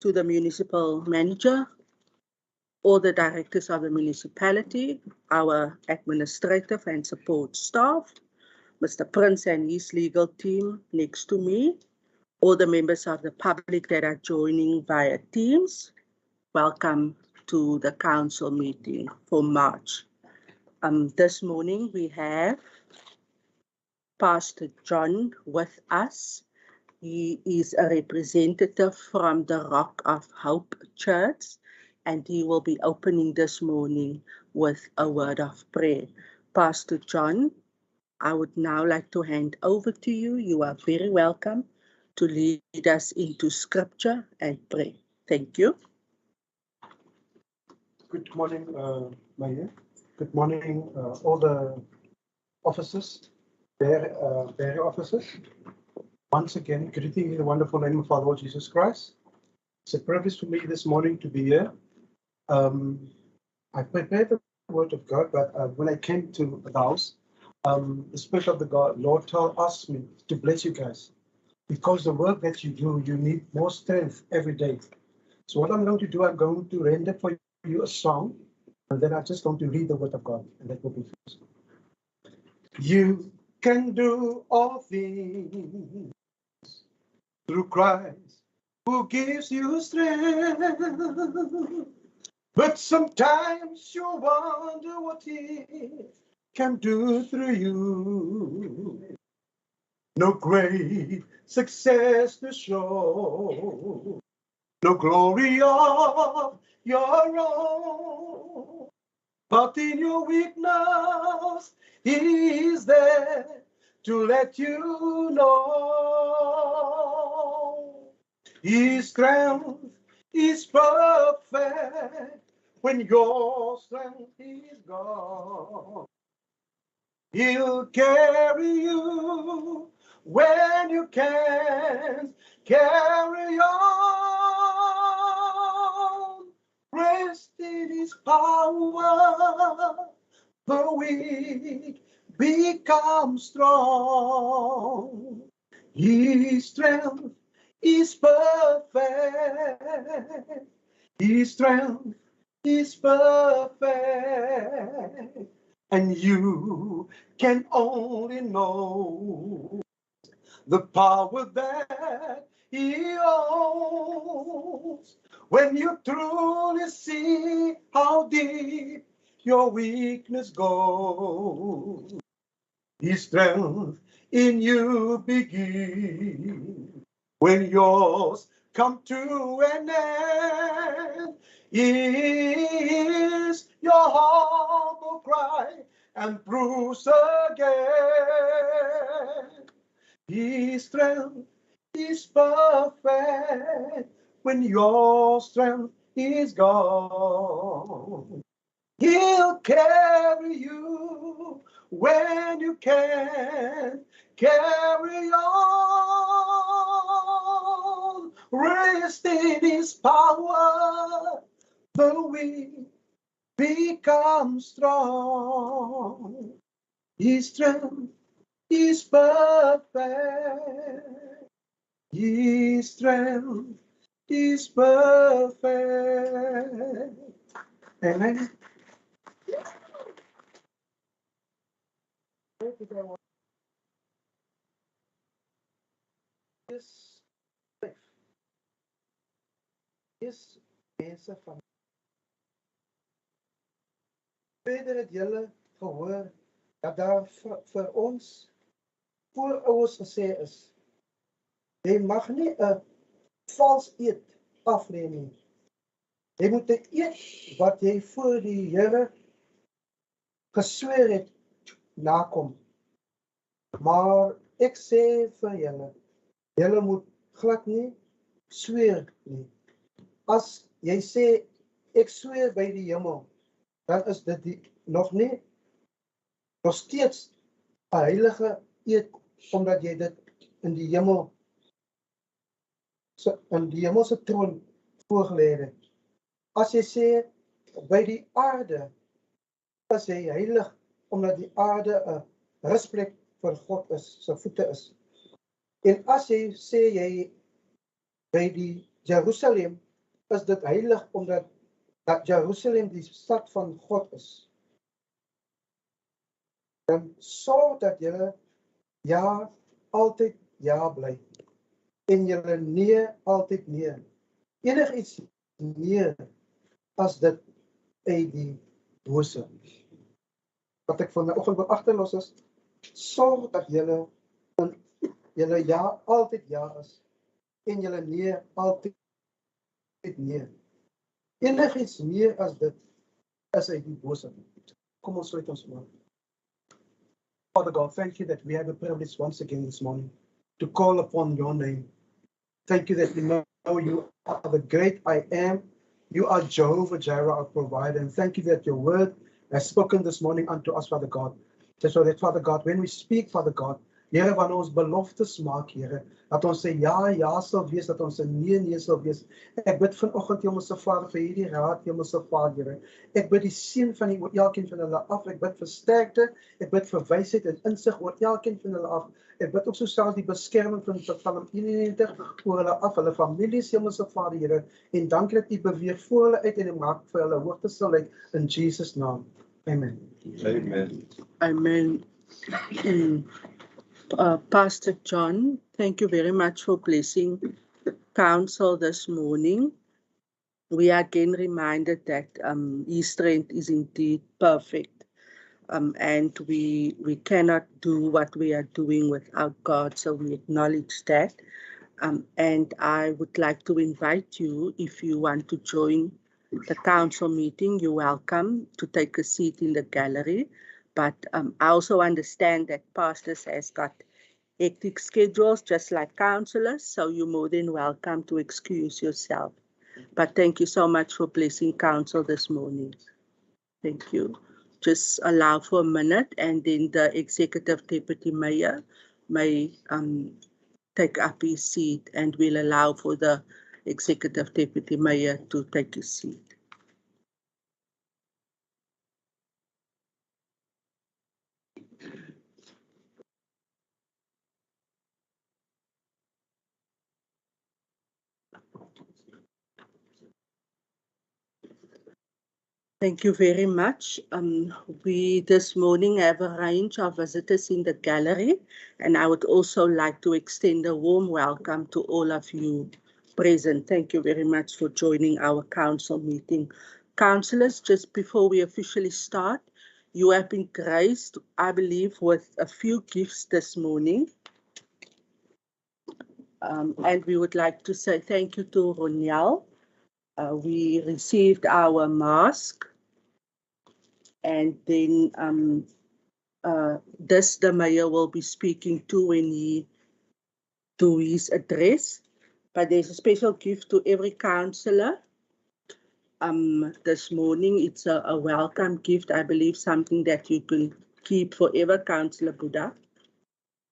to the municipal manager, all the directors of the municipality, our administrative and support staff, Mr. Prince and his legal team next to me, all the members of the public that are joining via Teams. Welcome to the council meeting for March. This morning we have Pastor John with us. He is a representative from the Rock of Hope Church, and he will be opening this morning with a word of prayer. Pastor John, I would now like to hand over to you. You are very welcome to lead us into scripture and pray. Thank you. Good morning, Mayor. Good morning, all the officers, bearer officers. Once again, greeting in the wonderful name of our Lord Jesus Christ. It's a privilege for me this morning to be here. I prepared the word of God, but when I came to the house, the Spirit of the Lord asked me to bless you guys. Because the work that you do, you need more strength every day. So what I'm going to do, I'm going to render for you a song, and then I'm just going to read the word of God, and that will be first. You can do all things through Christ, who gives you strength. But sometimes you wonder what He can do through you. No great success to show, no glory of your own. But in your weakness, He is there to let you know. His strength is perfect when your strength is gone. He'll carry you when you can't carry on. Rest in His power, the weak become strong. His strength is perfect. His strength is perfect. And you can only know the power that He owns when you truly see how deep your weakness goes. His strength in you begins when yours come to an end. Is your humble cry and proves again. His strength is perfect when your strength is gone. He'll carry you when you can't carry on. Rest in His power, the weak become strong. His strength is perfect. His strength is perfect. Amen. Is mense van verder het julle gehoor dat daar vir ons voorouers gesê is, jy mag nie 'n vals eed aflê nie. Jy moet eet wat jy voor die Here gesweer het nakom. Maar ek sê vir julle, julle moet glad nie sweer nie. As jy sê, ek sweer by die hemel, dan is dit nog steeds 'n heilige eed, omdat jy dit in die hemelse troon voorgelê het. As jy sê, by die aarde, is hy heilig, omdat die aarde 'n rusplek vir God is, sy voete is. En as jy sê, jy by die Jerusalem, is dit heilig omdat dat Jerusalem die stad van God is. Dan sorg dat julle ja altyd ja bly en julle nee altyd nee. Enigiets nee as dit uit die bose. Wat ek vanoggend wil agterlos is, sorg dat julle ja altyd ja is en julle nee altyd nee. Enigiets meer as dit is uit die bose. Kom ons sluit ons maak. Father God, thank you that we have the privilege once again this morning to call upon your name. Thank you that we know you are the great I am. You are Jehovah Jireh, our provider. And thank you that your word has spoken this morning unto us, Father God. So that, Father God, when we speak, Father God, Here, wanneer ons beloftes maak, Here, dat ons sê ja sal wees, dat ons sê nee sal wees. Ek bid vanoggend, Hemelse Vader, vir hierdie raad, Hemelse Vader, Here. Ek bid die seën van die elkeen van hulle af. Ek bid vir sterkte, ek bid vir wysheid en insig oor elkeen van hulle af. Ek bid ook so selfs die beskerming van Psalm 91 oor hulle af, hulle families, Hemelse Vader, Here. En dankie dat U beweeg voor hulle uit en U maak vir hulle hoogte sal uit in Jesus naam. Amen. Amen. Amen. Pastor John, thank you very much for blessing council this morning. We are again reminded that His strength is indeed perfect, and we cannot do what we are doing without God, so we acknowledge that. And I would like to invite you, if you want to join the council meeting, you're welcome to take a seat in the gallery. But I also understand that pastors has got hectic schedules, just like councillors, so you're more than welcome to excuse yourself. But thank you so much for blessing council this morning. Thank you. Just allow for a minute, and then the Executive Deputy Mayor may take up his seat, and we'll allow for the Executive Deputy Mayor to take his seat. Thank you very much. We this morning have a range of visitors in the gallery, and I would also like to extend a warm welcome to all of you present. Thank you very much for joining our council meeting. Councillors, just before we officially start, you have been graced, I believe, with a few gifts this morning. And we would like to say thank you to Roniel. We received our mask, and then this the mayor will be speaking to when he do his address. But there's a special gift to every councillor. This morning, it's a welcome gift, I believe, something that you can keep forever, Councillor Buddha.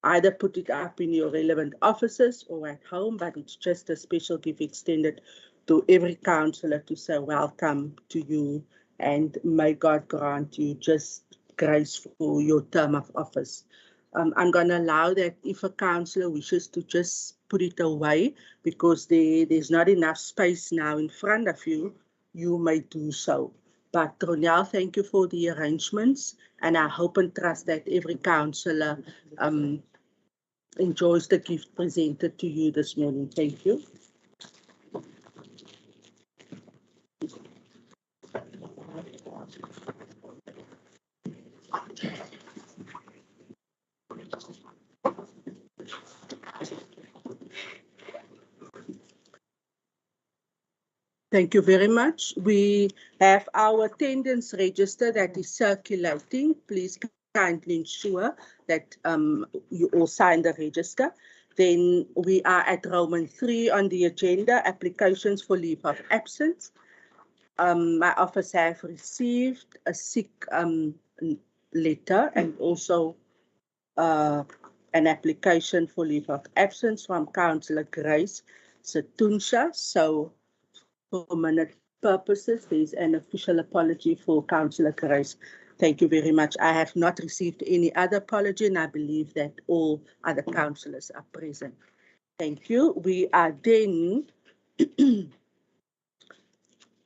Either put it up in your relevant offices or at home, but it's just a special gift extended to every councillor to say welcome to you, and may God grant you just grace for your term of office. I'm going to allow that if a councillor wishes to just put it away because there's not enough space now in front of you, you may do so. But Ronel, thank you for the arrangements, and I hope and trust that every councillor enjoys the gift presented to you this morning. Thank you. Thank you very much. We have our attendance register that is circulating. Please kindly ensure that you all sign the register. Then we are at Roman 3 on the agenda, applications for leave of absence. My office have received a sick letter and also an application for leave of absence from Councillor Grace Setunsha. So for minute purposes, there's an official apology for Councillor Grace. Thank you very much. I have not received any other apology, and I believe that all other councillors are present. Thank you. We are then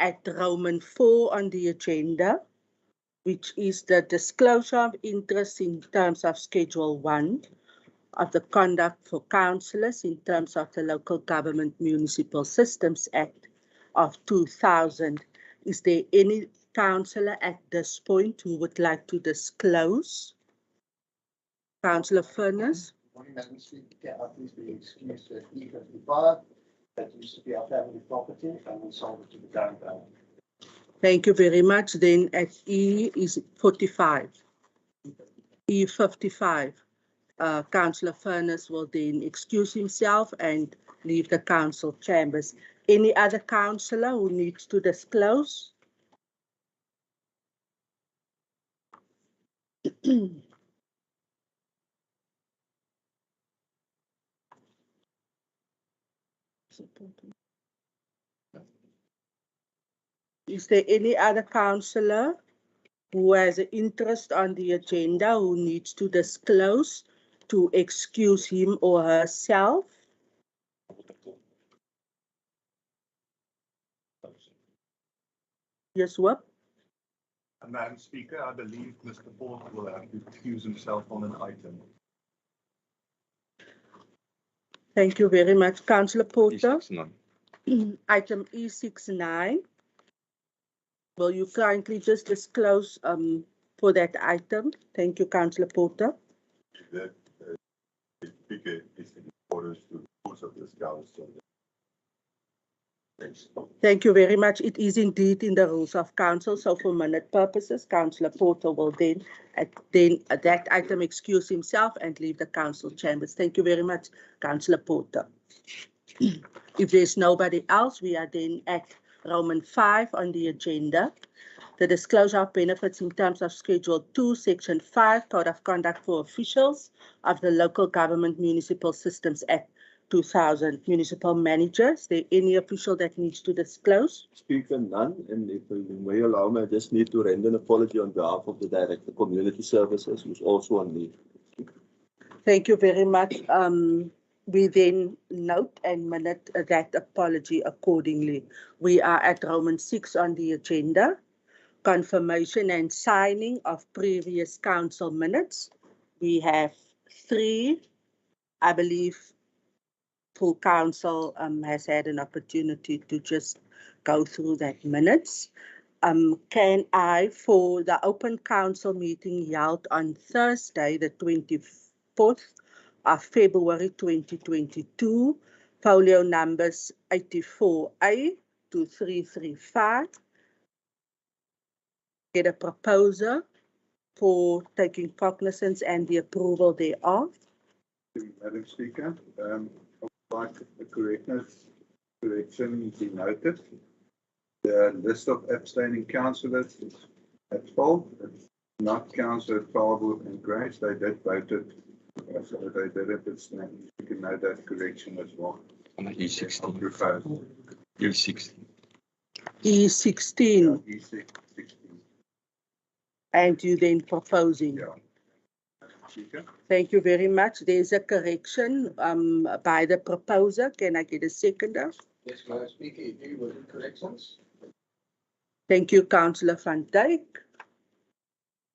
at Roman 4 on the agenda, which is the disclosure of interest in terms of Schedule 1 of the conduct for councillors in terms of the Local Government Municipal Systems Act of 2000. Is there any councillor at this point who would like to disclose? Councillor Furness. Morning, Madam Speaker. Please be excused at E55. That used to be our family property and we sold it to the current owner. Thank you very much. Then at E is 45. E55. Councillor Furness will then excuse himself and leave the council chambers. Any other councillor who needs to disclose? Is there any other councillor who has an interest on the agenda who needs to disclose to excuse him or herself? Yes, what? Madam Speaker, I believe Mr. Porter will have to excuse himself on an item. Thank you very much, Councillor Porter. E69. Item E69. Will you kindly just disclose for that item? Thank you, Councillor Porter. That the speaker is in accordance to the rules of this council. Thanks. Thank you very much. It is indeed in the rules of council. So for minute purposes, Councillor Porter will then at that item excuse himself and leave the council chambers. Thank you very much, Councillor Porter. If there's nobody else, we are then at Roman 5 on the agenda. The disclosure of benefits in terms of Schedule 2, Section 5, Code of Conduct for Officials of the Local Government Municipal Systems Act 2000. Municipal Manager, is there any official that needs to disclose? Speaker, none. And if you may allow me, I just need to render an apology on behalf of the Director of Community Services, who's also on leave. Thank you very much. We then note and minute that apology accordingly. We are at Roman 6 on the agenda. Confirmation and signing of previous council minutes. We have 3, I believe. Full council has had an opportunity to just go through that minutes. Can I, for the open council meeting held on Thursday, the 24th of February 2022, folio numbers 84A to 335, get a proposal for taking cognizance and the approval thereof? Madam Speaker, like the correction be noted. The list of abstaining councillors is at fault. It's not Councillor Tarbuck and Grace. They did voted, so they did it. It's not. You can note that correction as well. On the E16. Proposal. E16. E16, Yeah, E16. and you then proposing? Yeah. Speaker. Thank you very much. There's a correction by the proposer. Can I get a seconder? Yes, Madam Speaker, you agree with the corrections? Thank you, Councillor van Dijk.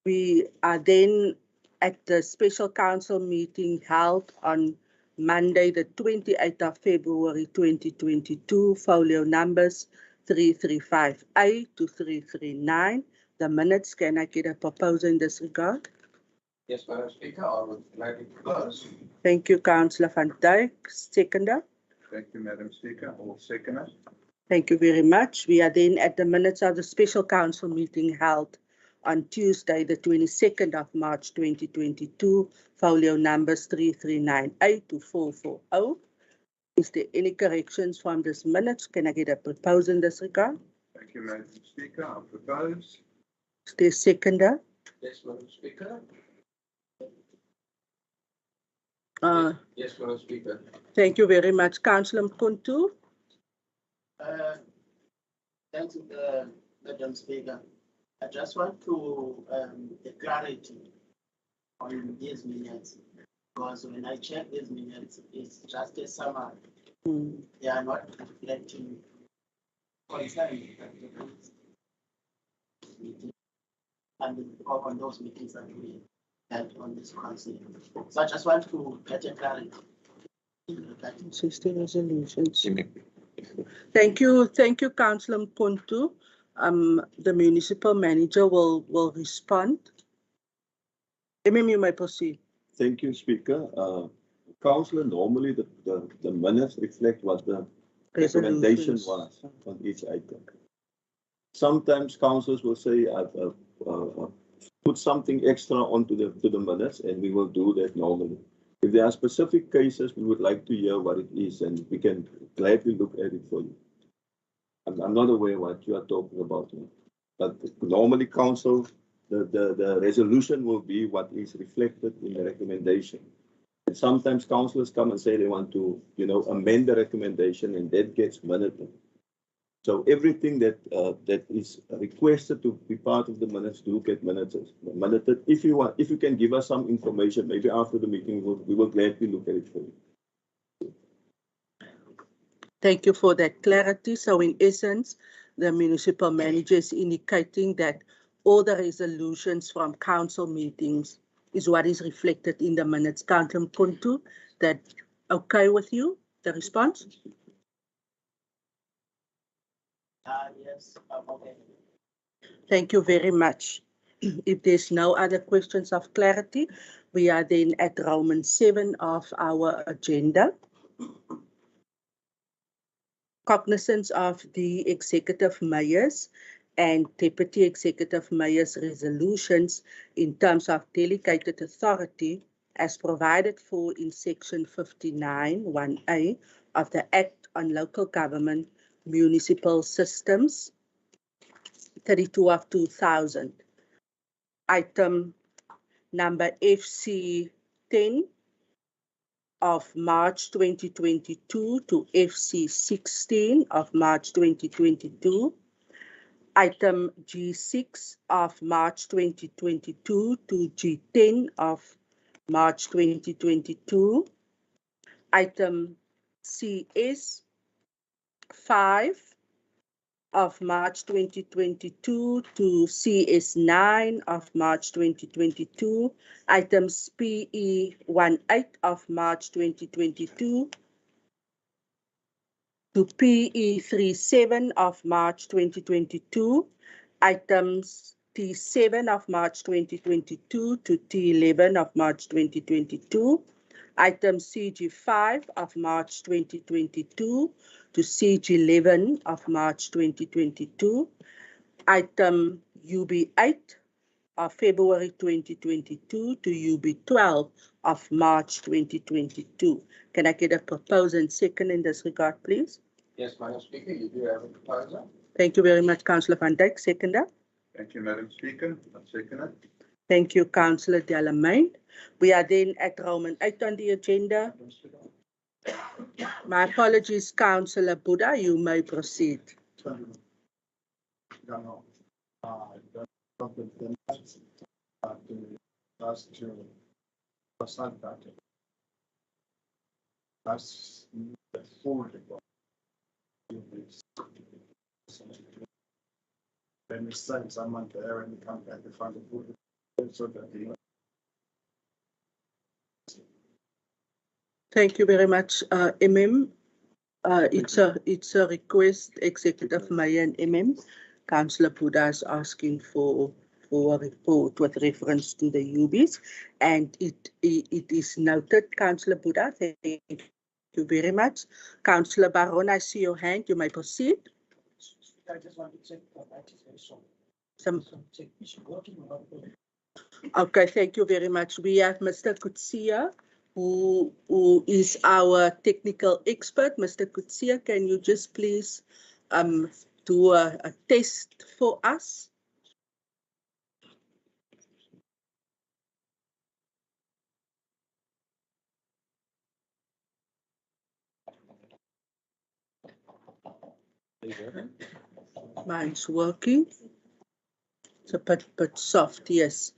We are then at the special council meeting held on Monday, the 28th of February 2022, folio numbers 335A to 339. The minutes, can I get a proposal in this regard? Yes, Madam Speaker, I would like to propose. Thank you, Councillor van Dijk. Seconder. Thank you, Madam Speaker. All seconders. Thank you very much. We are then at the minutes of the special council meeting held on Tuesday, the 22nd of March 2022, folio numbers 339A to 440. Is there any corrections from this minutes? Can I get a proposal in this regard? Thank you, Madam Speaker. I propose. Is there a seconder? Yes, Madam Speaker. Yes, Madam Speaker. Thank you very much. Councillor Mkuntu. Thanks, Madam Speaker. I just want to get clarity on these minutes, because when I check these minutes, it's just a summary. They are not reflecting concerned and on those meetings that we had on this council. So I just want to get a clarity. 60 resolutions. Thank you, Councillor Mpuntu. The municipal manager will respond. You may proceed. Thank you, Speaker. Councillor, normally the minutes reflect what the recommendation was on each item. Sometimes councillors will say, put something extra onto the minutes, and we will do that normally. If there are specific cases, we would like to hear what it is, and we can gladly look at it for you. I'm not aware what you are talking about, but normally council, the resolution will be what is reflected in the recommendation. And sometimes councillors come and say they want to, amend the recommendation, and that gets minuted. So everything that is requested to be part of the minutes do get minuted. If you can give us some information, maybe after the meeting, we will gladly look at it for you. Thank you for that clarity. So in essence, the municipal manager is indicating that all the resolutions from council meetings is what is reflected in the minutes. Councillor Mpuntu, that okay with you, the response? Yes, okay. Thank you very much. If there's no other questions of clarity, we are then at Roman 7 of our agenda. Cognizance of the executive mayors and deputy executive mayors resolutions in terms of delegated authority as provided for in section 59(1)(a) of the Act on Local Government Municipal Systems 32 of 2000. Item number FC 10 of March 2022 to FC 16 of March 2022. Item G6 of March 2022 to G10 of March 2022. Item CS 5 of March 2022 to CS9 of March 2022, items PE18 of March 2022 to PE37 of March 2022, items T7 of March 2022 to T11 of March 2022, item CG5 of March 2022 to CG11 of March 2022, item UB8 of February 2022 to UB12 of March 2022. Can I get a proposal and second in this regard, please? Yes, Madam Speaker, you do have a proposal. Thank you very much, Councillor Van Dijk. Seconder. Thank you, Madam Speaker. I second it. Thank you, Councillor Delamain. We are then at Roman 8 on the agenda. My apologies, Councillor Buddha. You may proceed. Then we send someone there and come back in front of the so that the Thank you very much, MM. It's a request, Executive Mayor and MM. Councillor Buddha is asking for a report with reference to the UBs, and it is noted, Councillor Buddha. Thank you very much. Councillor Baron, I see your hand. You may proceed. I just want to check that is very short. Check is working or not working. Okay, thank you very much. We have Mr. Kutsia, who is our technical expert. Mr. Kutsia, can you just please do a test for us? Mine's working. It's a bit soft, yes.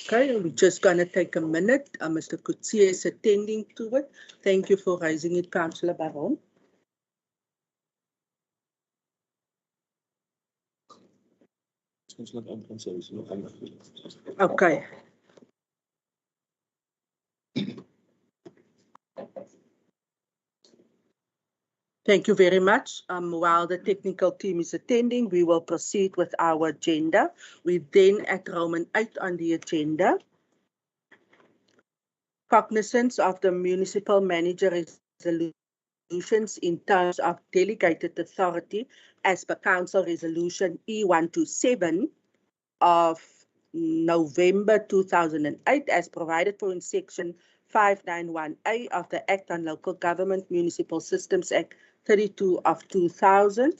Okay, we're just going to take a minute. Mr. Kutsie is attending to it. Thank you for raising it, Councillor Baron. Okay. Thank you very much. While the technical team is attending, we will proceed with our agenda. We then at Roman 8 on the agenda. Cognizance of the municipal manager resolutions in terms of delegated authority as per Council Resolution E127 of November 2008 as provided for in Section 591A of the Act on Local Government Municipal Systems Act 32 of 2000,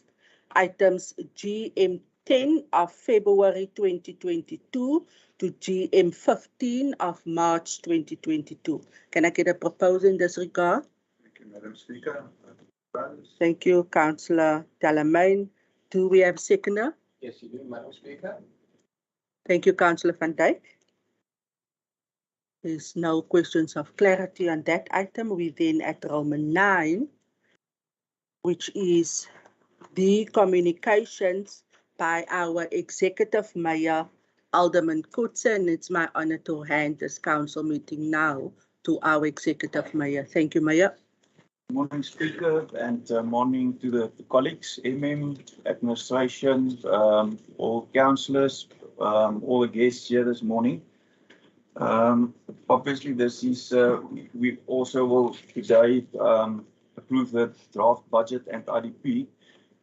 items GM 10 of February 2022 to GM 15 of March 2022. Can I get a proposal in this regard? Thank you, Madam Speaker. Thank you, Councillor Delamain. Do we have a seconder? Yes, you do, Madam Speaker. Thank you, Councillor van Dijk. There's no questions of clarity on that item. We then at Roman 9, which is the communications by our Executive Mayor, Alderman Coetzee, and it's my honor to hand this council meeting now to our Executive Mayor. Thank you, Mayor. Morning, Speaker, and morning to the colleagues, administration, all councillors, all the guests here this morning. Obviously, this is, we also will today approve the draft budget and IDP,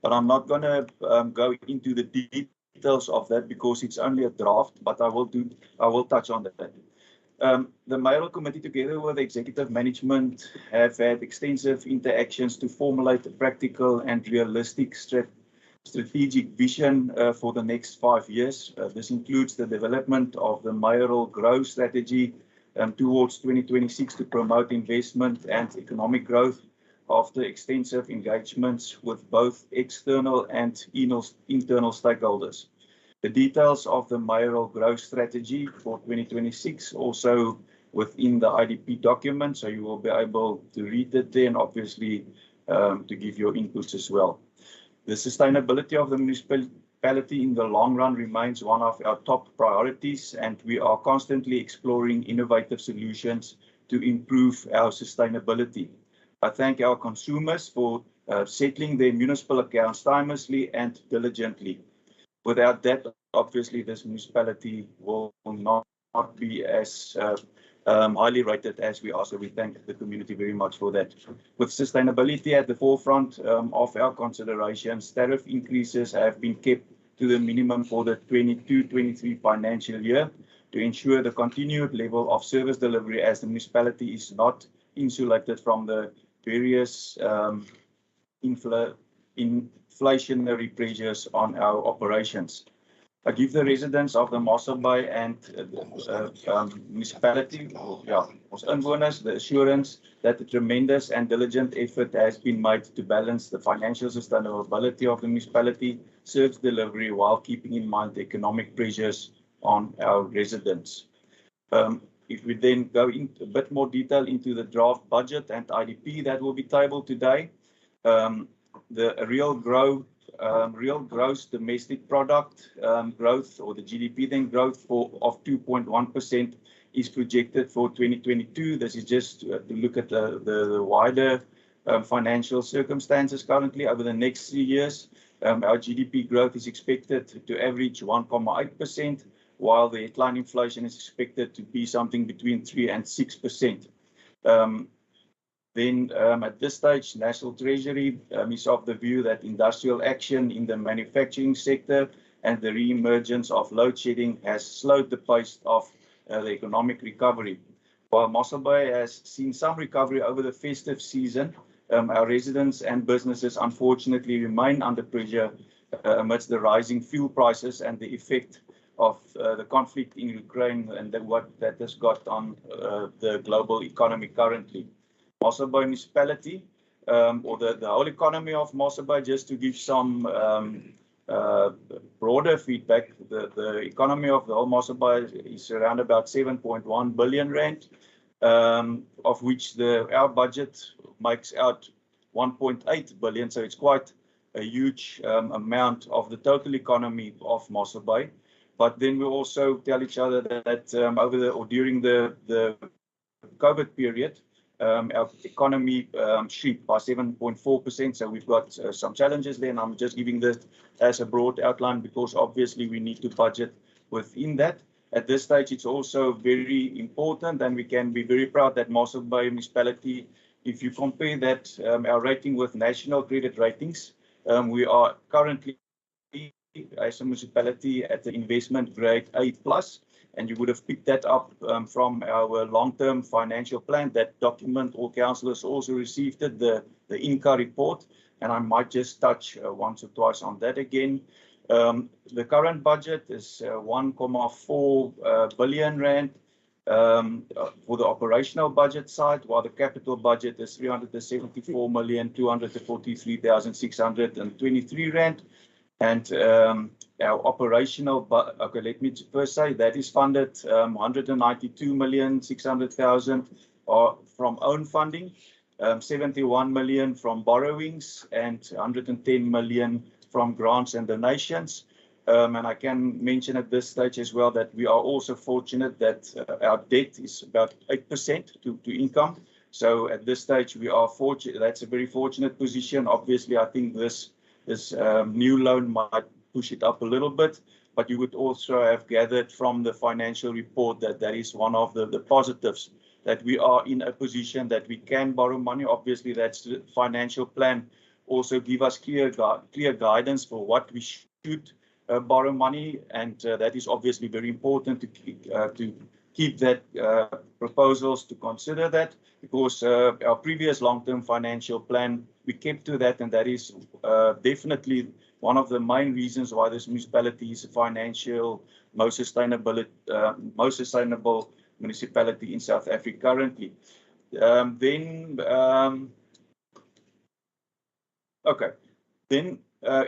but I'm not going to go into the details of that because it's only a draft, but I will touch on that. The mayoral committee, together with the executive management, have had extensive interactions to formulate a practical and realistic strategic vision for the next 5 years. This includes the development of the mayoral growth strategy towards 2026 to promote investment and economic growth after extensive engagements with both external and internal stakeholders. The details of the mayoral growth strategy for 2026 also within the IDP document, so you will be able to read it there and obviously to give your inputs as well. The sustainability of the municipality in the long run remains one of our top priorities, and we are constantly exploring innovative solutions to improve our sustainability. I thank our consumers for settling their municipal accounts timelessly and diligently. Without that, obviously, this municipality will not be as highly rated as we are. So we thank the community very much for that. With sustainability at the forefront of our considerations, tariff increases have been kept to the minimum for the 22-23 financial year to ensure the continued level of service delivery, as the municipality is not insulated from the various inflationary pressures on our operations. I give the residents of the Mossel Bay and municipality, ons inwoners, the assurance that the tremendous and diligent effort has been made to balance the financial sustainability of the municipality service delivery while keeping in mind the economic pressures on our residents. If we then go into a bit more detail into the draft budget and IDP that will be tabled today, the real gross domestic product growth, or the GDP then growth of 2.1% is projected for 2022. This is just to look at the wider financial circumstances currently over the next 3 years. Our GDP growth is expected to average 1.8%, while the headline inflation is expected to be something between 3 and 6%. At this stage, National Treasury is of the view that industrial action in the manufacturing sector and the re-emergence of load shedding has slowed the pace of the economic recovery. While Mossel Bay has seen some recovery over the festive season, our residents and businesses unfortunately remain under pressure amidst the rising fuel prices and the effect of the conflict in Ukraine and what that has got on the global economy currently. Mossel Bay municipality, or the whole economy of Mossel Bay, just to give some broader feedback, the economy of the whole Mossel Bay is around about 7.1 billion rand, of which our budget makes out 1.8 billion. So it's quite a huge amount of the total economy of Mossel Bay. But then we also tell each other that during the COVID period, our economy shrunk by 7.4%. So we've got some challenges there, and I'm just giving this as a broad outline because obviously we need to budget within that. At this stage, it's also very important, and we can be very proud that Mossel Bay Municipality, if you compare that our rating with national credit ratings, we are currently as a municipality at the investment grade A+. And you would have picked that up from our long-term financial plan. That document, all councillors also received it, the INCA report, and I might just touch once or twice on that again. The current budget is 1.4 billion rand for the operational budget side, while the capital budget is 374,243,623 rand. And our operational, okay, let me first say that is funded 192,600,000 from own funding, 71 million from borrowings, and 110 million from grants and donations. And I can mention at this stage as well that we are also fortunate that our debt is about 8% to income. So at this stage, we are fortunate. That's a very fortunate position. Obviously, I think this new loan might push it up a little bit, but you would also have gathered from the financial report that that is one of the positives, that we are in a position that we can borrow money. Obviously, that's the financial plan also give us clear guidance for what we should borrow money, and that is obviously very important to keep that proposals to consider that, because our previous long-term financial plan, we kept to that, and that is definitely one of the main reasons why this municipality is a financial most sustainable municipality in South Africa currently.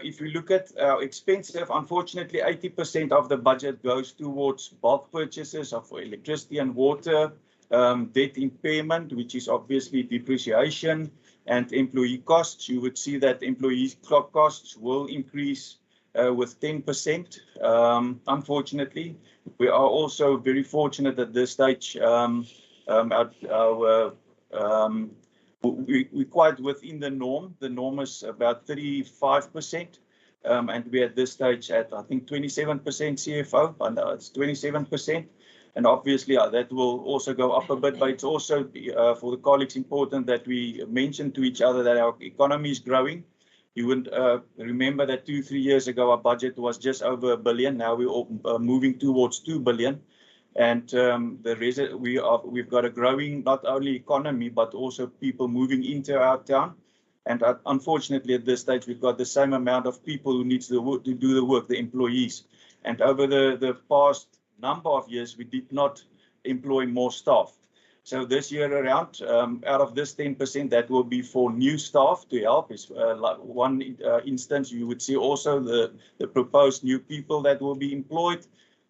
If you look at our expenses, unfortunately, 80% of the budget goes towards bulk purchases of electricity and water, debt impairment, which is obviously depreciation, and employee costs. You would see that employee costs will increase with 10%. Unfortunately, we are also very fortunate at this stage. We're quite within the norm. The norm is about 35%, and we're at this stage at, I think, 27% CFO, and it's 27%. And obviously, that will also go up a bit, but it's also for the colleagues important that we mention to each other that our economy is growing. You would remember that 2-3 years ago, our budget was just over 1 billion. Now we're moving towards 2 billion. And we've got a growing not only economy, but also people moving into our town. And unfortunately, at this stage, we've got the same amount of people who needs to do the work, the employees. And over the past number of years, we did not employ more staff. So this year around, out of this 10%, that will be for new staff to help. Is like one instance, you would see also the proposed new people that will be employed.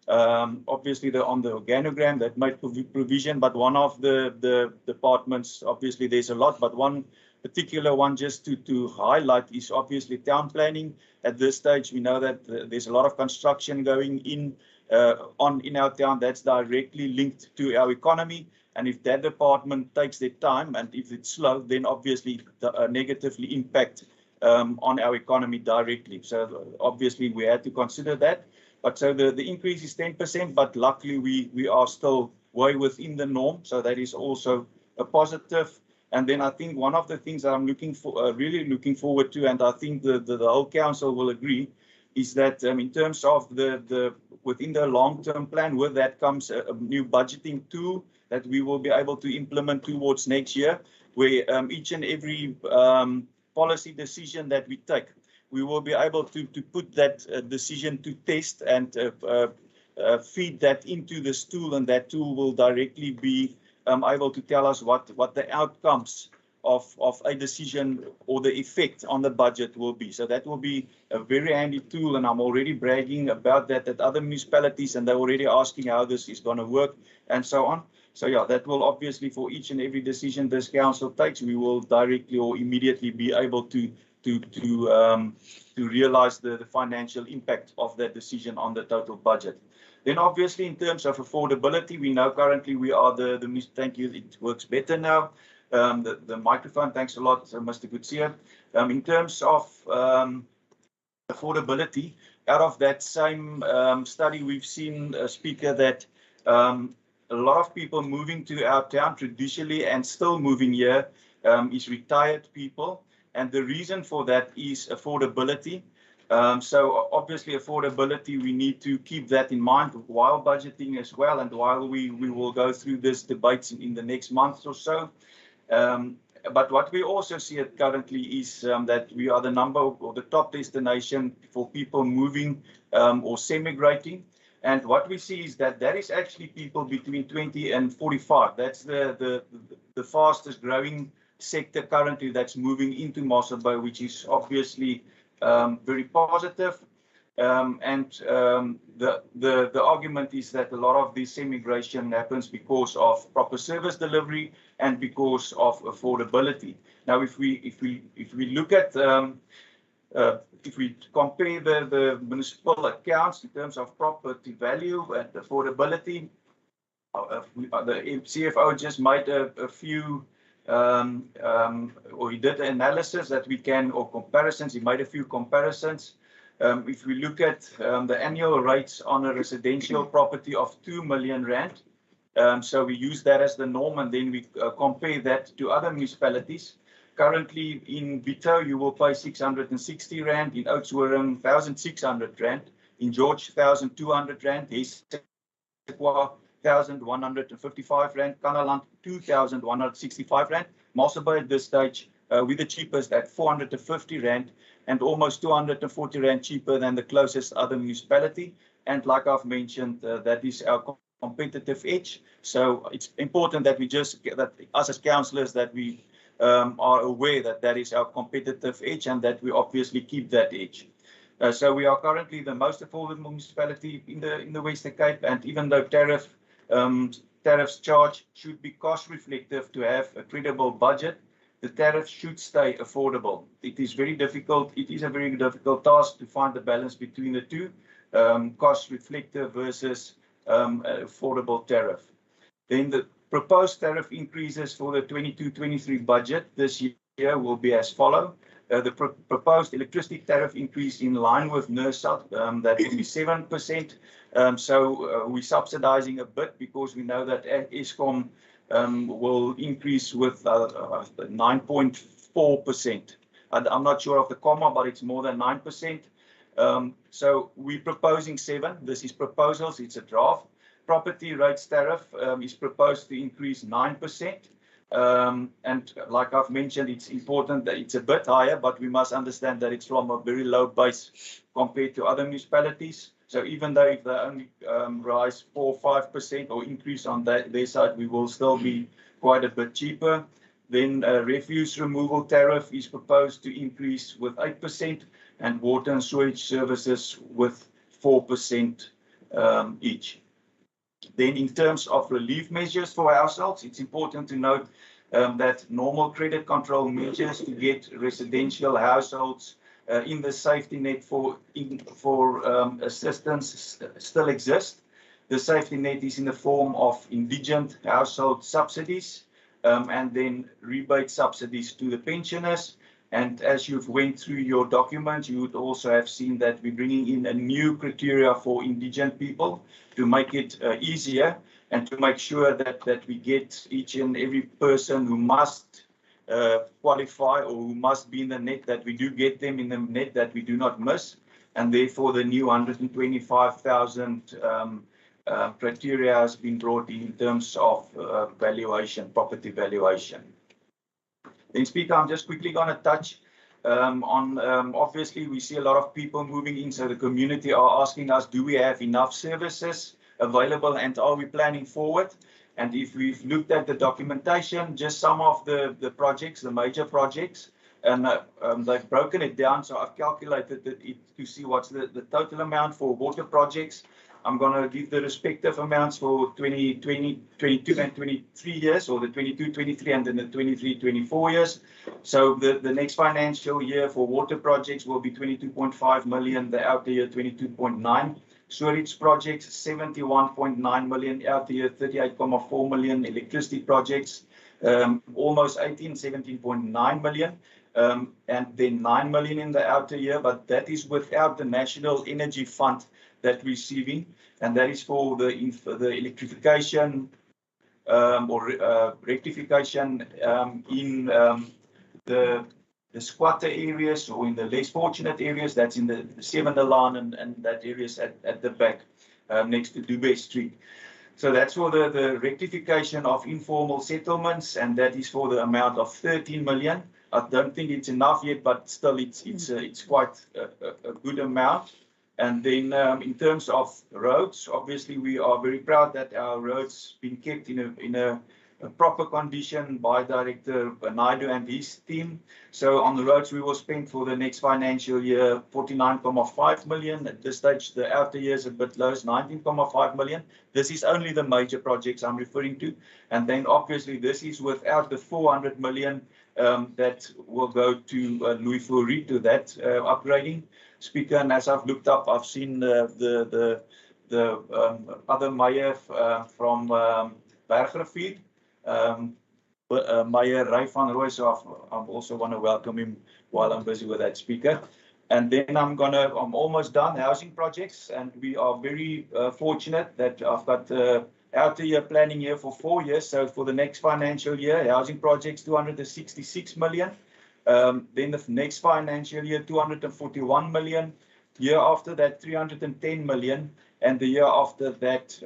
Obviously, on the organogram that might provision, but one of the departments, obviously there's a lot, but one particular one just to highlight is obviously town planning. At this stage, we know that there's a lot of construction going in our town that's directly linked to our economy. And if that department takes their time and if it's slow, then obviously negatively impact on our economy directly. So obviously we had to consider that. But so the increase is 10%, but luckily we are still way within the norm. So that is also a positive. And then I think one of the things that I'm really looking forward to, and I think the whole council will agree, is that in terms of within the long-term plan, with that comes a new budgeting tool that we will be able to implement towards next year, where each and every policy decision that we take, we will be able to put that decision to test and feed that into this tool, and that tool will directly be able to tell us what the outcomes of a decision or the effect on the budget will be. So that will be a very handy tool, and I'm already bragging about that at other municipalities, and they're already asking how this is going to work and so on. So yeah, that will obviously, for each and every decision this council takes, we will directly or immediately be able to realize the financial impact of that decision on the total budget. Then obviously in terms of affordability, we know currently we are thank you, it works better now. The microphone, thanks a lot, Mr. Gutierrez. In terms of affordability, out of that same study, we've seen a speaker that a lot of people moving to our town traditionally and still moving here is retired people. And the reason for that is affordability. So obviously affordability, we need to keep that in mind while budgeting as well, and while we will go through this debate in the next month or so. But what we also see currently is that we are the number or the top destination for people moving or semi-migrating. And what we see is that is actually people between 20 and 45. That's the fastest growing sector currently that's moving into Mossel Bay, which is obviously very positive. The argument is that a lot of this immigration happens because of proper service delivery and because of affordability. Now, if we look at if we compare the municipal accounts in terms of property value and affordability, the CFO just made a few or he did an analysis that we can, or comparisons, he made a few comparisons. If we look at the annual rates on a residential property of 2 million rand, so we use that as the norm, and then we compare that to other municipalities. Currently in Vito, you will pay 660 rand, in Oudtshoorn 1,600 rand, in George 1,200 rand, Hessequa 1,155 rand, Kanaland 2,165 rand. Mossel Bay at this stage with the cheapest at 450 rand, and almost 240 rand cheaper than the closest other municipality. And like I've mentioned, that is our competitive edge. So it's important that we that us as councillors, that we are aware that is our competitive edge, and that we obviously keep that edge. So we are currently the most affordable municipality in the Western Cape, and even though tariffs charge should be cost reflective to have a credible budget, the tariff should stay affordable. It is very difficult. It is a very difficult task to find the balance between the two, cost reflective versus affordable tariff. Then the proposed tariff increases for the 22-23 budget this year will be as follows. The proposed electricity tariff increase in line with NERSA, that will be 7%. So we're subsidizing a bit because we know that Eskom will increase with 9.4%. I'm not sure of the comma, but it's more than 9%. So we're proposing 7. This is proposals, it's a draft. Property rates tariff is proposed to increase 9%. And like I've mentioned, it's important that it's a bit higher, but we must understand that it's from a very low base compared to other municipalities. So even though if they only rise 4 or 5% or increase on their side, we will still be quite a bit cheaper. Then refuse removal tariff is proposed to increase with 8%, and water and sewage services with 4% each. Then in terms of relief measures for households, it's important to note that normal credit control measures to get residential households in the safety net for assistance still exist. The safety net is in the form of indigent household subsidies and then rebate subsidies to the pensioners. And as you've went through your documents, you would also have seen that we're bringing in a new criteria for indigent people to make it easier and to make sure that we get each and every person who must qualify or who must be in the net, that we do get them in the net, that we do not miss. And therefore the new 125,000 criteria has been brought in terms of valuation, property valuation. Then Speaker, I'm just quickly going to touch on, obviously we see a lot of people moving in, so the community are asking us, do we have enough services available and are we planning forward? And if we've looked at the documentation, just some of the projects, the major projects, and they've broken it down. So I've calculated it to see what's the total amount for water projects. I'm going to give the respective amounts for 2020, 22 and 23 years, or the 22, 23 and then the 23, 24 years. So the next financial year for water projects will be 22.5 million, the outer year 22.9. Storage projects 71.9 million, outer year 38.4 million. Electricity projects almost 17.9 million. And then 9 million in the outer year, but that is without the National Energy Fund that we're receiving, and that is for the electrification or rectification in the squatter areas or in the less fortunate areas. That's in the 7 line and that areas at the back next to Dubai Street. So that's for the rectification of informal settlements, and that is for the amount of 13 million. I don't think it's enough yet, but still it's quite a good amount. And then in terms of roads, obviously we are very proud that our roads been kept in a proper condition by Director Naidu and his team. So on the roads we will spend for the next financial year 49.5 million. At this stage the outer years a bit low, 19.5 million. This is only the major projects I'm referring to. And then obviously this is without the 400 million that will go to Louis Fourie to that upgrading. Speaker, and as I've looked up, I've seen the other mayor from Bergrivier, Mayor Ray van Rooij, so I also want to welcome him while I'm busy with that, Speaker. And then I'm almost done housing projects, and we are very fortunate that I've got outer year planning here for 4 years. So for the next financial year, housing projects 266 million. Then the next financial year 241 million. Year after that 310 million, and the year after that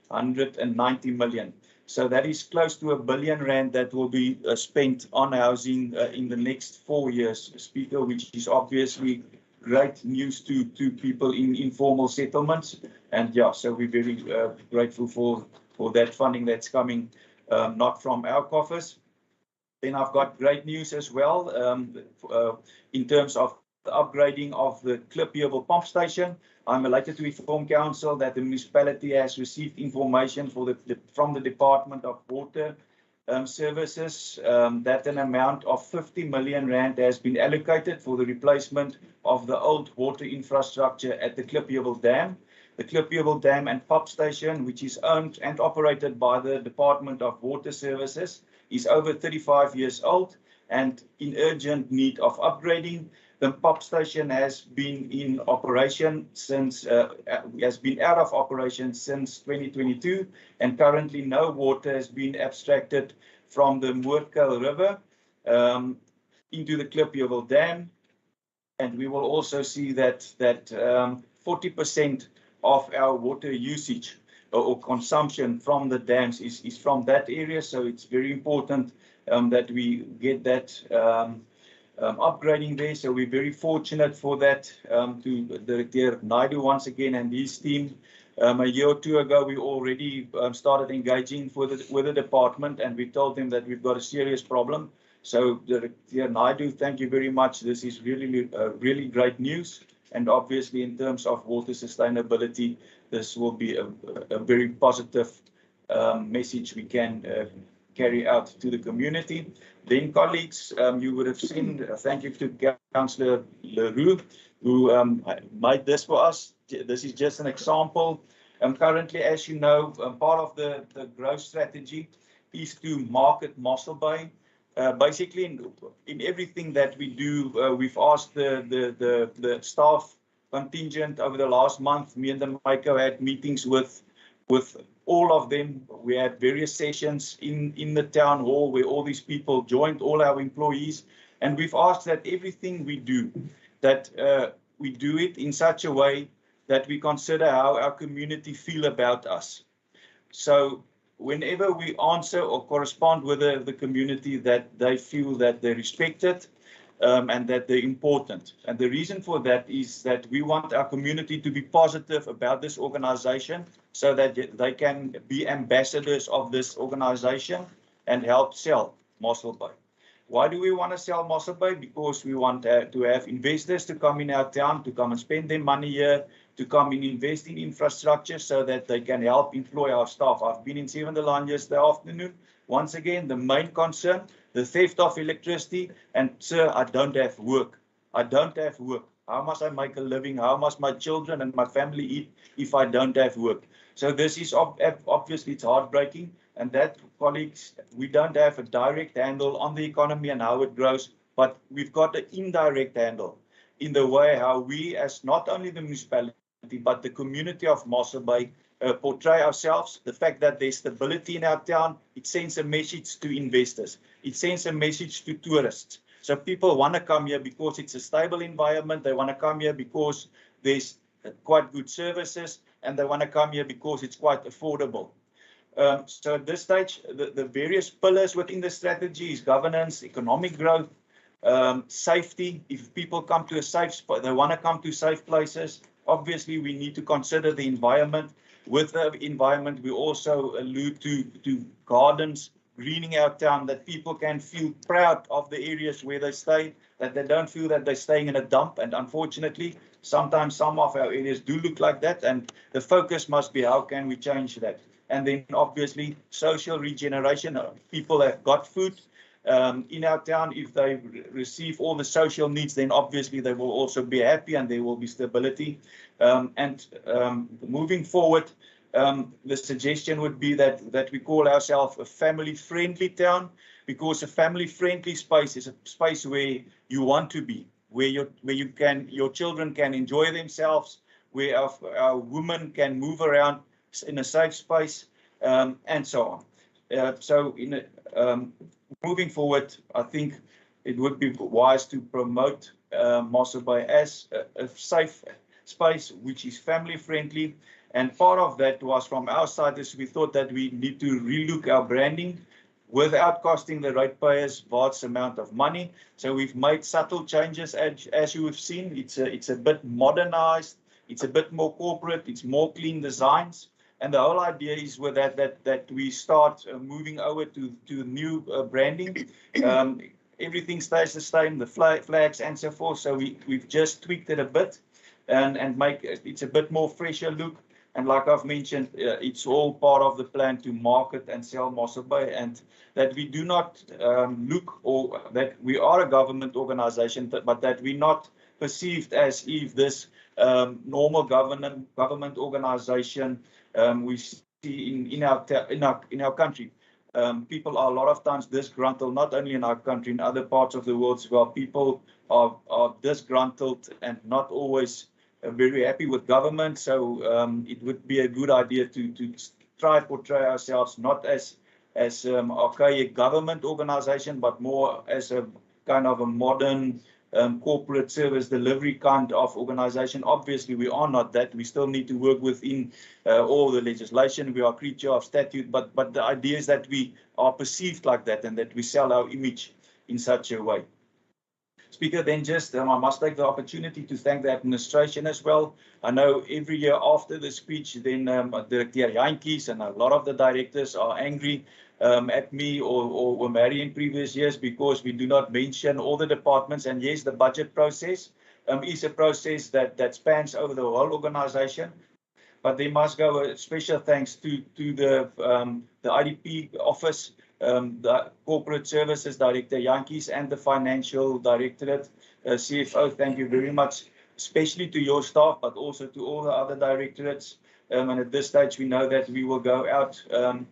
190 million. So that is close to R1 billion that will be spent on housing in the next 4 years, Speaker, which is obviously great news to people in informal settlements. And yeah, so we're very grateful for that funding that's coming, not from our coffers. Then I've got great news as well in terms of the upgrading of the Clerpio pump station. I'm elated to inform Council that the municipality has received information from the Department of Water Services that an amount of 50 million rand has been allocated for the replacement of the old water infrastructure at the Clerpio Dam. The Clerpio Dam and pump station, which is owned and operated by the Department of Water Services, is over 35 years old and in urgent need of upgrading. The pump station has been in operation since, has been out of operation since 2022, and currently no water has been abstracted from the Moorkuil River into the Clerpio Dam. And we will also see that 40% of our water usage or consumption from the dams is from that area. So it's very important that we get that upgrading there. So we're very fortunate for that to Director Naidu once again and his team. A year or two ago, we already started engaging with the department, and we told them that we've got a serious problem. So Director Naidu, thank you very much. This is really great news. And obviously, in terms of water sustainability, this will be a very positive message we can carry out to the community. Then, colleagues, you would have seen, thank you to Councillor Leroux, who made this for us. This is just an example. Currently, as you know, part of the growth strategy is to market Mossel Bay. Basically, in everything that we do, we've asked the staff contingent over the last month. Me and the Maiko had meetings with all of them. We had various sessions in the town hall where all these people joined, all our employees, and we've asked that everything we do, that we do it in such a way that we consider how our community feel about us. So whenever we answer or correspond with the community, that they feel that they're respected, and that they're important. And the reason for that is that we want our community to be positive about this organization so that they can be ambassadors of this organization and help sell Mossel Bay. Why do we want to sell Mossel Bay? Because we want to have investors to come in our town, to come and spend their money here, to come and invest in infrastructure so that they can help employ our staff. I've been in 7 Line yesterday afternoon. Once again, the main concern, the theft of electricity. And sir, I don't have work. I don't have work. How must I make a living? How must my children and my family eat if I don't have work? So this is obviously it's heartbreaking. And that, colleagues, we don't have a direct handle on the economy and how it grows, but we've got an indirect handle in the way how we, as not only the municipality, but the community of Mossel Bay, portray ourselves. The fact that there's stability in our town, it sends a message to investors. It sends a message to tourists. So people want to come here because it's a stable environment. They want to come here because there's quite good services, and they want to come here because it's quite affordable. So at this stage, the various pillars within the strategy is governance, economic growth, safety. If people come to a safe spot, they want to come to safe places. Obviously, we need to consider the environment. With the environment, we also allude to gardens, greening our town, that people can feel proud of the areas where they stay, that they don't feel that they're staying in a dump. And unfortunately, sometimes some of our areas do look like that. And the focus must be, how can we change that? And then obviously social regeneration. People have got food in our town. If they receive all the social needs, then obviously they will also be happy and there will be stability. Moving forward, the suggestion would be that we call ourselves a family-friendly town, because a family-friendly space is a space where you want to be, where your children can enjoy themselves, where our women can move around in a safe space, and so on. Moving forward, I think it would be wise to promote Mossel Bay as a safe space, which is family friendly. And part of that was from our side is we thought that we need to relook our branding without costing the ratepayers vast amount of money. So we've made subtle changes, as you have seen. It's a bit modernized, it's a bit more corporate, it's more clean designs. And the whole idea is with that we start moving over to new branding. Everything stays the same, the flags and so forth. So we've just tweaked it a bit and make it's a bit more fresher look. And like I've mentioned, it's all part of the plan to market and sell Mossel Bay, and that we do not look, or that we are a government organization, but that we're not perceived as if this normal government organization we see in our country. People are a lot of times disgruntled, not only in our country, in other parts of the world as well. People are disgruntled and not always very happy with government. So it would be a good idea to try to portray ourselves not as archaic government organization, but more as a kind of a modern corporate service delivery kind of organization. Obviously, we are not that. We still need to work within all the legislation. We are a creature of statute, but the idea is that we are perceived like that and that we sell our image in such a way. Speaker, then just I must take the opportunity to thank the administration as well. I know every year after the speech, then Director Jantjies and a lot of the directors are angry at me or Mary in previous years because we do not mention all the departments. And yes, the budget process is a process that spans over the whole organization. But they must go a special thanks to the IDP office, the Corporate Services Director Jantjies, and the Financial Directorate, CFO. Thank you very much, especially to your staff, but also to all the other directorates. And at this stage, we know that we will go out on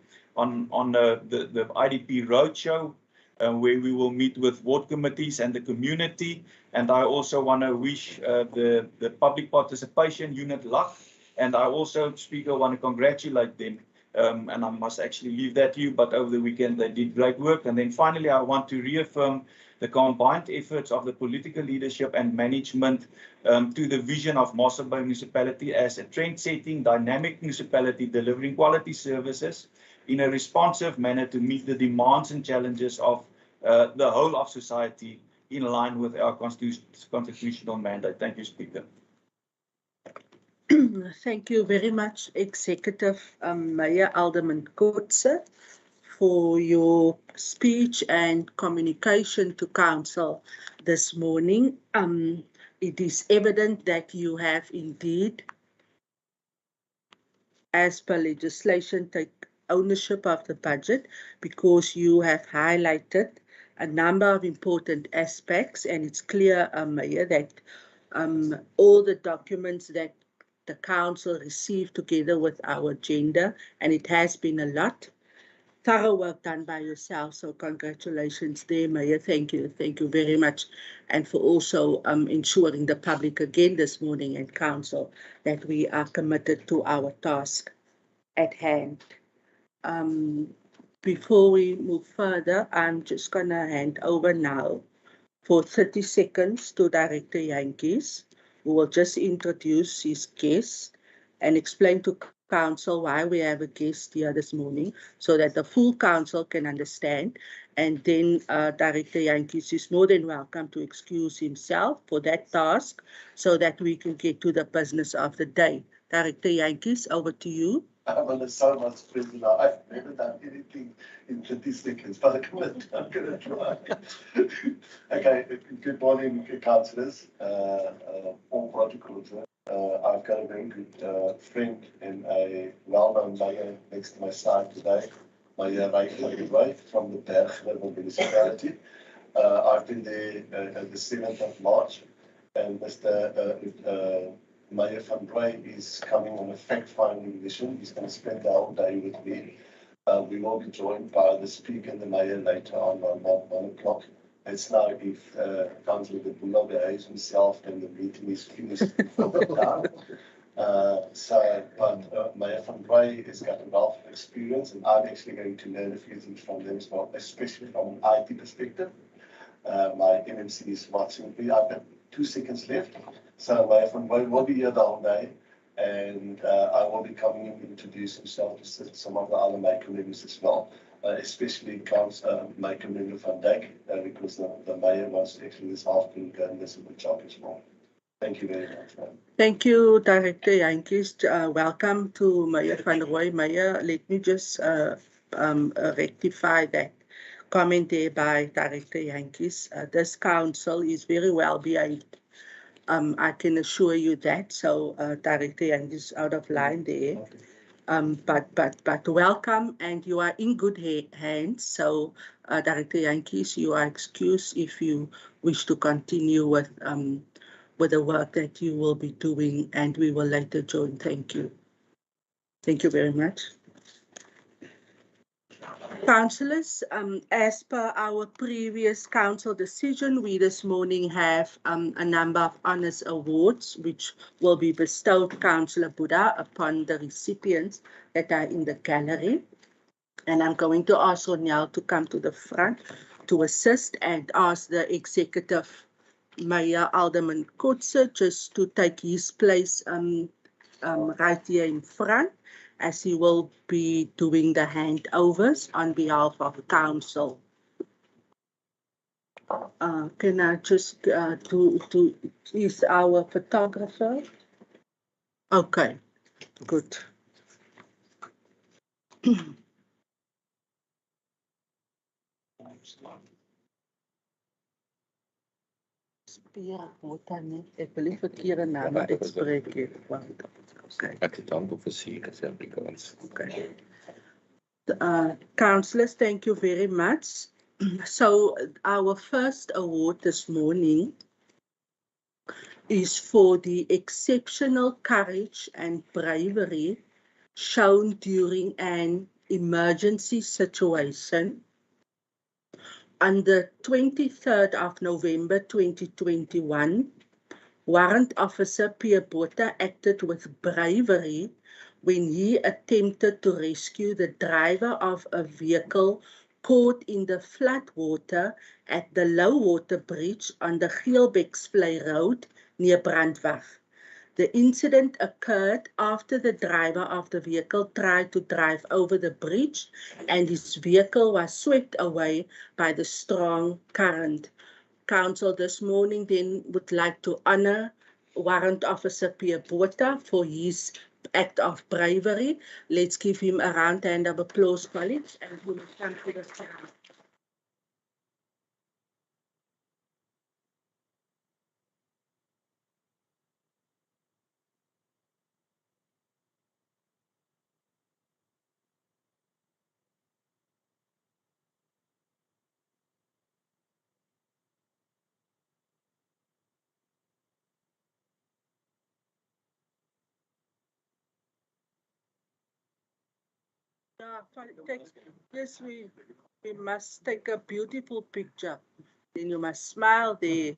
the IDP roadshow, where we will meet with ward committees and the community. And I also want to wish the public participation unit luck. And I also, Speaker, want to congratulate them. And I must actually leave that to you, but over the weekend they did great work. And then finally, I want to reaffirm the combined efforts of the political leadership and management to the vision of Mossel Bay Municipality as a trend-setting, dynamic municipality delivering quality services in a responsive manner to meet the demands and challenges of the whole of society in line with our constitutional mandate. Thank you, Speaker. Thank you very much, Executive Mayor Alderman Coetzee, for your speech and communication to Council this morning. It is evident that you have indeed, as per legislation, take ownership of the budget, because you have highlighted a number of important aspects, and it's clear, Mayor, that all the documents that the Council received together with our agenda, and it has been a lot, thorough work done by yourself, so congratulations there, Mayor. Thank you very much, and for also ensuring the public again this morning and Council that we are committed to our task at hand. Before we move further, I'm just gonna hand over now for 30 seconds to Director Jantjies, who will just introduce his guest and explain to Council why we have a guest here this morning, so that the full Council can understand. And then Director Jantjies is more than welcome to excuse himself for that task, so that we can get to the business of the day. Director Jantjies, over to you. Well, so much prison. I've never done anything in 30 seconds, but I'm gonna try. Okay, good morning, councillors. All protocols. I've got a very good friend and a well-known mayor next to my side today, Mayor Rehabilitation from the Berg Municipality. I've been there on the 7th of March, and Mr. Mayor van Rooy is coming on a fact-finding mission. He's going to spend the whole day with me. We will be joined by the Speaker and the Mayor later on about 1 o'clock. It's now if Councillor de Boula behaves himself and the meeting is finished before the time. But Mayor van Rooy has got a wealth of experience, and I'm actually going to learn a few things from them as well, especially from an IT perspective. My MMC is watching me. I've got 2 seconds left. So Mayor van Rooy will be here the whole day, and I will be coming in to introduce himself to some of the other maker members as well, especially Maker Member van Dijk, because the Mayor was actually this afternoon doing this a good job as well. Thank you very much, man. Thank you, Director Jantjies. Welcome to Mayor van Rooy. Mayor, let me just rectify that comment there by Director Jantjies. This council is very well behaved. I can assure you that. So Director Jantjies is out of line there. But welcome, and you are in good hands. So Director Jantjies, you are excused if you wish to continue with the work that you will be doing, and we will later join. Thank you. Thank you very much. Councillors, as per our previous council decision, we this morning have a number of honours awards which will be bestowed, Councillor Buddha, upon the recipients that are in the gallery. And I'm going to ask Ronel to come to the front to assist, and ask the Executive Mayor Alderman Coetzee just to take his place right here in front, as he will be doing the handovers on behalf of the council. Can I just is our photographer? Okay, good. Ek wil nie verkeerde name uitspreek nie. Okay. Ek het dank vir seker as Afrikaans. Okay. Councillors, thank you very much. So our first award this morning is for the exceptional courage and bravery shown during an emergency situation. On the 23rd of November 2021, Warrant Officer Pierre Botha acted with bravery when he attempted to rescue the driver of a vehicle caught in the floodwater at the low water bridge on the Geelbeksvlei Road near Brandwag. The incident occurred after the driver of the vehicle tried to drive over the bridge, and his vehicle was swept away by the strong current. Council this morning then would like to honor Warrant Officer Pierre Botha for his act of bravery. Let's give him a round hand of applause, colleagues, and he will come to the stand. Yeah, yes, we must take a beautiful picture. Then you must smile there.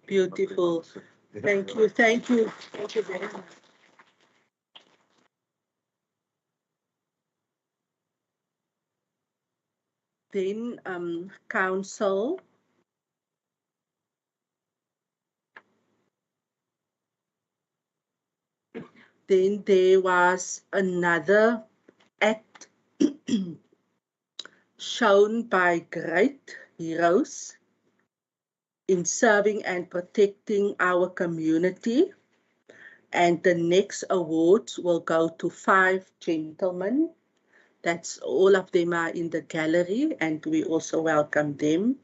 Beautiful. Thank you, thank you. Thank you very much. Then council. Then there was another act shown by great heroes in serving and protecting our community. And the next awards will go to 5 gentlemen. That's all of them are in the gallery, and we also welcome them.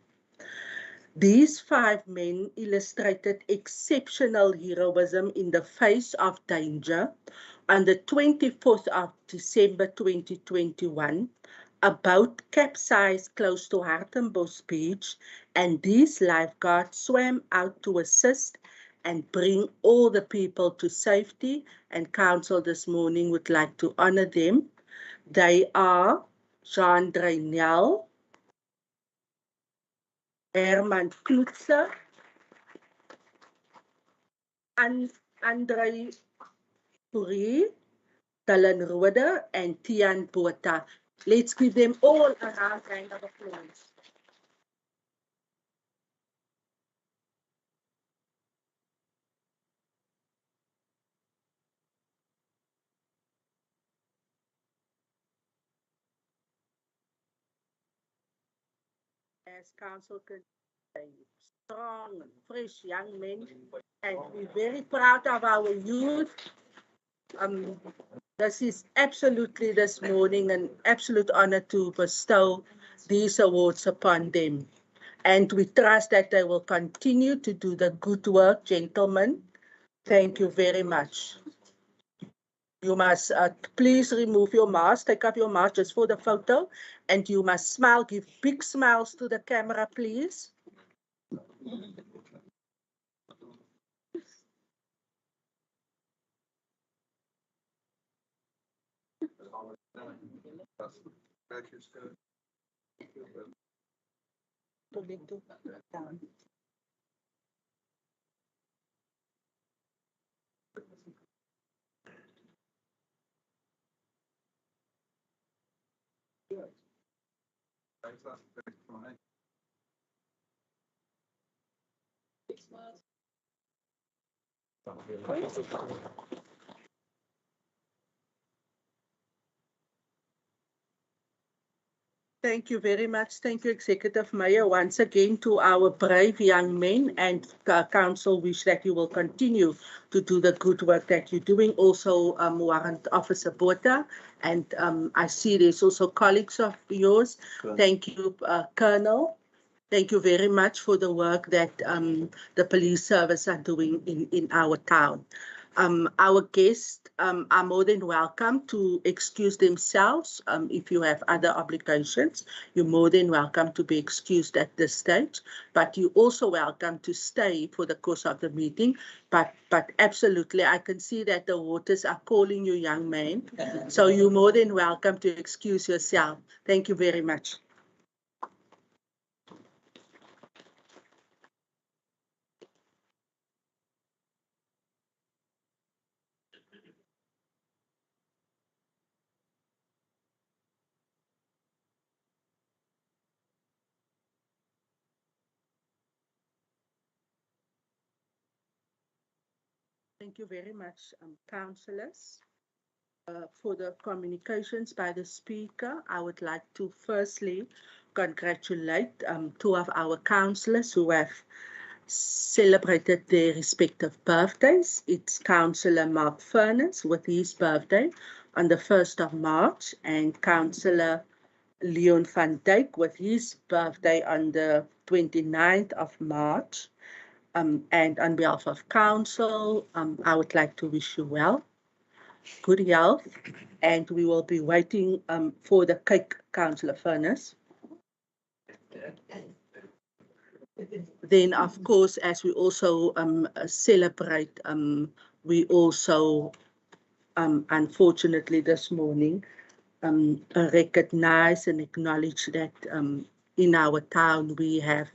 These 5 men illustrated exceptional heroism in the face of danger. On the 24th of December 2021, a boat capsized close to Hartenbos Beach, and these lifeguards swam out to assist and bring all the people to safety, and council this morning would like to honor them. They are Jean Drainel, Herman Klutzer, Andre Curie, Dylan Roeder, and Tian Botha. Let's give them all a round of applause. As council can say, strong and fresh young men, and we're very proud of our youth. This is absolutely this morning an absolute honor to bestow these awards upon them. And we trust that they will continue to do the good work, gentlemen. Thank you very much. You must please remove your mask, take off your mask just for the photo, and you must smile, give big smiles to the camera, please. Thank you very much. Thank you, Executive Mayor. Once again, to our brave young men, and council wish that you will continue to do the good work that you're doing. Also, Warrant Officer Botha, and I see there's also colleagues of yours. Thank you, Colonel. Thank you very much for the work that the police service are doing in our town. Our guests are more than welcome to excuse themselves. If you have other obligations, you're more than welcome to be excused at this stage, but you're also welcome to stay for the course of the meeting. But absolutely, I can see that the waters are calling you, young man. So you're more than welcome to excuse yourself. Thank you very much. Thank you very much, councillors. For the communications by the speaker, I would like to firstly congratulate two of our councillors who have celebrated their respective birthdays. It's Councillor Mark Furness with his birthday on the 1st of March and Councillor Leon van Dijk with his birthday on the 29th of March. And on behalf of council, I would like to wish you well, good health, and we will be waiting for the cake, Councillor Furness. Then, of course, as we also celebrate, we also, unfortunately this morning, recognize and acknowledge that in our town we have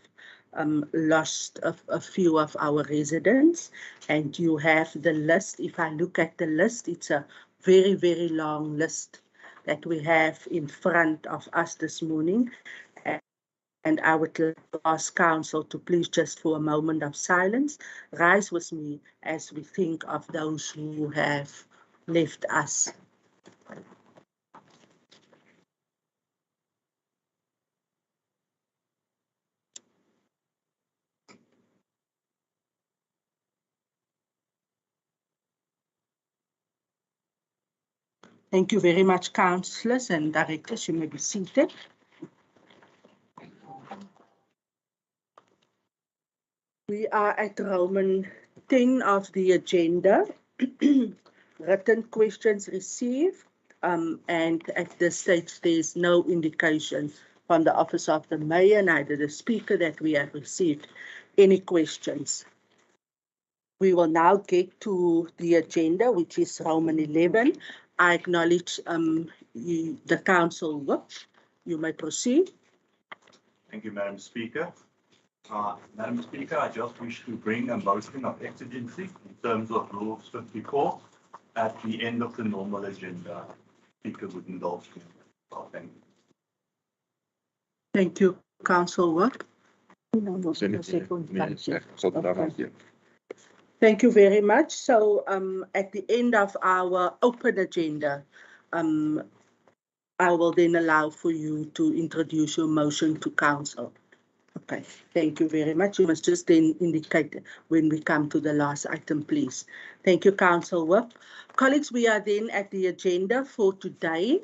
lost a few of our residents, and you have the list. If I look at the list, it's a very, very long list that we have in front of us this morning. And I would like to ask council to please, just for a moment of silence, rise with me as we think of those who have left us. Thank you very much, councillors and directors. You may be seated. We are at Roman 10 of the agenda. Written questions received, and at this stage there's no indication from the Office of the Mayor, neither the Speaker, that we have received any questions. We will now get to the agenda, which is Roman 11. I acknowledge the council whip. You may proceed. Thank you, Madam Speaker. Madam Speaker, I just wish to bring a motion of exigency in terms of Rules 54 at the end of the normal agenda. Speaker would indulge me. Well, thank you. Thank you, Council Work. Thank you very much. So at the end of our open agenda, I will then allow for you to introduce your motion to council. Okay, thank you very much. You must just then indicate when we come to the last item, please. Thank you, Council Whip. Colleagues, we are then at the agenda for today.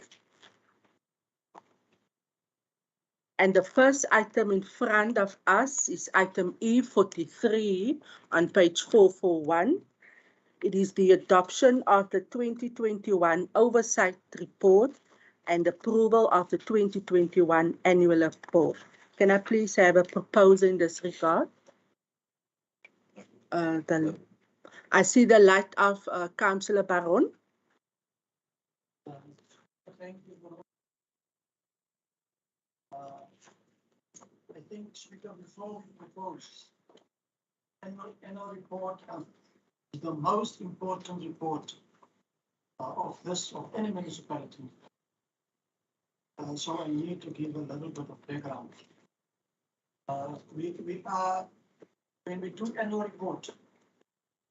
And the first item in front of us is item E43 on page 441. It is the adoption of the 2021 Oversight Report and approval of the 2021 Annual Report. Can I please have a proposal in this regard? I see the light of Councillor Baron. Thank you. I think Speaker, before we propose annual report is the most important report of any municipality. So I need to give a little bit of background. When we do annual report,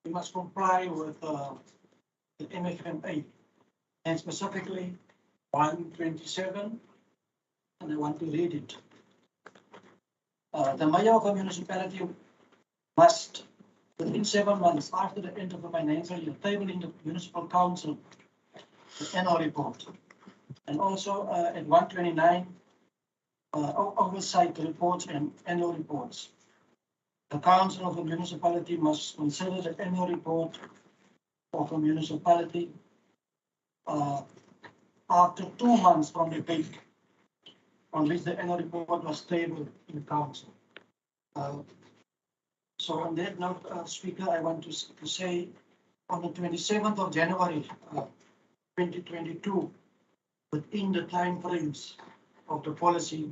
we must comply with the MFMA, and specifically 127, and I want to read it. The mayor of a municipality must, within 7 months after the end of the financial year, table in the municipal council the annual report. And also at 129, oversight reports and annual reports. The council of a municipality must consider the annual report of a municipality after 2 months from the date on which the annual report was tabled in council. So on that note, Speaker, I want to say on the 27th of January 2022, within the time frames of the policy,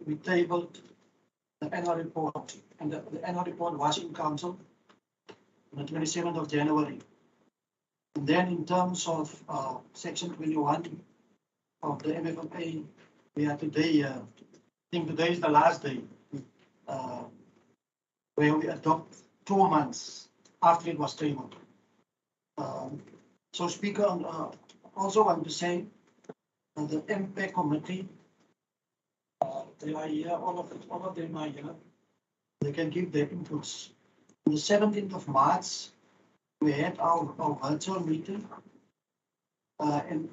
we tabled the annual report, and the annual report was in council on the 27th of January. And then in terms of section 21 of the MFMA, we are today, I think today is the last day, where we adopt 2 months after it was tabled. So Speaker, also want to say the MPA committee They are here, all of them are here. They can give their inputs. On the 17th of March, we had our virtual meeting. And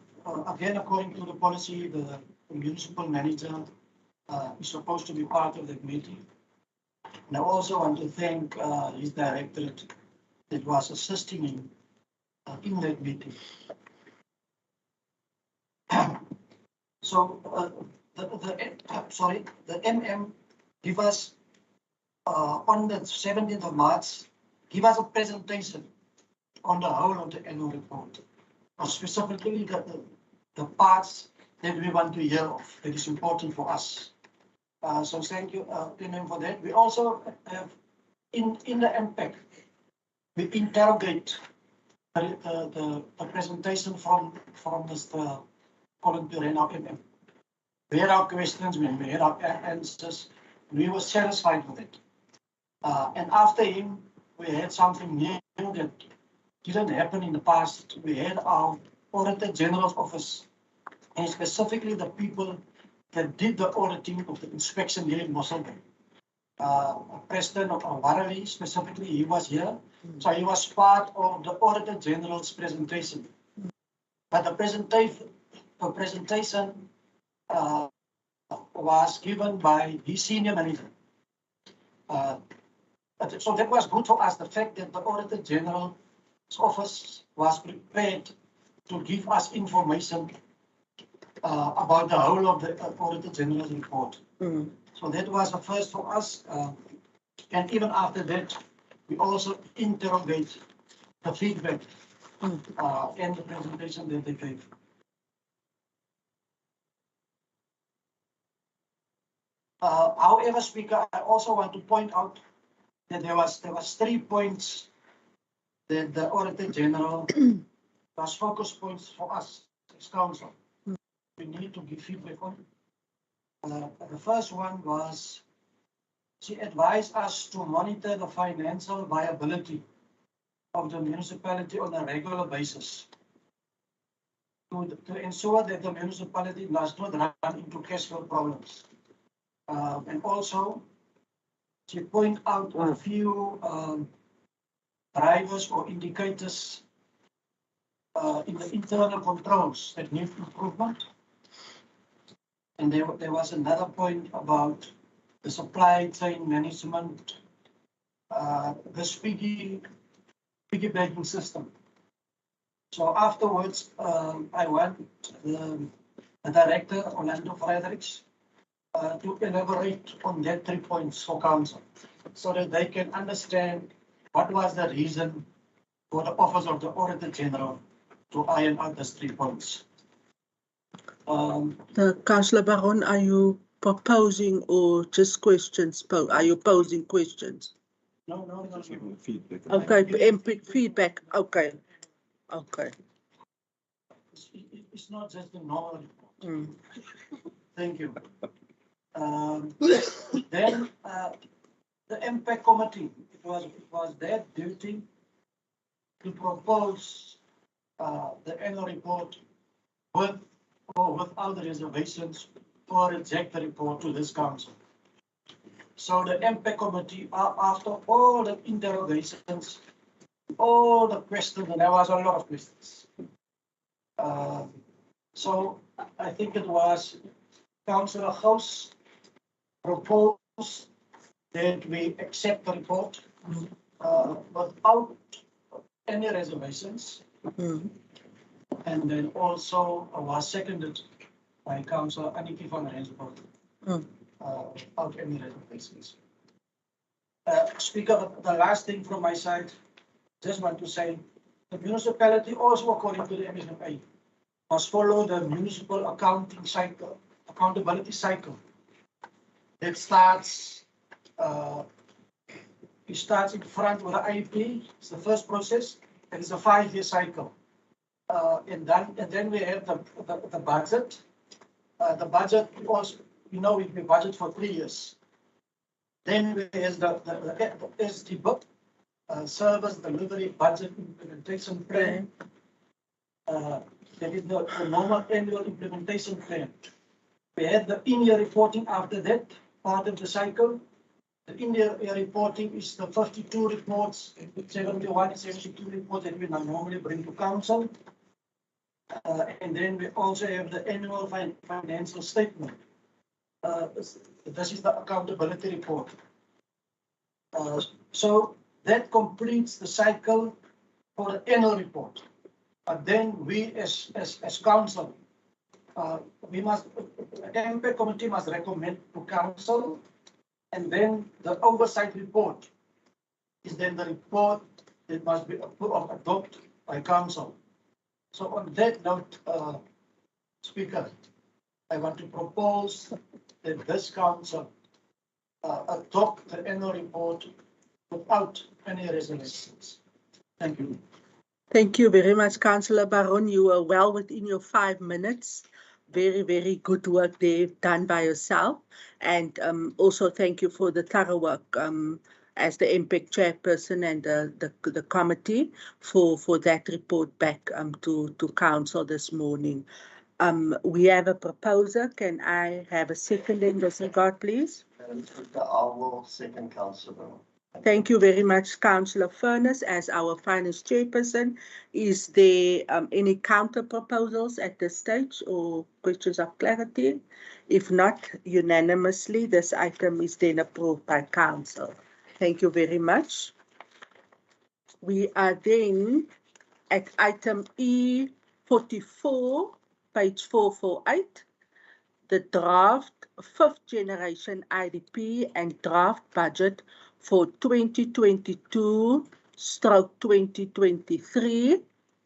again, according to the policy, the municipal manager is supposed to be part of that meeting. And I also want to thank his directorate that was assisting him in that meeting. So the MM give us on the 17th of March, give us a presentation on the whole of the annual report, specifically the parts that we want to hear of that is important for us. So thank you, MM, for that. We also have in the impact, we interrogate the presentation from Mr. Colin Pirena, MM. We had our questions, we had our answers, we were satisfied with it. And after him, we had something new that didn't happen in the past. We had our Auditor General's office, and specifically the people that did the auditing of the inspection here in Mossel. President of Warali, specifically, he was here. So he was part of the Auditor General's presentation. But the presentation was given by his senior manager. So that was good for us, the fact that the Auditor General's office was prepared to give us information about the whole of the Auditor General's report. So that was a first for us. And even after that, we also interrogate the feedback and the presentation that they gave. However, Speaker, I also want to point out that there was 3 points that the Auditor General was focus points for us as council. We need to give feedback on. The first one was she advised us to monitor the financial viability of the municipality on a regular basis to ensure that the municipality does not run into cash flow problems. And also, she pointed out a few drivers or indicators in the internal controls that need improvement. And there was another point about the supply chain management, this piggybacking system. So afterwards, I want the director, Orlando Fredericks, to elaborate on that 3 points for council, so that they can understand what was the reason for the office of the Auditor General to iron out those 3 points. Councillor Baron, are you proposing or just questions? Are you posing questions? No. Feedback. Okay, feedback. Okay. It's not just the normal report. Thank you. Then the impact committee, it was their duty to propose the annual report with or without the reservations or reject the report to this council. So the impact committee, after all the interrogations, all the questions, and there was a lot of questions. So I think it was Councillor House proposed that we accept the report without any reservations. And then also was seconded by Councillor Aniki van Rensburg without any reservations. Speaker, the last thing from my side, just want to say the municipality also, according to the MSMA, must follow the municipal accounting cycle, accountability cycle. It starts in front with the IEP, it's the first process, and it's a 5-year cycle. And then we have the budget. The budget also, we budget for 3 years. Then there's the SDBUP, Service Delivery Budget Implementation Plan. That is the normal annual implementation plan. We had the in-year reporting after that, part of the cycle. The in-year reporting is the 52 reports, 71, 72 reports that we normally bring to council. And then we also have the annual financial statement. This is the accountability report. So that completes the cycle for the annual report. But then we as council, we must, the MPAC committee must recommend to council, and then the oversight report is then the report that must be adopted by council. So on that note, Speaker, I want to propose that this council adopt the annual report without any reservations. Thank you. Thank you very much, Councillor Baron. You were well within your 5 minutes. Very, very good work there done by yourself. And also thank you for the thorough work as the MPEC chairperson and the committee for that report back to council this morning. We have a proposer. Can I have a second in this regard, please? Madam Speaker, I will second Councillor. Thank you very much, Councillor Furness, as our finance chairperson. Is there any counter proposals at this stage or questions of clarity? If not, unanimously, this item is then approved by council. Thank you very much. We are then at item E44, page 448, the draft 5th generation IDP and draft budget for 2022/2023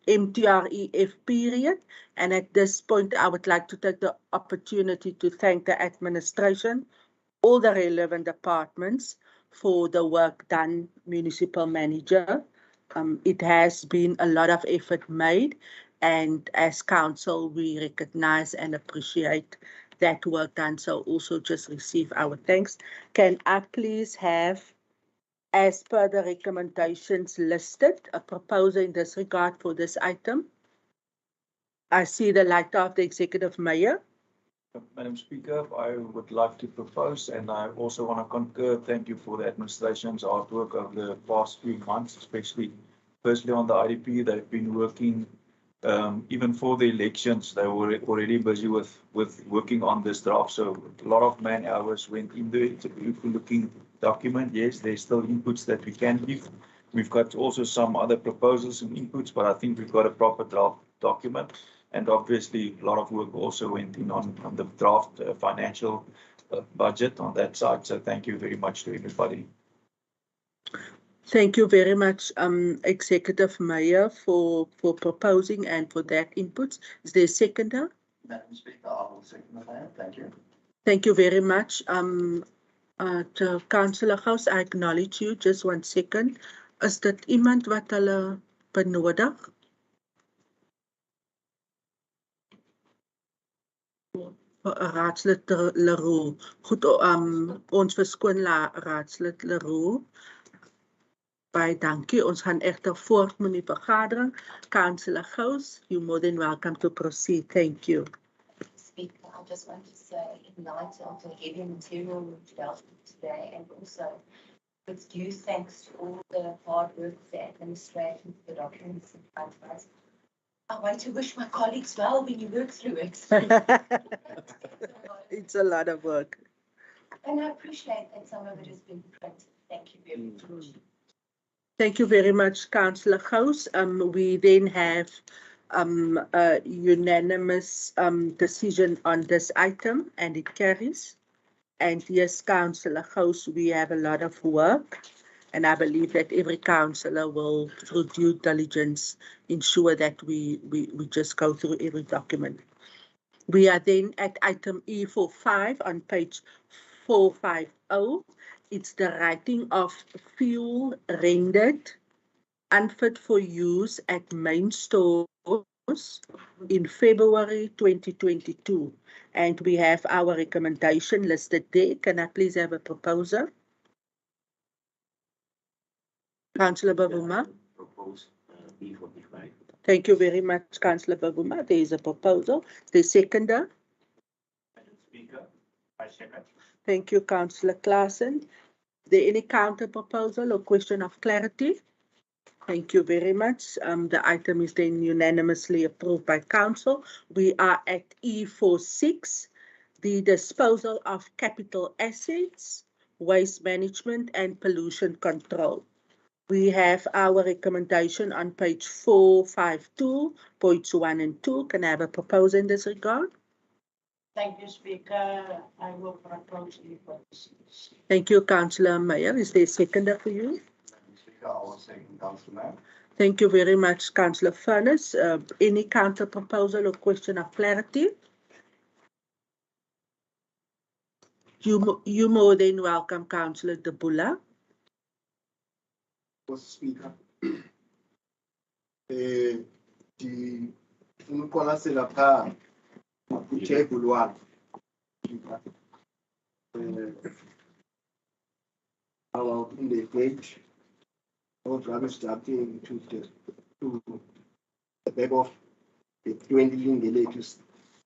MTREF period. And at this point, I would like to take the opportunity to thank the administration, all the relevant departments for the work done, municipal manager. It has been a lot of effort made, and as council, we recognize and appreciate that work done. So also just receive our thanks. Can I please have, as per the recommendations listed, a proposal in this regard for this item? I see the light of the Executive Mayor. Madam Speaker, I would like to propose, and I also want to concur, thank you for the administration's hard work over the past few months, especially firstly on the IDP. They've been working even for the elections. They were already busy with working on this draft. So a lot of man hours went into it. It's a beautiful looking document. Yes, there's still inputs that we can give. We've got also some other proposals and inputs, but I think we've got a proper draft document. And obviously, a lot of work also went in on the draft financial budget on that side. So thank you very much to everybody. Thank you very much, Executive Mayor, for proposing and for that inputs. Is there a seconder? Madam Speaker, I will second the mayor. Thank you. Thank you very much. To Councillor Gous, I acknowledge you. Just 1 second. Is dit iemand wat hulle benodig? Raadslid Leroux. Goed, ons verskoon raadslid Leroux. Baie dankie. Ons gaan egter voort met die vergadering. Councillor Gous, you're more than welcome to proceed. Thank you. Speaker, I just want to say, in light of the heavy material we've dealt with today, and also with due thanks to all the hard work of the administration for the documents in front of us, I want to wish my colleagues well when you work through it. It's a lot of work. And I appreciate that some of it has been printed. Thank you very much. Thank you very much, Councillor Gous. We then have a unanimous decision on this item, and it carries. And yes, Councillor Gous, we have a lot of work, and I believe that every councillor will, through due diligence, ensure that we just go through every document. We are then at item E45 on page 450. It's the writing of fuel rendered unfit for use at main stores in February 2022. And we have our recommendation listed there. Can I please have a proposal? Councillor Bavuma. Propose B45. Thank you very much, Councillor Bavuma. There is a proposal. The seconder. Madam Speaker, I second. Thank you, Councillor Claassen. Is there any counter proposal or question of clarity? Thank you very much. The item is then unanimously approved by council. We are at E46, the disposal of capital assets, waste management and pollution control. We have our recommendation on page 452, points 1 and 2. Can I have a proposal in this regard? Thank you, Speaker. I will propose E46. Thank you, Councillor Meyer. Is there a seconder for you? Madam Speaker, I will second Councillor Meyer. Thank you very much, Councillor Furness. Any counter proposal or question of clarity? You more than welcome, Councillor De Bula. Speaker. Umqwalasela pha kutable 1. Our indicate of rubbish dumping to the back of the 20 lingelethu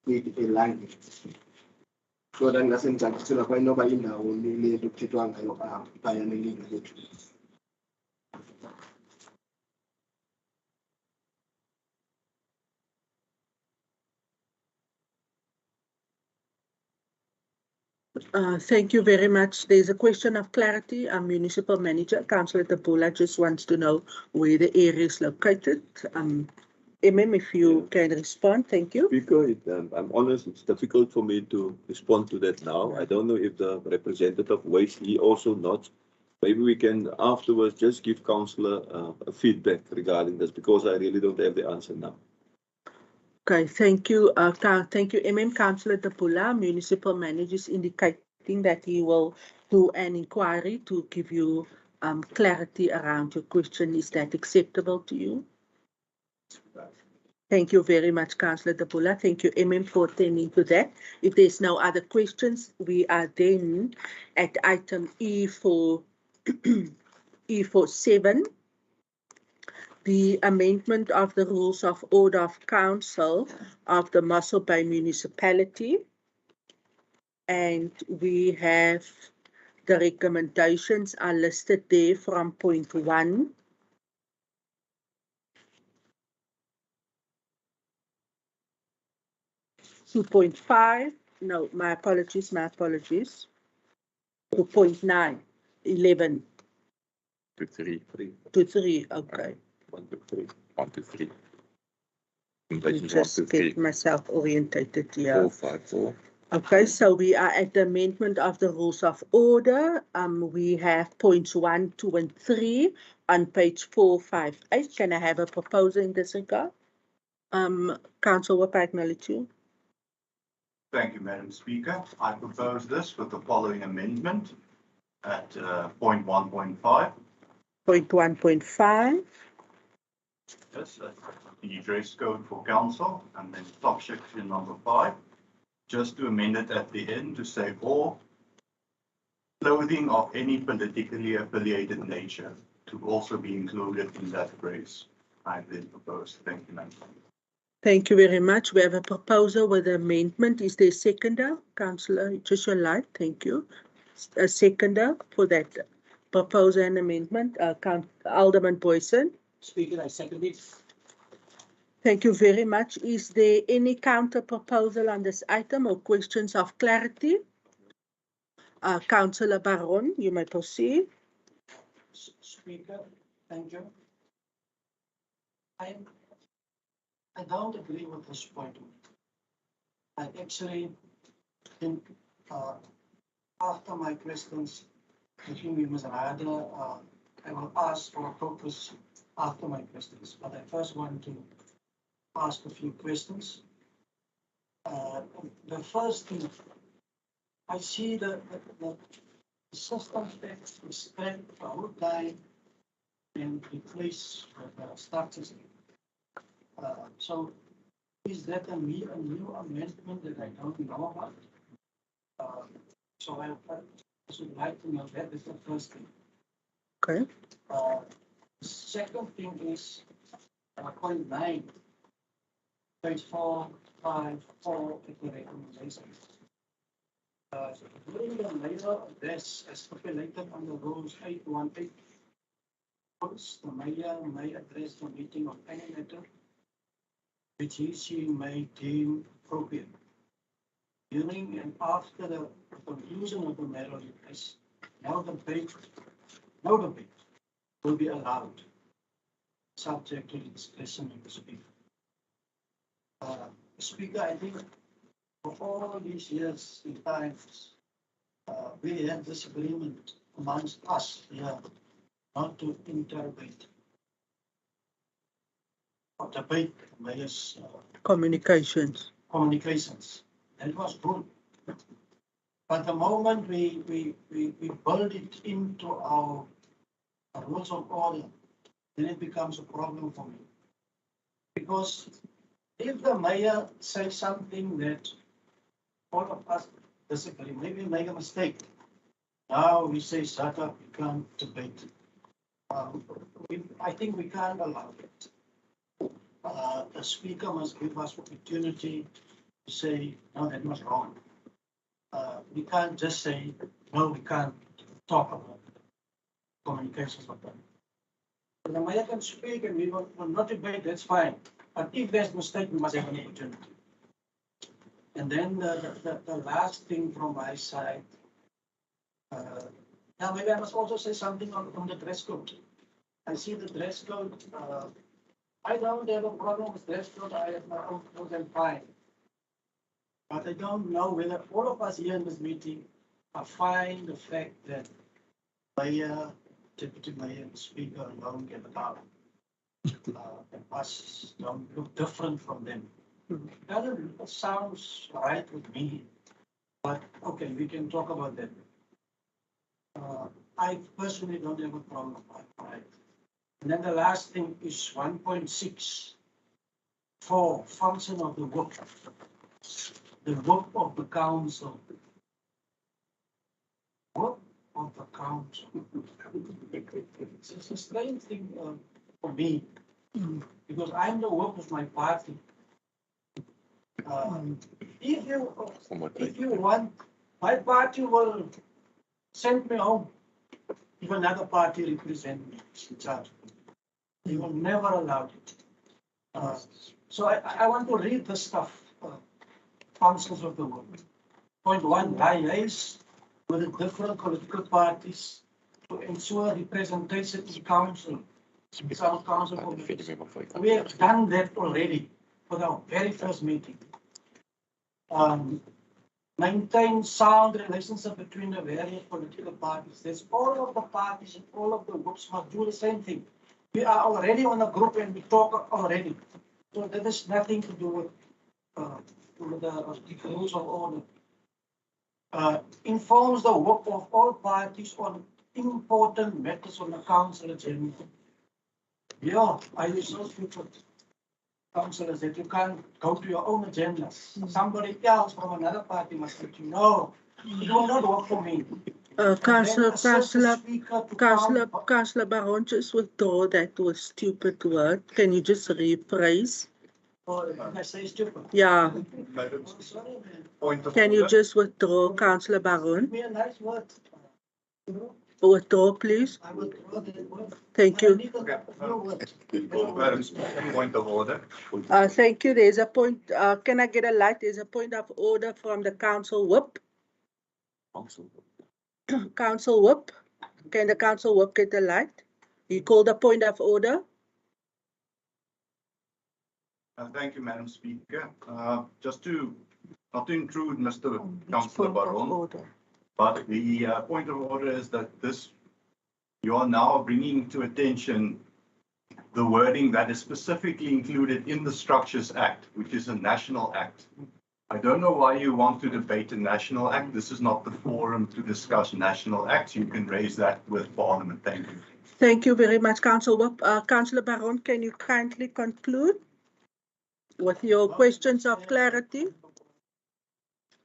with a line. So then that's in fact still quite nobody in the only to take one by an illegal. Thank you very much. There's a question of clarity. Our municipal manager, Councillor De Bula, just wants to know where the area is located. If you can respond, thank you. Speaker, I'm honest, it's difficult for me to respond to that now. I don't know if the representative Waste, he also not. Maybe we can afterwards just give councillor a feedback regarding this because I really don't have the answer now. Okay, thank you. Thank you, Councillor De Bula. Municipal manager is indicating that he will do an inquiry to give you clarity around your question. Is that acceptable to you? Thank you very much, Councillor De Bula. Thank you, for attending to that. If there's no other questions, we are then at item E47. The amendment of the rules of order of council of the Mossel Bay Municipality. And we have the recommendations are listed there from point 1 to point 5. No, my apologies. To point 9, 11. To 3. To 3, okay. 1 to 3. 1 to 3. Just get myself orientated here. 4, 5, 4. Okay, so we are at the amendment of the rules of order. We have points 1, 2, and 3 on page 458. Can I have a proposal in this regard? Councillor Panil. Thank you, Madam Speaker. I propose this with the following amendment at point 1.5. Point 1.5. Yes, the dress code for council, and then top section number 5. Just to amend it at the end to say all clothing of any politically affiliated nature to also be included in that phrase. I then propose. Thank you, Madam. Thank you very much. We have a proposal with the amendment. Is there a seconder? Councillor, just your light. Thank you. A seconder for that proposal and amendment. Alderman Boyson. Speaker, I second it. Thank you very much. Is there any counter proposal on this item or questions of clarity? Councillor Baron, you may proceed. Speaker, thank you. I don't agree with this point. I actually think after my questions, I think we must rather, I will ask for a focus after my questions, but I first want to ask a few questions. The first thing, I see the system text is spread the whole time and replace with structures. So is that a new amendment that I don't know about? So I should like to know that is the first thing. Okay. Second thing is point 9, page 4, 5, 4 at the recommendation. During the mayor address as stipulated under rules 818, the mayor may address the meeting on any matter which she may deem appropriate. During and after the conclusion of the mayoral address, no debate will be allowed, subject to the discretion of the speaker. Speaker, I think for all these years in times, we had disagreement amongst us here not to interrogate or debate the mayor's Communications. communications. That was good. But the moment we build it into our rules of order, then it becomes a problem for me. Because if the mayor says something that all of us disagree, maybe make a mistake. Now we say, shut up, you can't debate. I think we can't allow it. The speaker must give us opportunity to say, no, that was wrong. We can't just say, no, we can't talk about communications with them. The mayor can speak and we will not debate, that's fine. But if there's a mistake, we must have an opportunity. And then the last thing from my side, now maybe I must also say something on the dress code. I see the dress code, I don't have a problem with dress code, I have my own clothes and fine. But I don't know whether all of us here in this meeting are fine the fact that mayor, deputy mayor, and speaker alone get allowed. And us don't look different from them. That sounds right with me, but okay, we can talk about that. I personally don't have a problem with that. And then the last thing is 1.6 for function of the work. The work of the council. Work of the council. It's a strange thing for me, because I'm the work of my party. If you want, my party will send me home if another party represents me in charge. They will never allow it. So I want to read the stuff, functions of the work. Point 1, liaise with the different political parties to ensure representation in council. We have done that already for our very first meeting. Maintain sound relationship between the various political parties. There's all of the parties and all of the groups must do the same thing. We are already on a group and we talk already. So that has nothing to do with the rules of order. Informs the work of all parties on important matters on the council agenda. Yeah, I use so stupid. Councillors that you can't go to your own agendas. Somebody else from another party must let you know. It will not work for me. Councillor Baron, just withdraw that was stupid word. Can you just rephrase? Or I say stupid. Yeah. Madam, Sorry, man. point of Can you order. just withdraw, Councillor Baron? Give me a nice word. Withdraw, please. I will draw that word. Thank I you. need a new word. Madam Speaker, point of order. Thank you. There's a point. Can I get a light? There's a point of order from the council whip. Council whip. Can the council whip get a light? You called a point of order. Thank you, Madam Speaker. Just to not to intrude, Mr. Councillor Baron, but the point of order is that you are now bringing to attention the wording that is specifically included in the Structures Act, which is a national act. I don't know why you want to debate a national act. This is not the forum to discuss national acts. You can raise that with Parliament. Thank you. Thank you very much, Councillor. Councillor Baron, can you kindly conclude with your questions of clarity?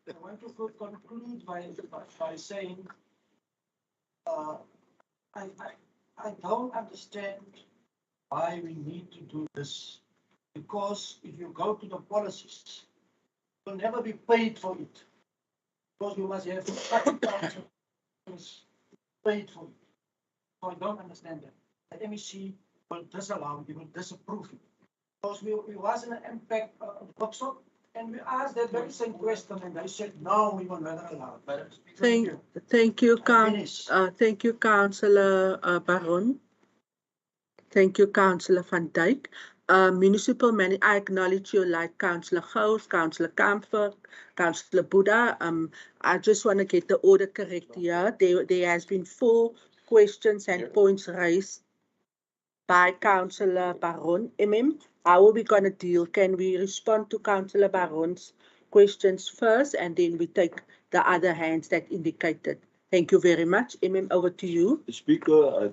I want to conclude by saying I don't understand why we need to do this, because if you go to the policies, you'll never be paid for it. Because you must have councils paid for. So I don't understand that. The MEC will disallow, it will disapprove it. Because we was in an impact workshop, and we asked that very same question, and they said, no, we will not allow it. Thank you, thank you, Councillor Baron. Thank you, Councillor Van Dijk. Municipal Manager, I acknowledge you like Councillor Gous, Councillor Comfort, Councillor Buddha. I just want to get the order correct here. There has been 4 questions and points raised by Councillor Baron. How are we going to deal? Can we respond to Councillor Baron's questions first, and then we take the other hands that indicated? Thank you very much. Over to you. Speaker,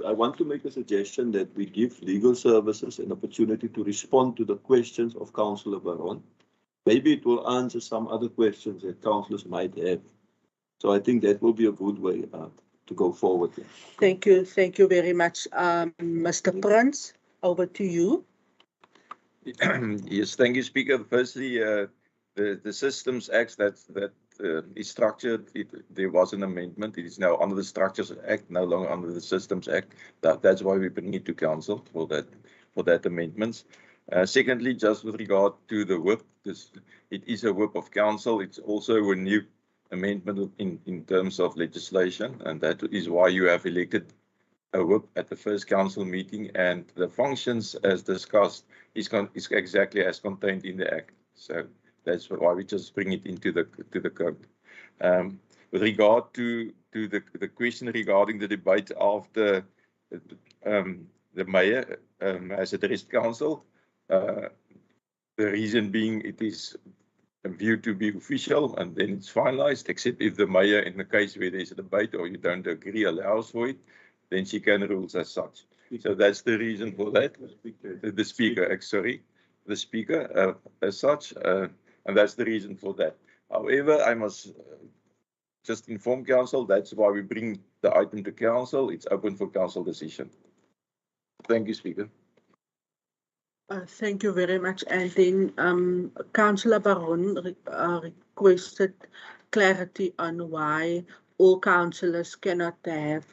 I want to make a suggestion that we give legal services an opportunity to respond to the questions of Councillor Baron. Maybe it will answer some other questions that councillors might have. So I think that will be a good way to go forward. Thank you very much. Mr. Prince, over to you. Yes, thank you, Speaker. Firstly, the Systems Act that is structured, there was an amendment. It is now under the Structures Act, no longer under the Systems Act. That's why we bring it to council for that amendments. Secondly, just with regard to the whip, it is a whip of council. It's also a new amendment in terms of legislation, and that is why you have elected a whip at the first council meeting, and the functions as discussed is exactly as contained in the Act. So that's why we just bring it into the code. With regard to the question regarding the debate after the mayor has addressed council, the reason being it is viewed to be official, and then it's finalized, except if the mayor, in the case where there's a debate or you don't agree, allows for it, then she can rule as such. So that's the reason for that. The speaker as such, and that's the reason for that. However, I must just inform council, that's why we bring the item to council. It's open for council decision. Thank you, Speaker. Thank you very much. And then Councillor Baron requested clarity on why all councillors cannot have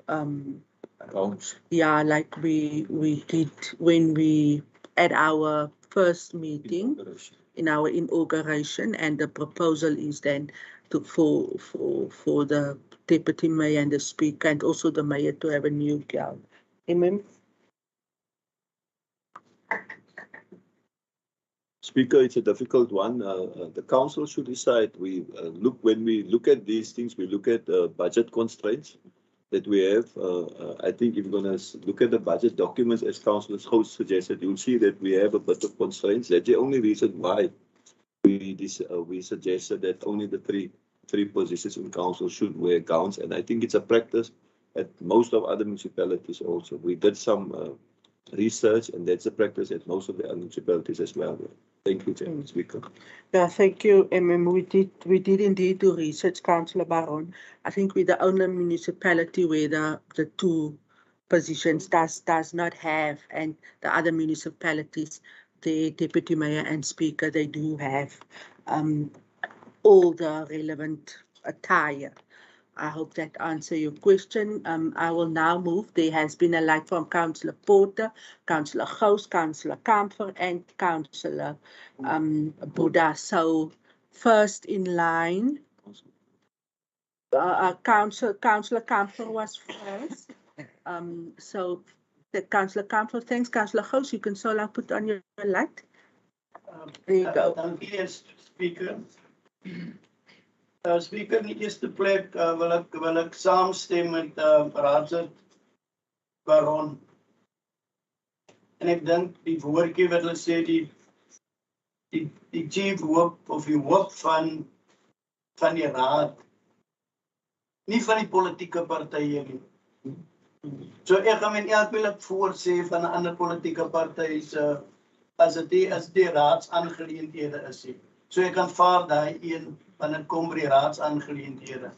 yeah, like we did when we at our first meeting in our inauguration, and the proposal is then for the deputy mayor and the speaker and also the mayor to have a new gown. Amen. Speaker, it's a difficult one. The council should decide. When we look at these things, we look at budget constraints that we have. I think if you're going to look at the budget documents, as Councillor Host suggested, you'll see that we have a bit of constraints. That's the only reason why we suggested that only the three positions in council should wear gowns, and I think it's a practice at most of other municipalities also. We did some research, and that's a practice at most of the other municipalities as well. Thank you, Chairman Speaker. Yeah, thank you, We did indeed do research, Councillor Baron. I think we're the only municipality where the 2 positions does not have, and the other municipalities, the deputy mayor and speaker, they do have all the relevant attire. I hope that answers your question. I will now move. There has been a light from Councillor Porter, Councillor Gous, Councillor Kamfer, and Councillor Buddha. So first in line, Councillor Kamfer was first. So the Councillor Kamfer, thanks. Councillor Gous, you can so long put on your light. There you go. Thank you, Speaker. Speaker, in die eerste plek wil ek saamstem met Raadslid Baron. En ek dink die woordjie wat hulle sê, die chief whip of die whip van die raad, nie van die politieke partye nie. So ek gaan met elke voorsê van 'n ander politieke party as die raadsaangeleenthede is. So ek aanvaar daai een wanneer dit kom by die raadsaangeleenthede.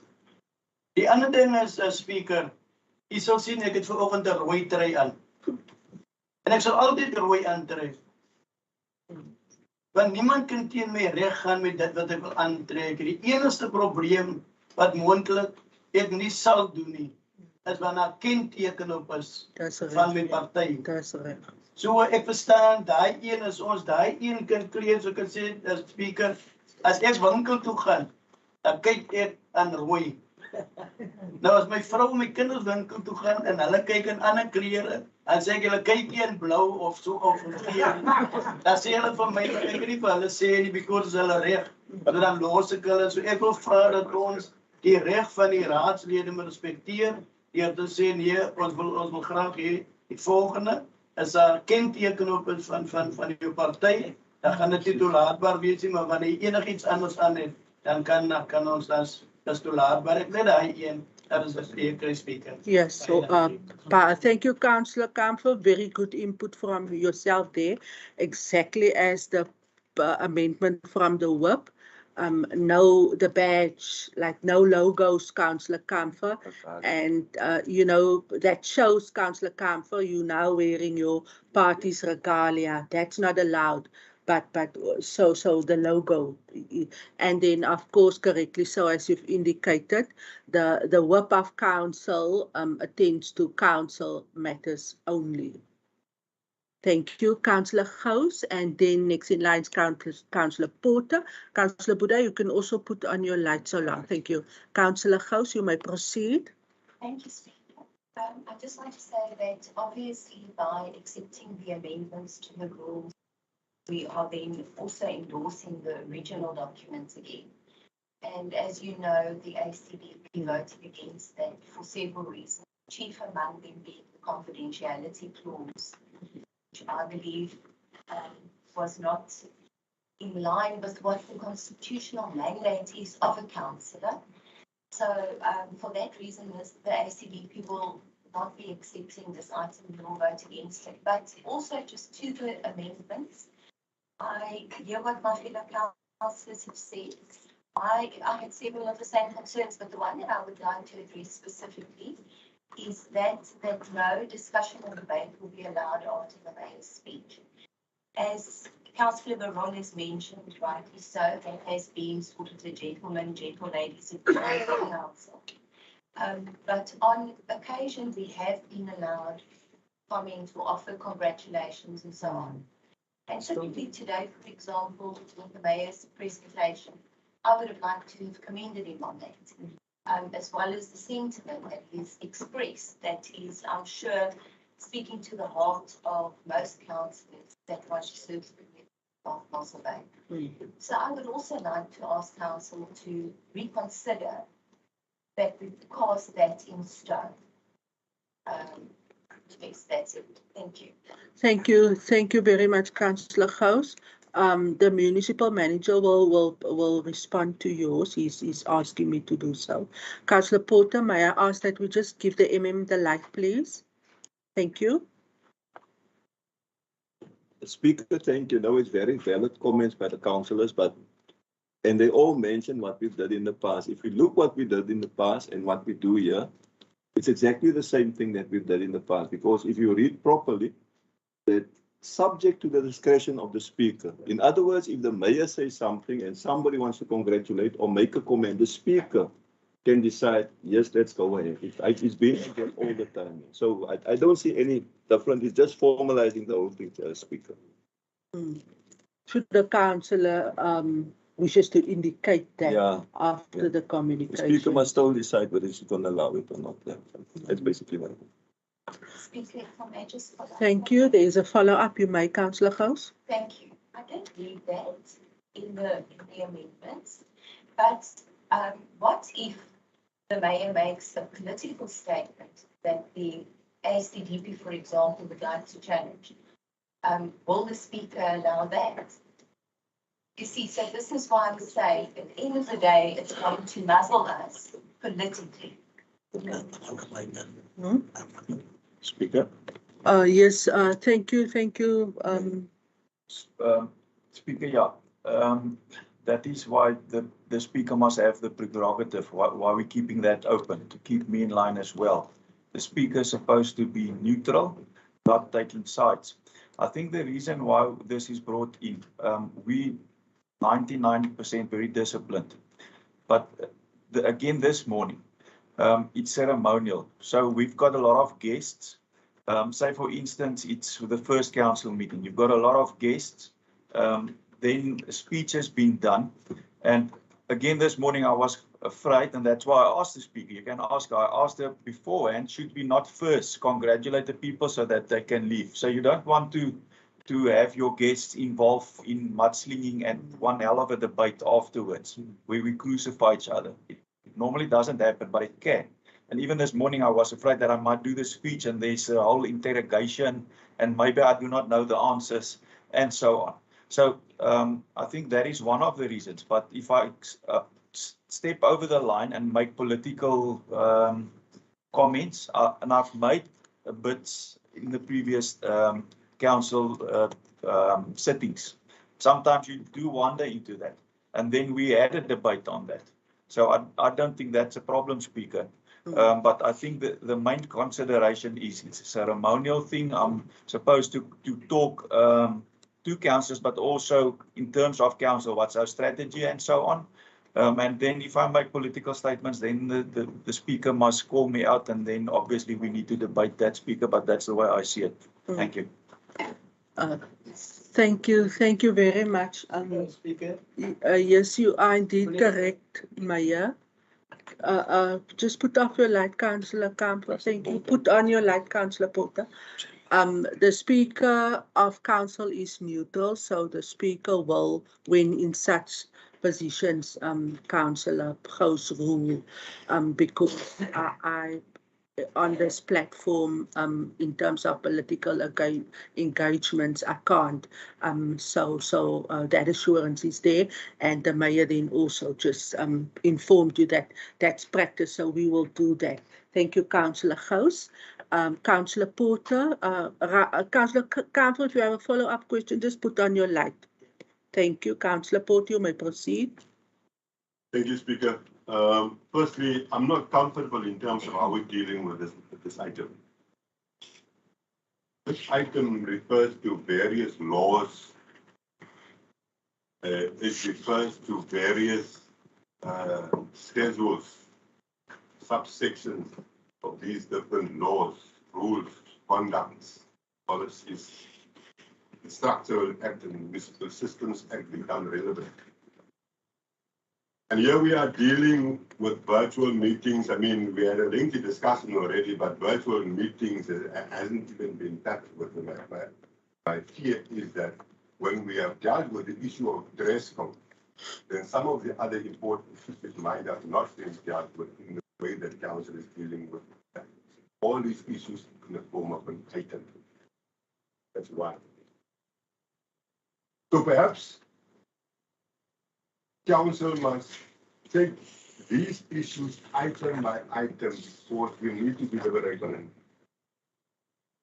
Die ander ding is, Speaker, jy sal sien ek het vanoggend 'n rooi trui aan. En ek sal altyd rooi aantrek. Want niemand kan teen my reg gaan met dit wat ek wil aantrek. Die enigste probleem wat moontlik ek nie sal doen nie, is wanneer kenteken op is van my party. Dis reg. So ek verstaan, daai een is ons, daai een kan kleer, so ek kan sê, as speaker, as ek winkel toe gaan, dan kyk ek aan rooi. Nou as my vrou en my kinders winkel toe gaan en hulle kyk in ander klere, dan sê ek hulle kyk hier in blou of so of geel. Dan sê hulle vir my, ek kan nie vir hulle sê nie, because hulle reg. So dan los ek hulle. So ek wil vra dat ons die reg van die raadslede moet respekteer, deur te sê nee, ons wil graag hê die volgende is daar kenteken op is van jou party, dan gaan dit nie toelaatbaar wees nie, maar wanneer jy enigiets anders aan het, dan kan ons dis toelaatbaar. Ek weet daai een, dat is the speaker. Yes, so thank you, Councillor Kamfer. Very good input from yourself there. Exactly as the amendment from the whip. No, the badge, like no logos, Councillor Kamfer. And, you know, that shows, Councillor Kamfer, you now wearing your party's regalia. That's not allowed. But so the logo, and then of course correctly so as you've indicated, the whip of council attends to council matters only. Thank you, Councillor Gous, and then next in line is Councillor Porter. Councillor Buddha, you can also put on your light so long. Thank you, Councillor Gous. You may proceed. Thank you, Speaker. I just want to say that obviously by accepting the amendments to the rules, we are then also endorsing the original documents again. And as you know, the ACDP voted against that for several reasons, chief among them being the confidentiality clause, which I believe was not in line with what the constitutional mandate is of a councillor. So for that reason, the ACDP will not be accepting this item and will vote against it. But also just to the amendments, I hear what my fellow councillors have said. I had several of the same concerns, but the one that I would like to address specifically is that no discussion or debate will be allowed after the mayor's speech. As Councillor Baron has mentioned, rightly so, that has been sort of the gentle ladies of the council. But on occasion, we have been allowed comments or offer congratulations and so on. And certainly today, for example, with the mayor's presentation, I would have liked to have commended him on that, as well as the sentiment that he's expressed, that is, I'm sure, speaking to the heart of most councillors that want to serve the of Mossel Bay. So I would also like to ask council to reconsider that we cast that in stone. Yes, that's it. Thank you. Thank you very much, Councillor Gous. The municipal manager will respond to yours. He's asking me to do so. Councillor Porter, may I ask that we just give the the light, please? Thank you. Speaker, thank you. No, it's very valid comments by the councillors, and they all mention what we've done in the past. If we look what we did in the past and what we do here, it's exactly the same thing that we've done in the past, because if you read properly, that subject to the discretion of the speaker. In other words, if the mayor says something and somebody wants to congratulate or make a comment, the speaker can decide, yes, let's go ahead. It's been like that all the time. So I don't see any difference. It's just formalizing the whole thing, Speaker. Should the councillor wishes to indicate that after the communication? The speaker must still decide whether she's going to allow it or not. Yeah. That's basically what it is. Speaker, if I may just follow up. Thank you. There is a follow-up. You may, Councillor Gous. Thank you. I don't read that in the amendments, but what if the mayor makes a political statement that the ACDP, for example, would like to challenge? Will the speaker allow that? You see, so this is why I'm saying at the end of the day, it's going to muzzle us politically. Speaker? Yes, thank you. Speaker, yeah. That is why the speaker must have the prerogative, why we're keeping that open, to keep me in line as well. The speaker is supposed to be neutral, not taking sides. I think the reason why this is brought in, we 99% very disciplined. But again, this morning, it's ceremonial. So we've got a lot of guests. Say, for instance, it's the first council meeting. You've got a lot of guests. Then a speech has been done. And again, this morning I was afraid, and that's why I asked the speaker. You can ask her. I asked her beforehand, should we not first congratulate the people so that they can leave? So you don't want to have your guests involved in mudslinging and one hell of a debate afterwards, where we crucify each other. It normally doesn't happen, but it can. And even this morning, I was afraid that I might do the speech and there's a whole interrogation and maybe I do not know the answers and so on. So I think that is one of the reasons. But if I step over the line and make political comments, and I've made bits in the previous council settings, sometimes you do wander into that. And then we had a debate on that. So I don't think that's a problem, Speaker. But I think the main consideration is it's a ceremonial thing. I'm supposed to talk to councillors, but also in terms of council, what's our strategy and so on. And then if I make political statements, then the speaker must call me out, and then obviously we need to debate that, Speaker, but that's the way I see it. Thank you. Thank you very much. Speaker. Yes, you are indeed correct, Mayor. Just put off your light, Councillor Camper. Thank you. Put on your light, Councillor Porter. The Speaker of Council is neutral, so the Speaker will, when in such positions, Councillor Gou's rule, because I on this platform, in terms of political engagements, I can't. So that assurance is there, and the Mayor then also just informed you that that's practice, so we will do that. Thank you, Councillor Gous. Councillor Porter, Councillor Campbell, if you have a follow-up question, just put on your light. Thank you. Councillor Porter, you may proceed. Thank you, Speaker. Firstly, I'm not comfortable in terms of how we're dealing with this item. This item refers to various laws. It refers to various schedules, subsections of these different laws, rules, conducts, policies. The Structural Act and Municipal Systems Act become relevant. And here we are dealing with virtual meetings. I mean, we had a lengthy discussion already, but virtual meetings hasn't even been touched with. My fear is that when we have dealt with the issue of dress code, then some of the other important issues might have not been dealt with in the way that council is dealing with all these issues in the form of an item. That's one. So perhaps council must take these issues item by item because we need to deliberate on them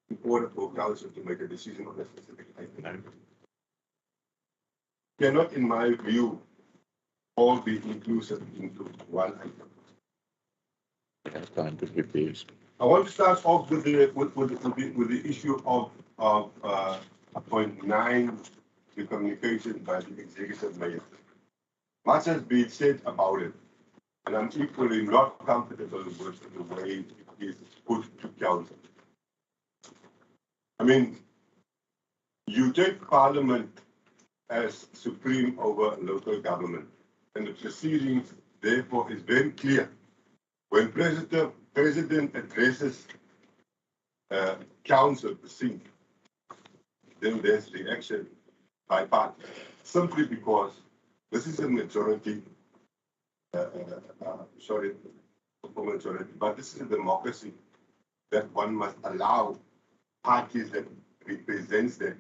in order for council to make a decision on a specific item. Cannot, in my view, all be inclusive into one item. Time to prepare. I want to start off with the issue of point 9, the communication by the executive mayor. Much has been said about it, and I'm equally not comfortable with the way it is put to council. I mean, you take Parliament as supreme over local government, and the proceedings, therefore, is very clear. When President addresses council proceedings, then there's reaction by party, simply because this is a majority, majority, but this is a democracy that one must allow parties that represents their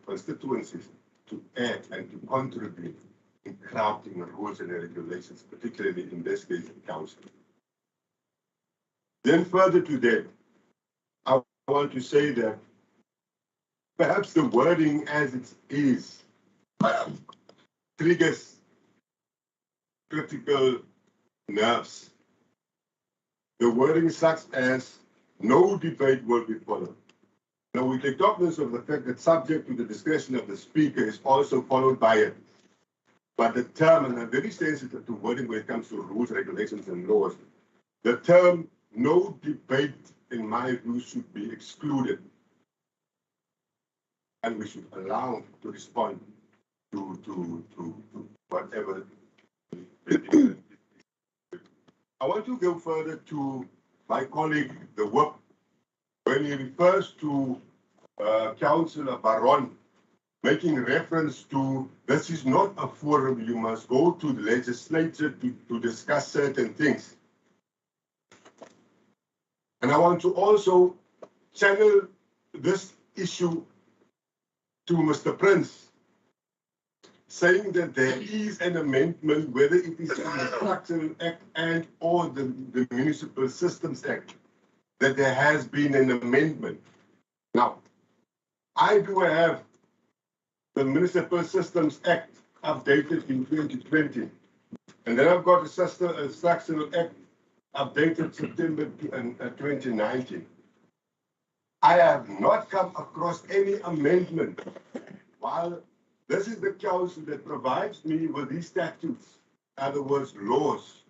constituencies to add and to contribute in crafting rules and regulations, particularly in this case, the council. Then further to that, I want to say that perhaps the wording as it is triggers critical nerves. The wording such as no debate will be followed. Now, we take cognizance of the fact that subject to the discretion of the speaker is also followed by it. But the term, and I'm very sensitive to wording when it comes to rules, regulations, and laws, the term no debate, in my view, should be excluded. And we should allow to respond to whatever. I want to go further to my colleague, the whip, when he refers to Councillor Baron, making reference to this is not a forum, you must go to the legislature to discuss certain things. And I want to also channel this issue to Mr. Prince, saying that there is an amendment, whether it is in the Structural Act and or the Municipal Systems Act, that there has been an amendment. Now, I do have the Municipal Systems Act updated in 2020, and then I've got a Structural Act updated September 2019. I have not come across any amendment, while this is the council that provides me with these statutes, in other words, laws,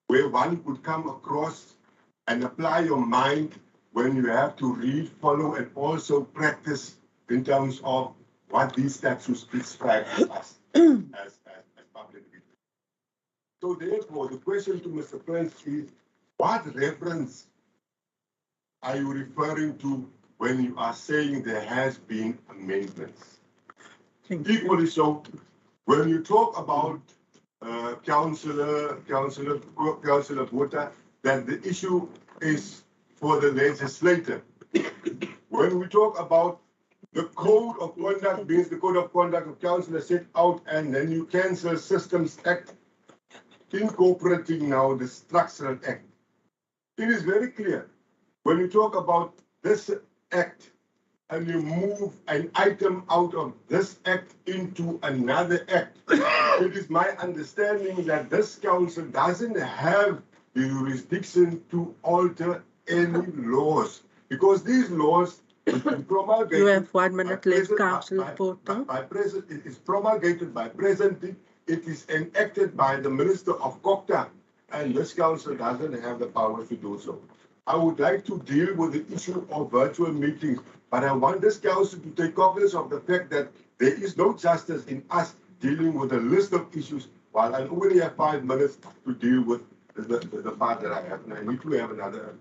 where one could come across and apply your mind when you have to read, follow, and also practice in terms of what these statutes prescribe to us as public people. So therefore, the question to Mr. Prince is, what reference are you referring to when you are saying there has been amendments? Equally so, when you talk about Councillor Botha, that the issue is for the legislator. When we talk about the code of conduct, means the code of conduct of councillor set out, and then you cancel Systems Act, incorporating now the Structural Act. It is very clear. When you talk about this act and you move an item out of this act into another act, it is my understanding that this council doesn't have the jurisdiction to alter any laws, because these laws promulgated. You have 1 minute left, Councillor Porter. It is promulgated by President. It is enacted by the Minister of Kokta, and this council doesn't have the power to do so. I would like to deal with the issue of virtual meetings, but I want this council to take cognizance of the fact that there is no justice in us dealing with a list of issues while I only have 5 minutes to deal with the part that I have. And I need to have another.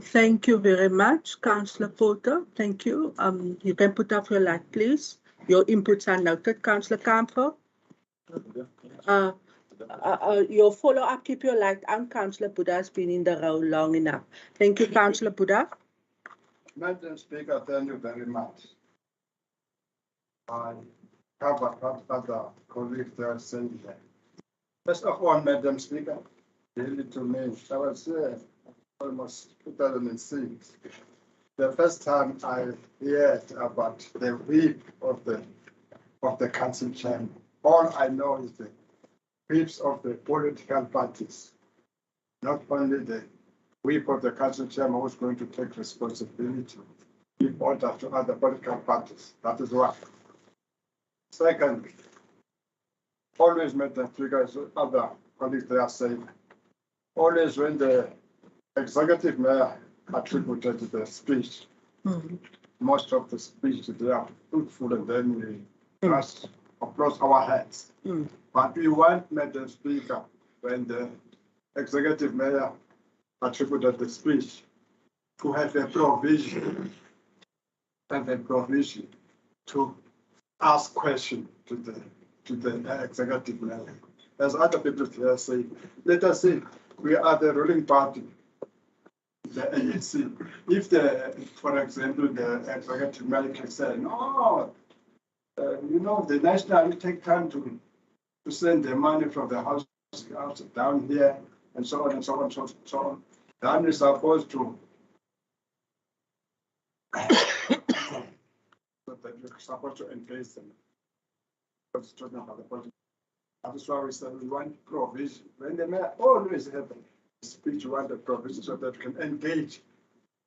Thank you very much, Councillor Porter. Thank you. You can put off your light, please. Your inputs are noted, Councillor Kamfer. Your follow-up, keep your light on. Councillor Buddha has been in the role long enough. Thank you, Councillor Buddha. Madam Speaker, thank you very much. I cover what other colleagues are saying there. First of all, Madam Speaker, really to me, I was there almost 2006. The first time I heard about the whip of the council chairman. All I know is the whips of the political parties, not only the whip of the council chairman who's going to take responsibility in order to other political parties. That is one. Second, always Madam Speaker, as other colleagues they are saying, always when the executive mayor attributed the speech, most of the speech they are fruitful, and then we just applause our hands. But we want, Madam Speaker, when the executive mayor attributed the speech, to have a provision, to ask questions to the executive mayor. As other people here say, let us say we are the ruling party, the ANC. If for example, the executive mayor can say, no, the national will take time to send the money from the house down here, and so on and so on, so on. Then we're supposed to engage them. Talking about the budget. That is why we said we want provision. When the mayor always have a speech, we want a provision so that we can engage.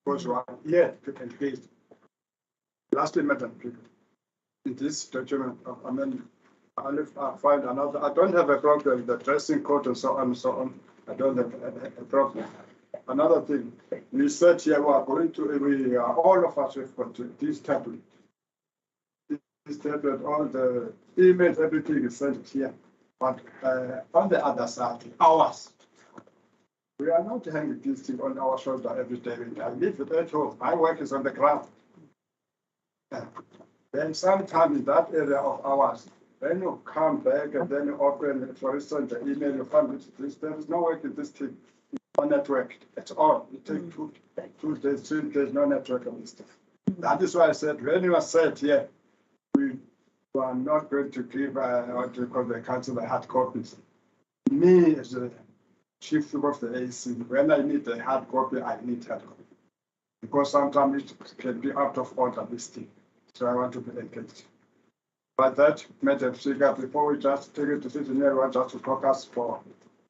Because we are here to engage lastly, Madam Speaker, in this document, I mean, I find another, I don't have a problem with the dressing code and so on and so on. I don't have a problem. Another thing, we said here, we are going to, all of us have got this tablet. This tablet, all the emails, everything is sent here. But on the other side, ours, we are not hanging this thing on our shoulder every day. I live at home. My work is on the ground. Then sometime in that area of ours, when you come back and then you open, for instance, the email, you find this, there is no work in this thing, no network at all. It takes 2 days, 3 days, no network on this stuff. That is why I said, when you are said here, we are not going to give what you call the council the hard copies. Me as the chief of the AC, when I need a hard copy, I need hard copy. Because sometimes it can be out of order, this thing. So I want to be engaged. But that, Madam Speaker, before we just take a decision here, we want just to talk us for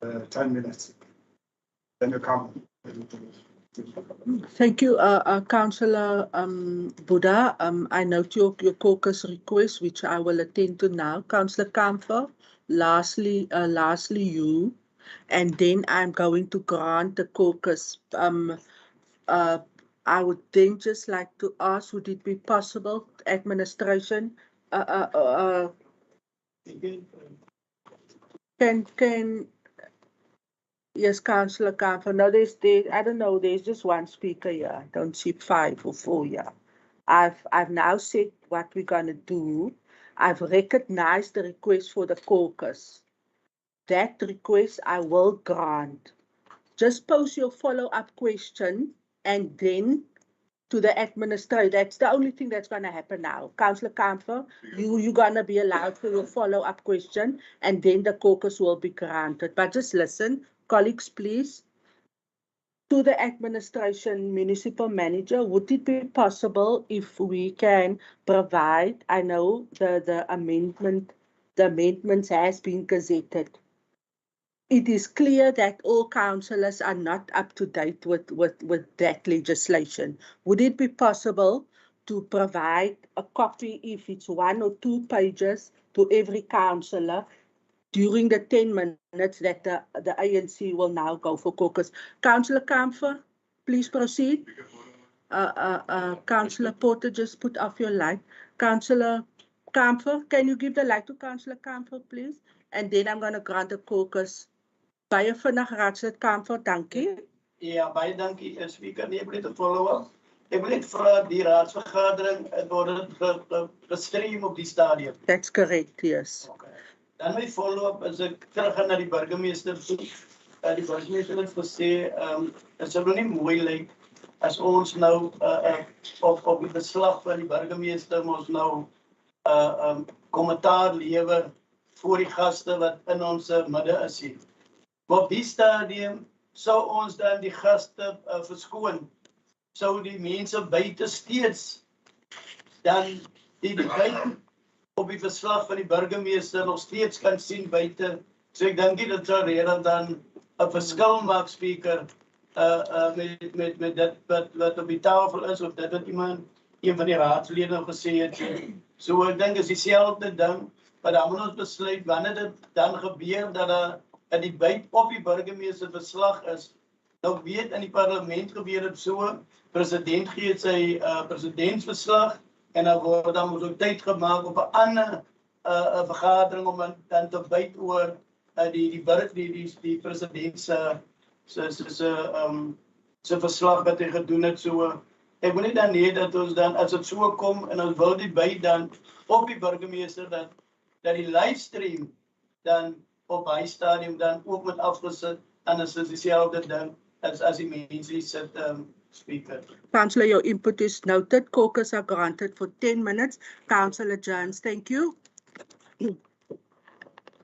10 minutes. Then you come. Thank you, Councillor Buddha. I note your caucus request, which I will attend to now. Councillor Kamfer, lastly you, and then I'm going to grant the caucus. I would then just like to ask, would it be possible, administration, can yes, Councillor Kamfer. No, I don't know, there's just one speaker here. I don't see 5 or 4 here. I've now said what we're gonna do. I've recognized the request for the caucus. That request I will grant. Just pose your follow-up question and then to the administrator. That's the only thing that's going to happen now. Councillor Kamfer, you're going to be allowed for your follow-up question and then the caucus will be granted. But just listen, colleagues, please. To the administration municipal manager, would it be possible if we can provide, I know the amendments has been gazetted. It is clear that all councillors are not up to date with that legislation. Would it be possible to provide a copy, if it's 1 or 2 pages, to every councillor during the 10 minutes that the ANC will now go for caucus? Councillor Kamfer, please proceed. Councillor Porter, just put off your light. Councillor Kamfer, can you give the light to Councillor Kamfer, please? And then I'm going to grant the caucus. Baie vinnig raadslid Kamfer, dankie. Ja, baie dankie, Speaker. Nee, ek wil net 'n follow-up. Ek wil net vra die raadsvergadering word gestream op die stadium. That's correct, yes. Okay. Dan my follow-up as ek teruggaan na die burgemeester toe. Die burgemeester het gesê, dit sou nie mooi lyk as ons nou op die beslag van die burgemeester ons nou kommentaar lewer voor die gaste wat in ons midde is hier. Maar op die stadium sou ons dan die gaste verskoon. Sou die mense buite steeds dan die debat op die verslag van die burgemeester nog steeds kan sien buite. So ek dink dit sou rede dan 'n verskil maak, Speaker, met dit wat op die tafel is of dit wat een van die raadslede gesê het. So ek dink is dieselfde ding, maar dan moet ons besluit wanneer dit dan gebeur dat 'n debat op die burgemeester verslag is. Nou weet in die parlement gebeur dit so, president gee sy presidentsverslag en dan word dan moet ook tyd gemaak op 'n ander vergadering om dan te byt oor die president se verslag wat hy gedoen het. So ek wil nie dan hê dat ons dan as dit so kom en ons wil die byt dan op die burgemeester dat die livestream dan op hy stadium dan ook met afgesit en is dit dieselfde ding as die mense sit, Speaker. Councillor, your input is noted. Caucus are granted for 10 minutes. Councillor Jones, thank you.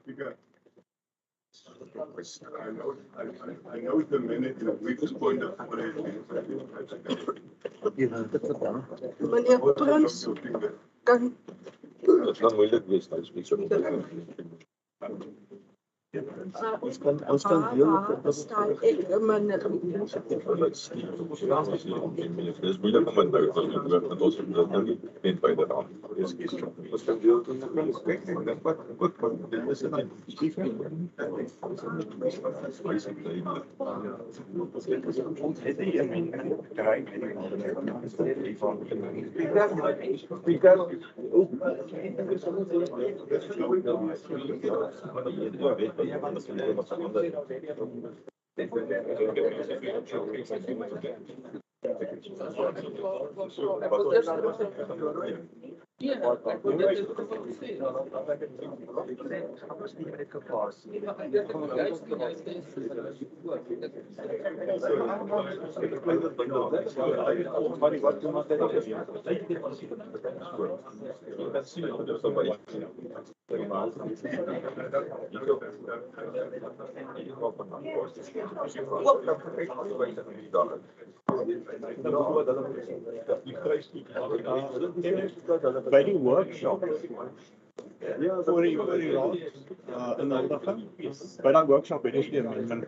Speaker, I know the minute the week's point of order. Meneer Prins, Dit gaan moeilik wees, nou spreek so. Ons kan deel staan ek man Dis moeilik om dit nou met ons net verder aan. Ons kan deel doen. Ek dink wat ook dit is 'n By die workshop voor die raad inhandiging, by die workshop het ons die amendment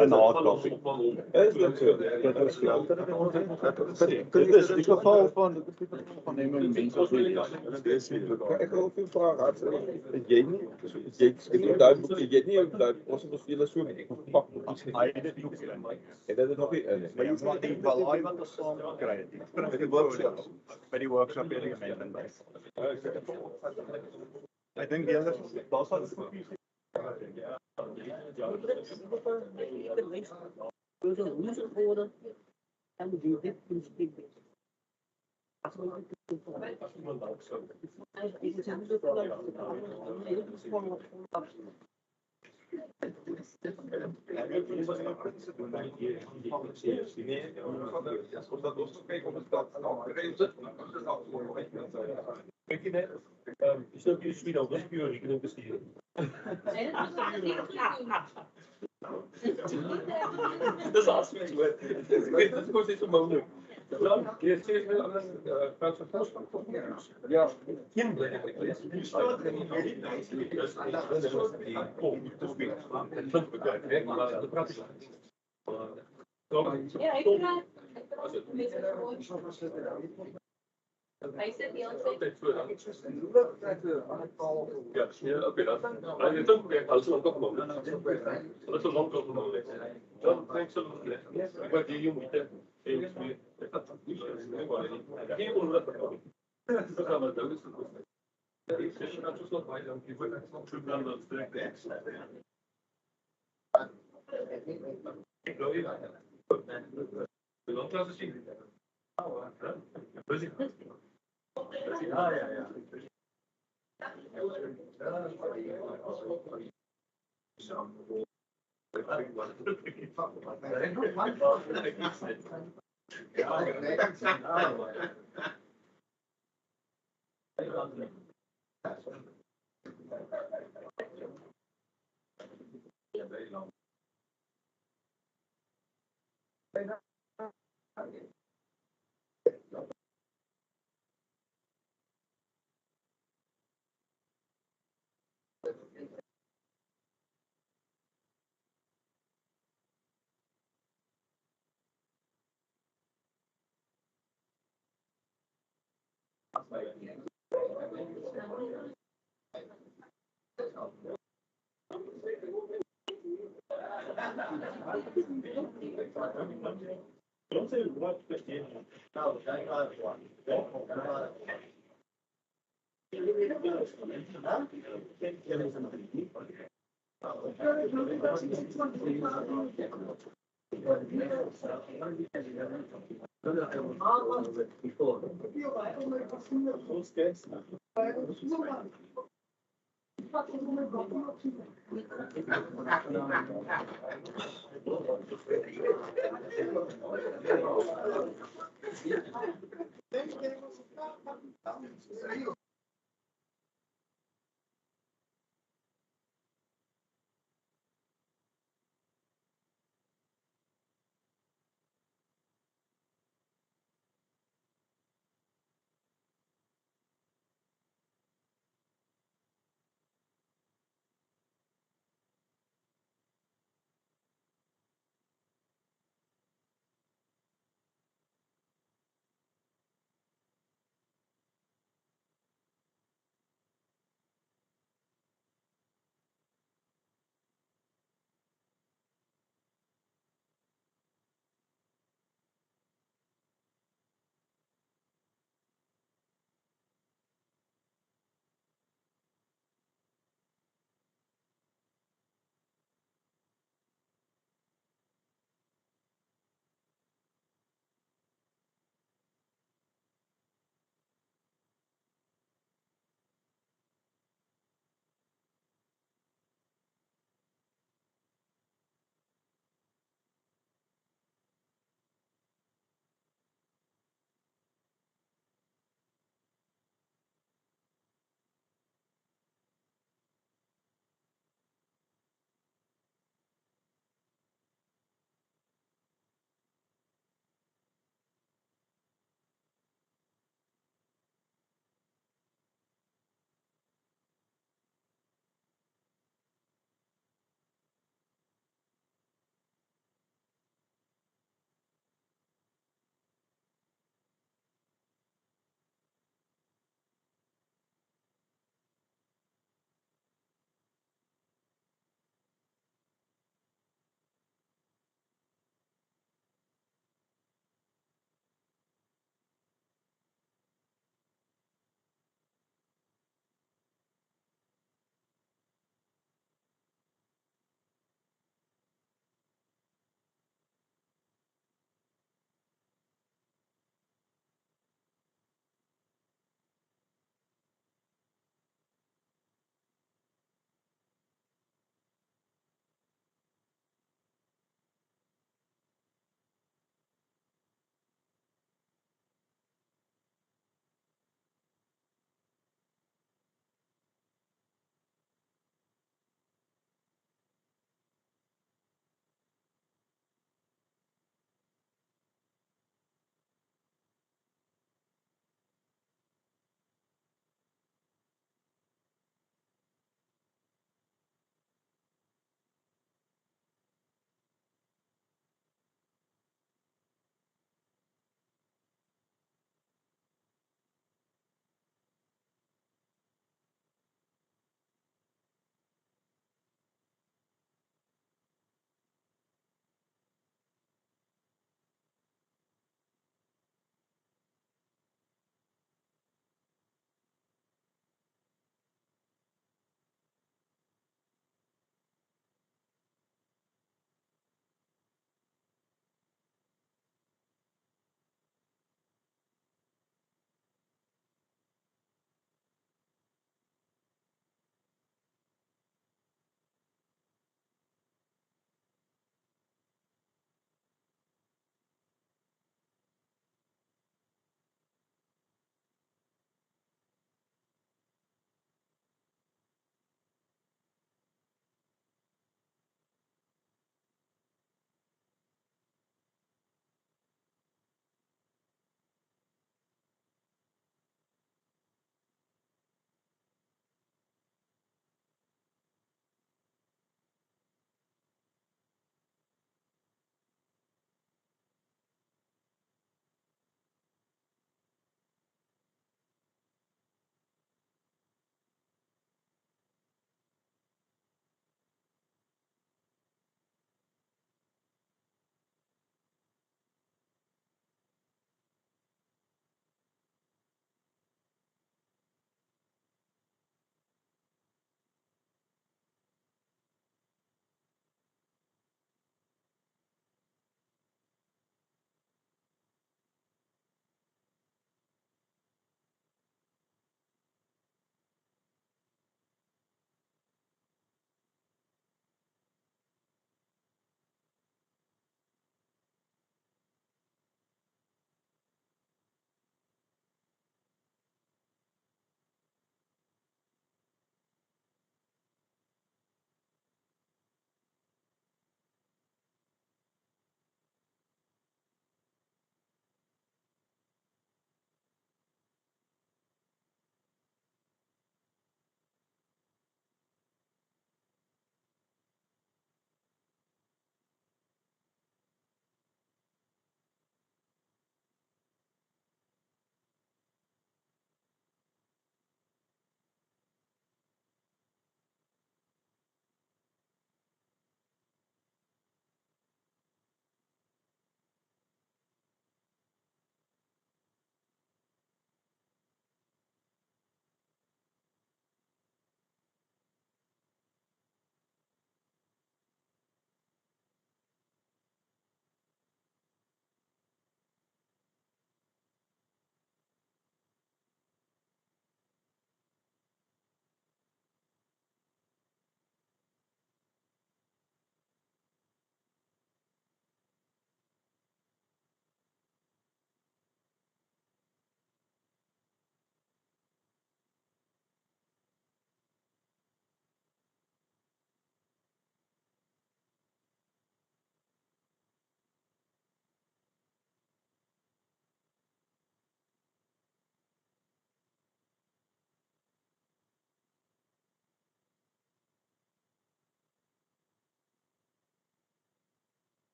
in hardcopy. Is dit so? Dit is die geval van die mense wat ek wil veel vrae gehad. Jy nie ons het julle so gepak. Hy het dit nog nie. Het dit nog nie in. Maar jy moet die balaai wat ons saam gekry het. By die workshop het die amendment by. I think the other daar's wat Kijk je net, is ook je Sweden dat je rekening besturen. Dat is absoluut waar. Dat is gewoon niet zo mogelijk. Dan, je zegt wel aan een Franse post. Ja, geen blijven. Je staat er niet in. Dat is die te spelen. Dat bekijkt, maar de praktijk. Ja, ik ga. Hij zit niet altijd voor. Ja, oké, dat. Maar je toch weer als een kopman. Dat is een lang kopman. Dan denk ik zo. Ik word die jongen niet. Geen onderwerp. Dat gaan we doen. Ik zeg dat zo slot bij dan. Ik word echt nog terug naar dat trek. Ik wil je. We gaan laten zien. Ja, ja, ja.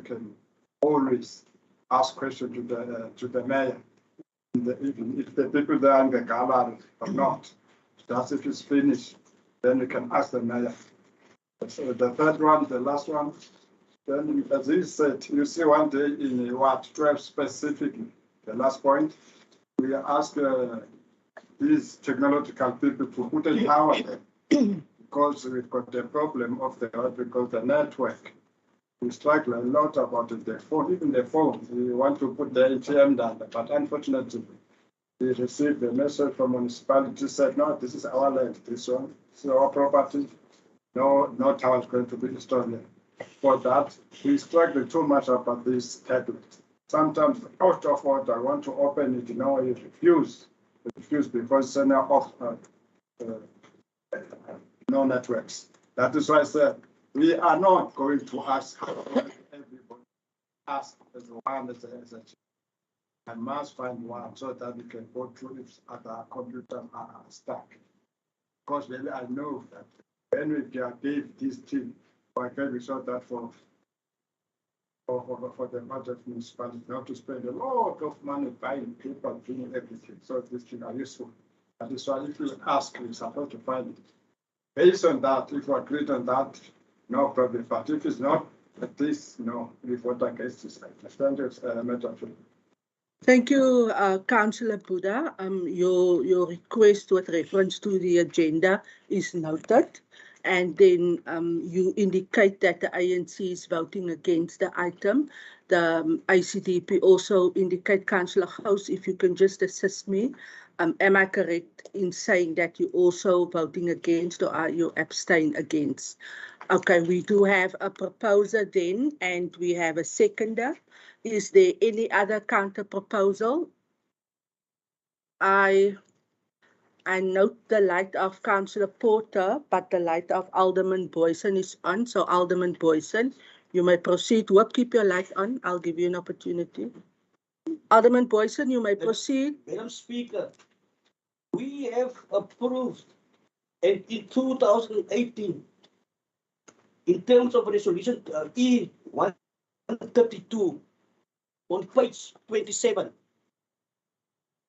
can always ask questions to the mayor. Even if the people there are in the gallery or not, just if it's finished, then you can ask the mayor. So the third one, the last one, then as he said, you see one day in what 12 specifically, the last point, we ask these technological people to put in power because we've got the problem of the network. We struggle a lot about the phone, even the phone. We want to put the ATM down, but unfortunately, we received a message from municipality said, no, this is our land, this one, this is our property. No tower is going to be installed there. For that, we struggle too much about this tablet. Sometimes out of order, I want to open it, you refuse. Refuse because it's off no networks. That is why I said we are not going to ask everybody. Ask as one as a I must find one so that we can go through if other computers are stuck. Because really I know that when we gave this team, I can sort that for the budget municipality, not to spend a lot of money buying paper, doing everything. So these things are useful. That is why if you ask, you're supposed to find it. Based on that, if you agree on that, no problem. But if it's not, at least, we vote against this. Thank you, Madam. Thank you, Councillor Buddha. Your request with reference to the agenda is noted. And then you indicate that the ANC is voting against the item. The ICDP also indicate, Councillor Gous, if you can just assist me. Am I correct in saying that you're also voting against, or are you abstain against? Okay, we do have a proposer then, and we have a seconder. Is there any other counter proposal? I note the light of Councillor Porter, but the light of Alderman Boyson is on. So Alderman Boyson, you may proceed. Whoop, keep your light on. I'll give you an opportunity. Alderman Boyson, you may proceed. Madam Speaker, we have approved in 2018, in terms of resolution E132 on page 27,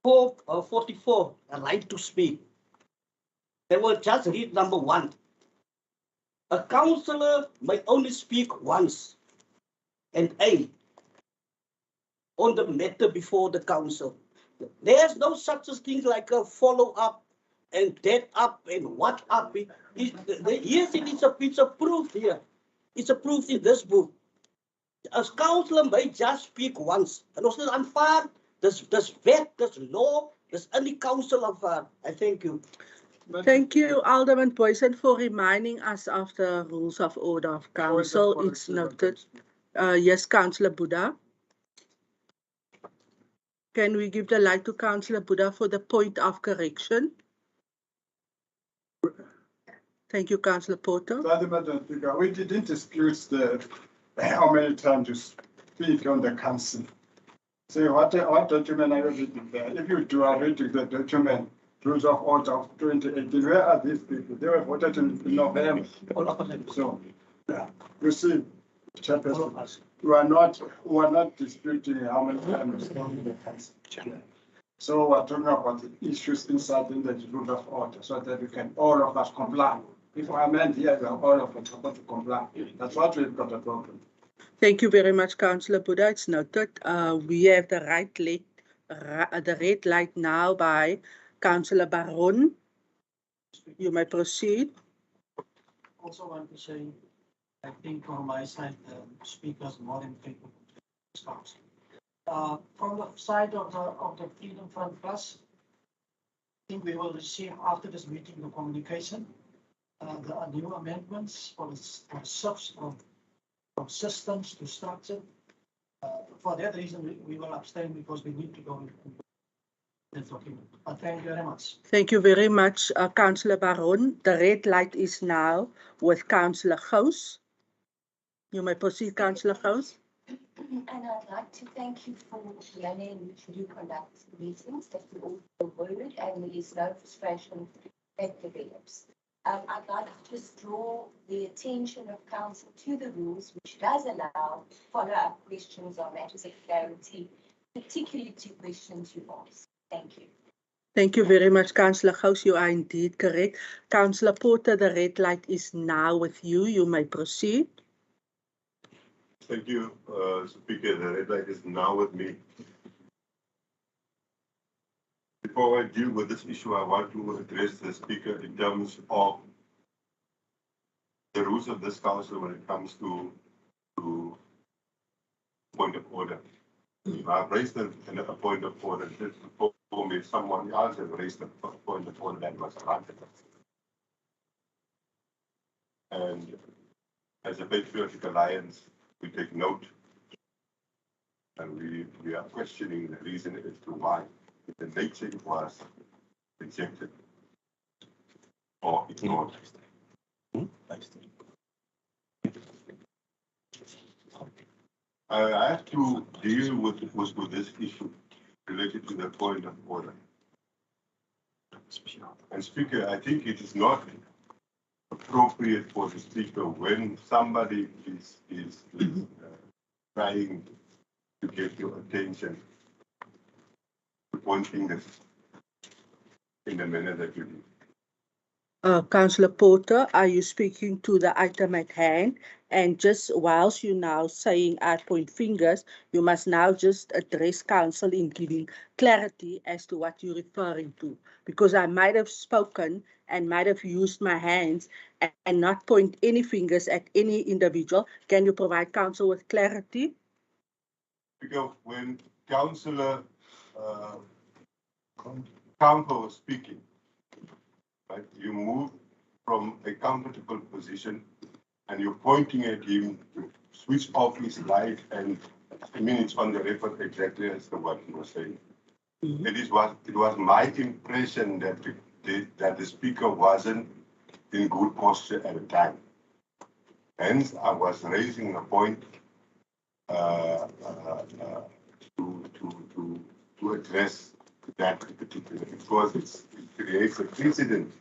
44, a right to speak. I will just read number 1. A councillor may only speak once, and A, on the matter before the council. There's no such a thing like a follow-up and that up and what up. It's approved here. It's approved in this book. A councillor may just speak once. En ons het aanvaar, dis wet, dis law, dis in die council aanvaar. I thank you. Thank you, Alderman Boyson, for reminding us of the rules of order of council. It's noted. Yes, Councillor Buddha. Can we give the light to Councillor Buddha for the point of correction? Thank you, Councillor Porter. Madam Speaker, we didn't dispute how many times you speak on the council. So what document are you reading there? If you are reading the document, rules of order of 2018, where are these people? They were voted in November. So, you see, Chairperson, we are not disputing how many times you speak in the council. So we're talking about the issues inside in the rule of order so that we can all of us comply. If I meant here, we are all of us supposed to comply. That's what we've got a problem. Thank you very much, Councillor Buddha. It's noted. We have the red light now by Councillor Baron. You may proceed. Also want to say, I think on my side, the speaker is more than capable of discussing. From the side of the Freedom Front Plus, I think we will receive after this meeting the communication. There are new amendments for the subs from systems to structure. For that reason, we will abstain because we need to go into the document. But thank you very much. Thank you very much, Councillor Baron. The red light is now with Councillor Gous. You may proceed, Councillor Gous. And I'd like to thank you for the manner in which you conduct meetings, that you all were worded and there is no frustration that develops. I'd like to just draw the attention of council to the rules, which does allow follow-up questions on matters of clarity, particularly to questions you asked. Thank you. Thank you very much, Councillor Gous. You are indeed correct. Councillor Porter, the red light is now with you. You may proceed. Thank you, Speaker. The red light is now with me. Before I deal with this issue, I want to address the Speaker in terms of the rules of this council when it comes to point of order. I've raised a point of order. Before me, someone else has raised a point of order that was granted. And as a Patriotic Alliance, we take note and we are questioning the reason as to why the nature it was rejected or ignored. I have to deal with this issue related to the point of order. And Speaker, I think it is not appropriate for the Speaker when somebody is trying to get your attention to point fingers in the manner that you do. Councillor Porter, are you speaking to the item at hand? And just whilst you now saying I point fingers, you must now just address council in giving clarity as to what you're referring to. Because I might have spoken and might have used my hands and not point any fingers at any individual. Can you provide council with clarity? Because when Councillor Campbell was speaking, right, you move from a comfortable position and you're pointing at him to switch off his light, and I mean it's on the record exactly as to what he was saying. It was my impression that the speaker wasn't in good posture at the time. Hence, I was raising a point to address that particular, because it creates a precedent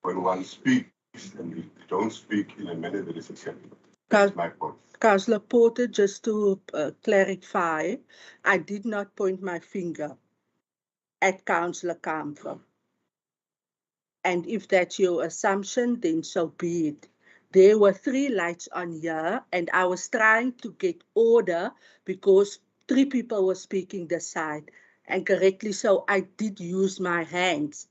when one speaks and we don't speak in a manner that is acceptable. That's my point. Councillor Porter, just to clarify, I did not point my finger at Councillor Campbell. And if that's your assumption, then so be it. There were 3 lights on here, and I was trying to get order because 3 people were speaking this side. And correctly so, I did use my hands.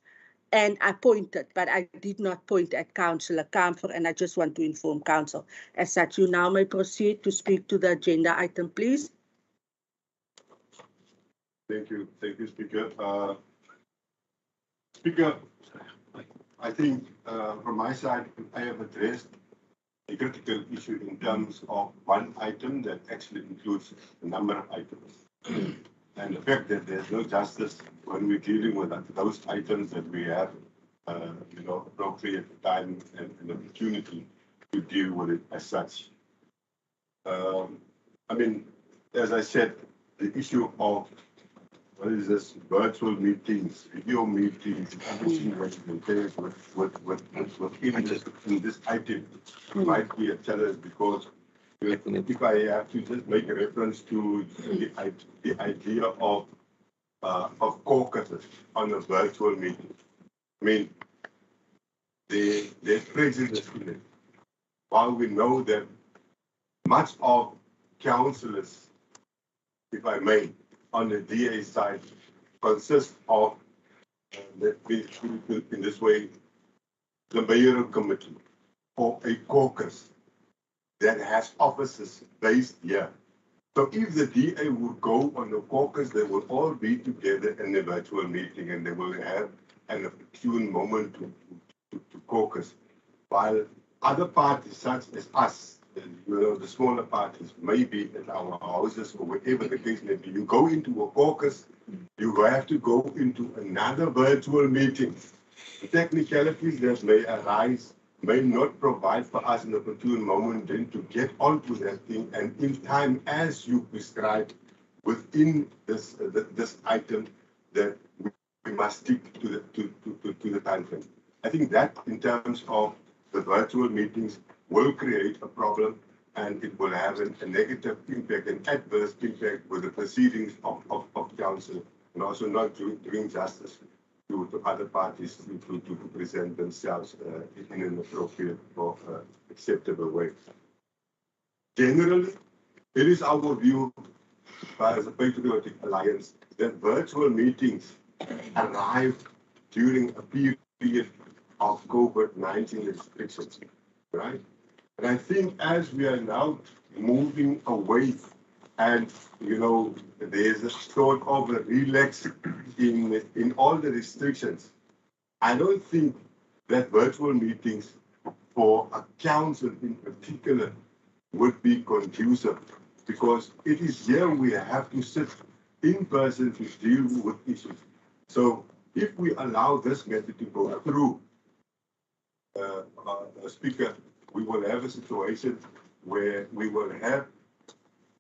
And I pointed, but I did not point at Councillor Campbell, and I just want to inform Council. As such, you now may proceed to speak to the agenda item, please. Thank you, Speaker. Speaker, I think from my side, I have addressed a critical issue in terms of one item that actually includes a number of items. And the fact that there's no justice when we're dealing with those items that we have, appropriate time and opportunity to deal with it as such. I mean, as I said, the issue of what is this, virtual meetings, video meetings, everything that entails in this item might be a challenge, because if I have to just make a reference to the idea of caucuses on a virtual meeting, I mean, there's prejudice in it. While we know that much of councillors, if I may, on the DA side, consists of, let me put it in this way, the mayoral committee or a caucus that has offices based here. So if the DA would go on the caucus, they will all be together in a virtual meeting, and they will have an opportune moment to caucus. While other parties such as us, the smaller parties, maybe at our houses or wherever the case may be, you go into a caucus, you have to go into another virtual meeting. The technicalities that may arise may not provide for us an opportune moment then to get onto that thing, and in time as you prescribed within this item, that we must stick to the time frame. I think that in terms of the virtual meetings will create a problem, and it will have a negative impact, an adverse impact with the proceedings of council, and also not doing justice to other parties to present themselves in an appropriate or acceptable way. Generally, it is our view as a Patriotic Alliance that virtual meetings arrived during a period of COVID-19 restrictions, right? And I think as we are now moving away and, you know, there's a sort of a relax in all the restrictions, I don't think that virtual meetings for a council in particular would be conducive, because it is here we have to sit in person to deal with issues. So if we allow this method to go through, Speaker, we will have a situation where we will have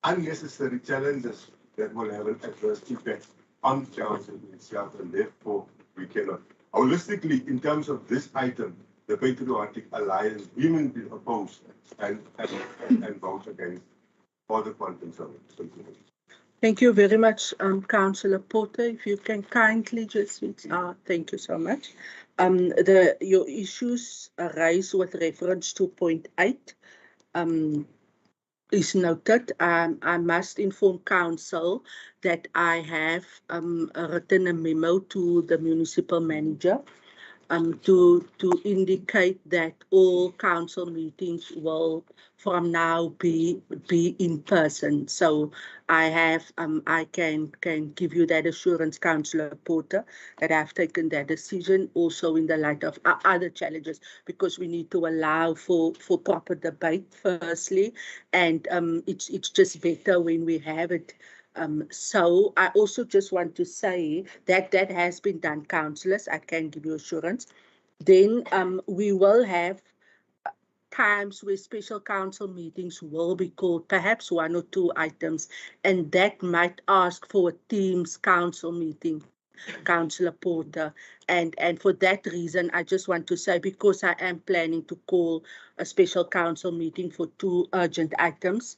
unnecessary challenges that will have an adverse impact on council itself, and therefore we cannot. Holistically, in terms of this item, the Patriotic Alliance vehemently oppose and vote against for the quantum summit. Thank you very much, Councillor Porter. If you can kindly just thank you so much. Your issues raised with reference to point 8 is noted. I must inform council that I have written a memo to the municipal manager to indicate that all council meetings will from now be in person. So I have I can give you that assurance, Councillor Porter, that I've taken that decision also in the light of other challenges, because we need to allow for proper debate firstly, and it's just better when we have it. So I also just want to say that that has been done, councillors. I can give you assurance. Then we will have times where special council meetings will be called, perhaps 1 or 2 items, and that might ask for a Teams council meeting, Councillor Porter. And for that reason, I just want to say, because I am planning to call a special council meeting for 2 urgent items,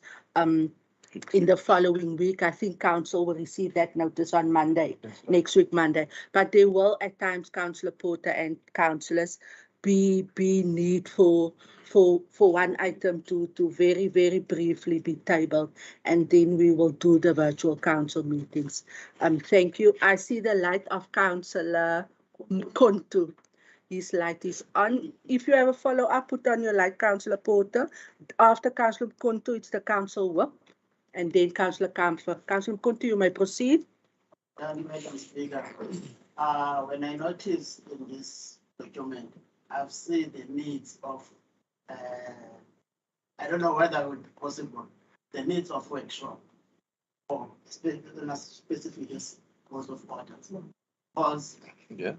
in the following week. I think council will receive that notice on Monday, next week, Monday. But there will at times, Councillor Porter and councillors, be need for 1 item to very, very briefly be tabled, and then we will do the virtual council meetings. Thank you. I see the light of Councillor Kontu. His light is on. If you have a follow-up, put on your light, Councillor Porter. After Councillor Kontu, it's the council whip. And then Councillor Kamfer. Councillor Kontu, you may proceed. Madam Speaker, when I noticed in this document, I've seen the needs of, I don't know whether it would be possible, the needs of workshop or specific course of orders. Because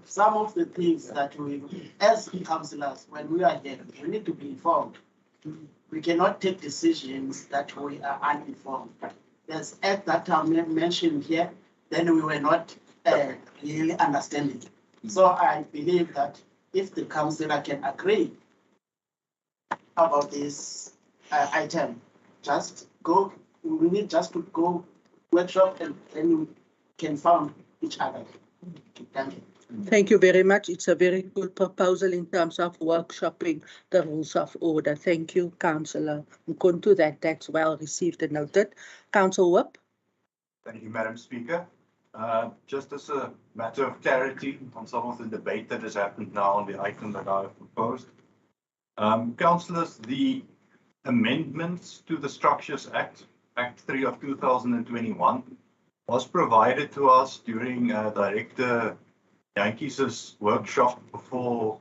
some of the things that we, as councillors, when we are here, we need to be informed. We cannot take decisions that we are uninformed. There's acts that are mentioned here, then we were not really understanding. So I believe that if the councillor can agree about this item, just go, we need just to go workshop and then we can find each other. Thank you. Thank you very much. It's a very good proposal in terms of workshopping the rules of order. Thank you, Councillor Nkontu. That's well received and noted. Council Whip. Thank you, Madam Speaker. Just as a matter of clarity on some of the debate that has happened now on the item that I have proposed. Councillors, the amendments to the Structures Act, Act 3 of 2021, was provided to us during Director Yankees' workshop before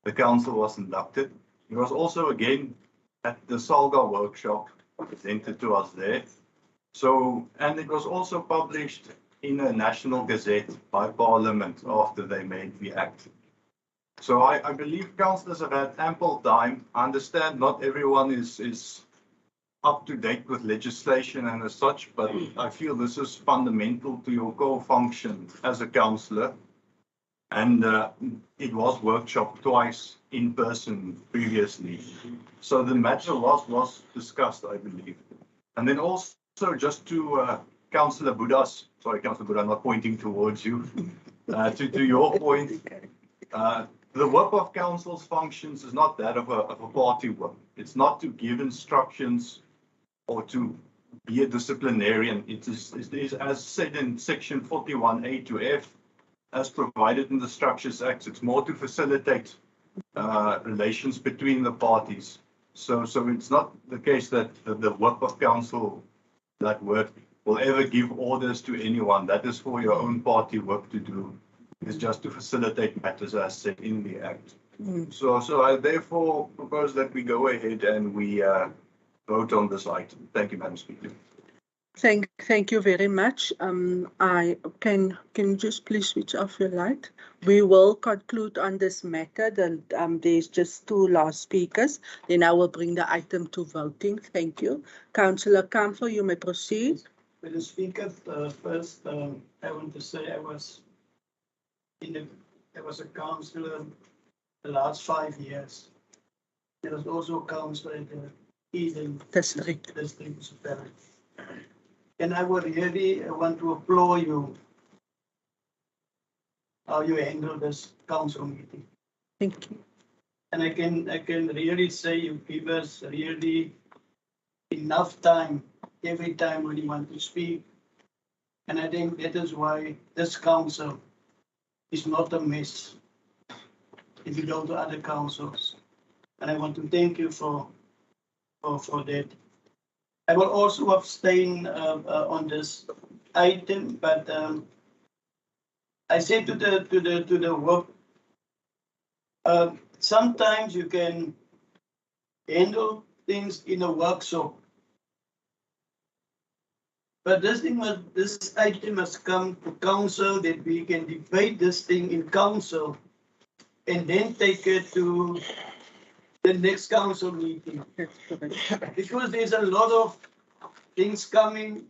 the council was inducted. It was also again at the Salga workshop presented to us there. So, and it was also published in a national gazette by Parliament after they made the act. So I believe councillors have had ample time. I understand not everyone is up to date with legislation and as such, but I feel this is fundamental to your core function as a councillor. And it was workshopped twice in person previously. So the matter was discussed, I believe. And then also just to Councillor Buddha's, sorry, Councillor Buddha, I'm not pointing towards you, to your point, the work of council's functions is not that of a party work. It's not to give instructions or to be a disciplinarian. It is as said in section 41A to F, as provided in the Structures Act. It's more to facilitate relations between the parties. So it's not the case that the work of council, that word, will ever give orders to anyone. That is for your own party work to do. It's just to facilitate matters as said in the Act. So I therefore propose that we go ahead and we vote on this item. Thank you, Madam Speaker. Thank you very much. I can you just please switch off your light? We will conclude on this matter. Then there's just two last speakers. Then I will bring the item to voting. Thank you. Councillor Kamfer, you may proceed. With the speaker, first, I want to say I was a councillor the last 5 years. I was also a councillor in the Eastern District Municipality. And I would really want to applaud you how you handle this council meeting. Thank you. And I can really say you give us really enough time every time when you want to speak. And I think that is why this council is not a mess if you go to other councils. And I want to thank you for that. I will also abstain on this item, but I say to the work, sometimes you can handle things in a workshop, but this item must come to council, that we can debate this thing in council and then take it to the next council meeting. Because there's a lot of things coming,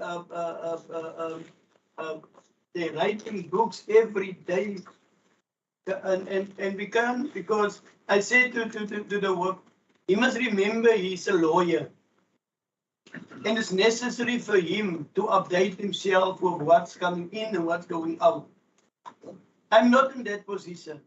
they're writing books every day. And we can't, because I say to the work, he must remember he's a lawyer. And it's necessary for him to update himself with what's coming in and what's going out. I'm not in that position.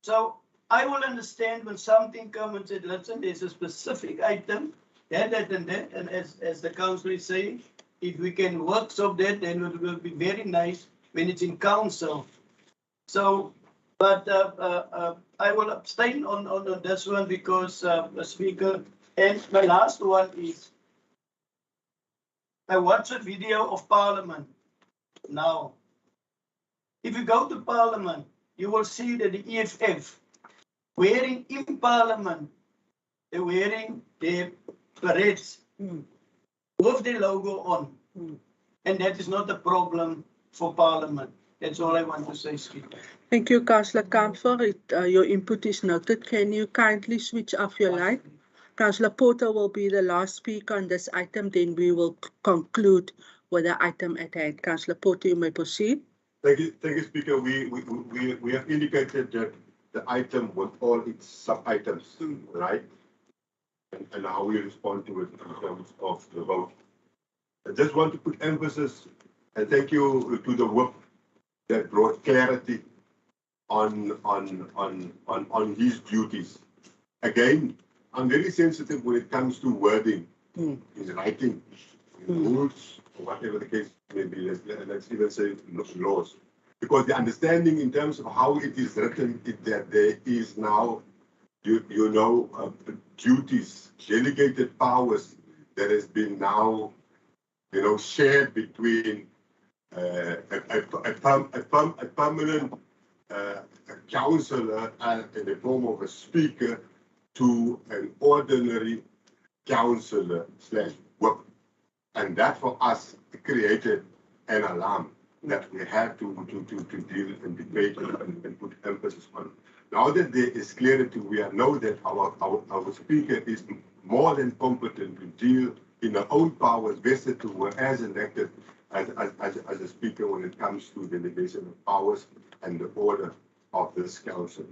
So I will understand when something comes and says, listen, there's a specific item, that, and as the council is saying, if we can workshop that, then it will be very nice when it's in council. So, but I will abstain on this one because the speaker, and my last one is, I watched a video of Parliament. Now, if you go to Parliament, you will see that the EFF wearing in Parliament, they're wearing their berets with the logo on. And that is not a problem for Parliament. That's all I want to say, Speaker. Thank you, Councillor Kamfer. Your input is noted. Can you kindly switch off your light? Councillor Porter will be the last speaker on this item, then we will conclude with the item at hand. Councillor Porter, you may proceed. Thank you, Speaker. We have indicated that the item with all its sub-items, right? And how we respond to it in terms of the vote. I just want to put emphasis and thank you to the work that brought clarity on his duties. Again, I'm very sensitive when it comes to wording in writing, in rules, or whatever the case may be. Let's even say laws. Because the understanding in terms of how it is written, that there is now, duties, delegated powers that has been now, shared between a permanent councillor in the form of a speaker to an ordinary councillor / work. And that for us created an alarm that we had to deal and debate and put emphasis on. Now that there is clarity, we know that our speaker is more than competent to deal in her own powers vested to her as elected as a speaker when it comes to delegation of powers and the order of this council.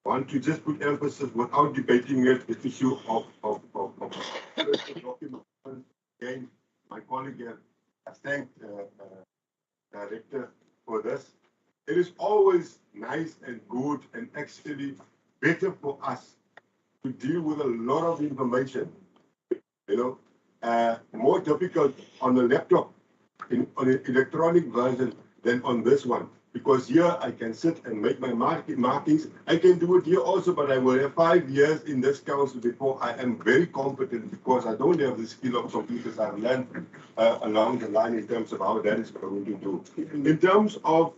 Want to just put emphasis without debating it, the issue of document. Again, my colleague here has thanked director for this. It is always nice and good and actually better for us to deal with a lot of information, more difficult on the laptop on an electronic version than on this one. Because here I can sit and make my markings. I can do it here also, but I will have 5 years in this council before I am very competent, because I don't have the skill of computers I've learned along the line in terms of how that is going to do. In terms of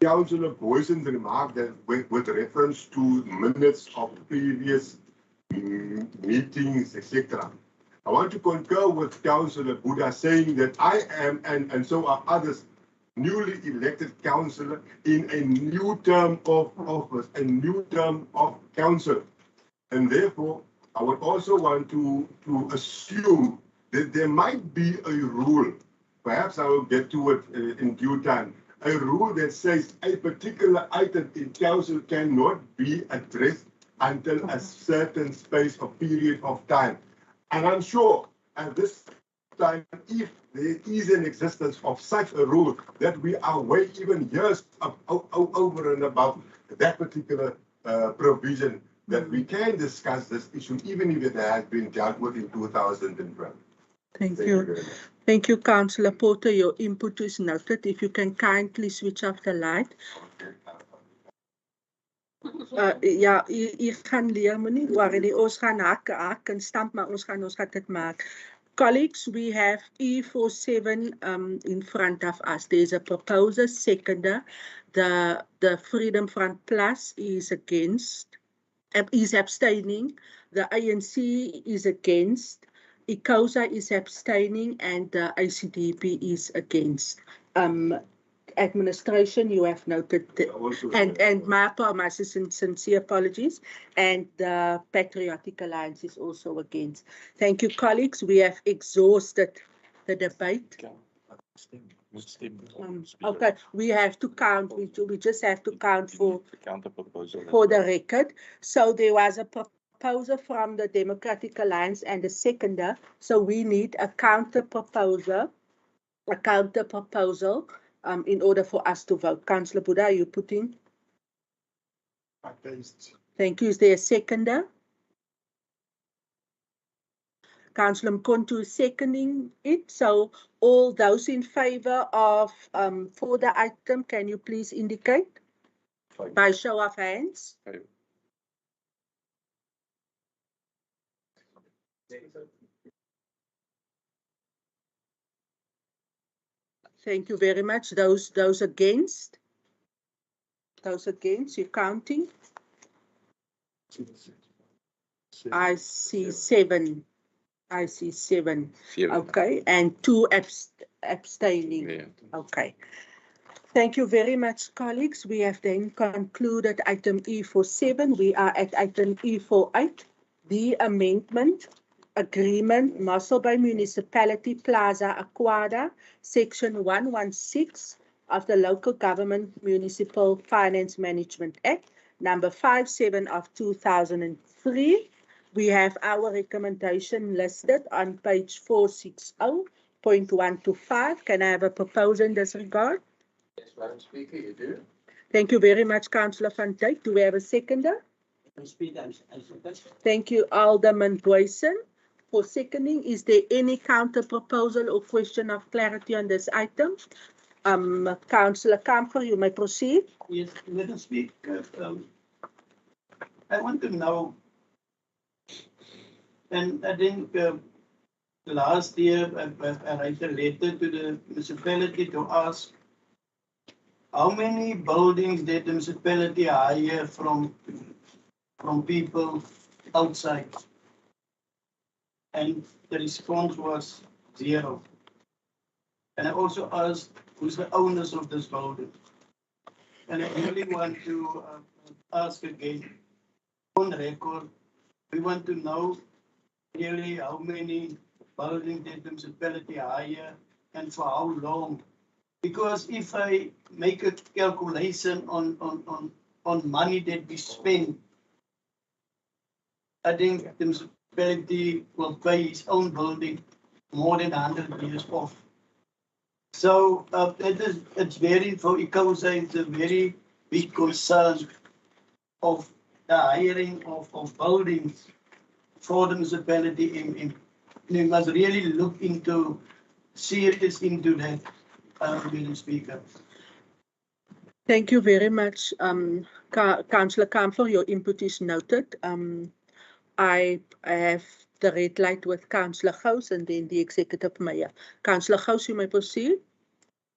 Councillor Boyson's remark that with reference to minutes of previous meetings, etc. I want to concur with Councillor Buddha saying that I am, and so are others, newly elected councillor in a new term of office, a new term of council. And therefore, I would also want to assume that there might be a rule, perhaps I will get to it in due time, a rule that says a particular item in council cannot be addressed until a certain space or period of time. And I'm sure at this time, if there is an existence of such a rule, that we are way even years over and above that particular provision, that we can discuss this issue, even if it has been dealt with in 2012. Thank you. Thank you, Councillor Porter. Your input is noted. If you can kindly switch off the light. Ja, ik gaan leer me nie waar die ons gaan hak en stamp, maar ons gaan dit maak. Colleagues, we have E47 in front of us. There's a proposer, seconder. The Freedom Front Plus is abstaining. The ANC is against. ICOSA is abstaining, and the ICDP is against. Administration, you have noted, and my sincere apologies, and the Patriotic Alliance is also against. Thank you, colleagues. We have exhausted the debate. Okay, we have to count. We just have to count for the record. So there was a proposer from the Democratic Alliance and a seconder. So we need a counter proposal. In order for us to vote. Councillor Buddha, are you putting? Against. Thank you. Is there a seconder? Councillor Mkontu is seconding it. So all those in favor of for the item, can you please indicate by show of hands? Thank you very much. Those against? Those against, you're counting? I see seven. I see seven. Okay, and 2 abstaining. Yeah. Okay. Thank you very much, colleagues. We have then concluded item E47. We are at item E48, the amendment agreement, Mossel by Municipality Plaza Aquada, Section 116 of the Local Government Municipal Finance Management Act, number 57 of 2003. We have our recommendation listed on page 460.1 to 5. Can I have a proposal in this regard? Yes, Madam Speaker, you do. Thank you very much, Councillor Van Dijk. Do we have a seconder? Thank you, Alderman Boyson, for seconding. Is there any counter proposal or question of clarity on this item? Councillor Kamfer, you may proceed. Yes, Madam Speaker. I want to know, and I think last year I wrote a letter to the municipality to ask how many buildings did the municipality hire from people outside, and the response was 0. And I also asked who's the owners of this building, and I really want to ask again on record. We want to know really how many buildings did the municipality hire and for how long Because if I make a calculation on money that we spend, I think the municipality will pay its own building more than 100 years off. So it's very, for Ikosa, it's a very big concern of the hiring of buildings for the municipality. We must really look serious into that, Madam Speaker. Thank you very much, Councillor Kamfer. Your input is noted. I have the red light with Councillor Gous and then the Executive Mayor. Councillor Gous, you may proceed.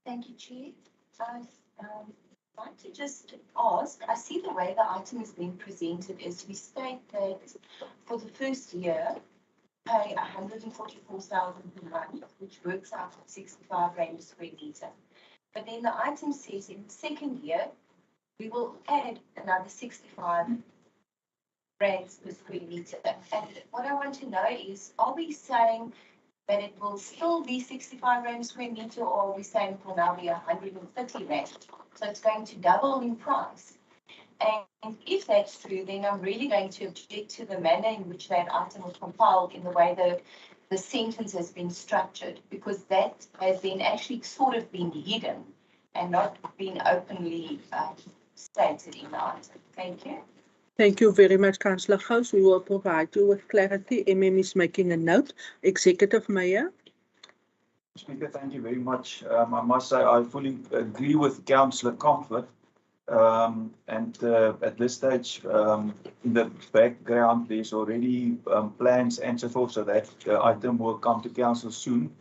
Thank you, Chair. I'd like to just ask, I see the way the item is being presented is we state that for the first year, pay 144,000 per month, which works out at 65 rand a square meter. But then the item says in the second year, we will add another 65 rands per square meter. And what I want to know is, are we saying that it will still be 65 rand per square meter, or are we saying it will now be 130 rand? So it's going to double in price. And if that's true, then I'm really going to object to the manner in which that item was compiled in the way the sentence has been structured, because that has been actually sort of been hidden and not been openly stated in the item. Thank you. Thank you very much, Councillor Gous. We will provide you with clarity. MM is making a note. Executive Mayor. Speaker, thank you very much. I must say I fully agree with Councillor Comfort. At this stage, in the background, there's already plans and so forth, so that item will come to council soon.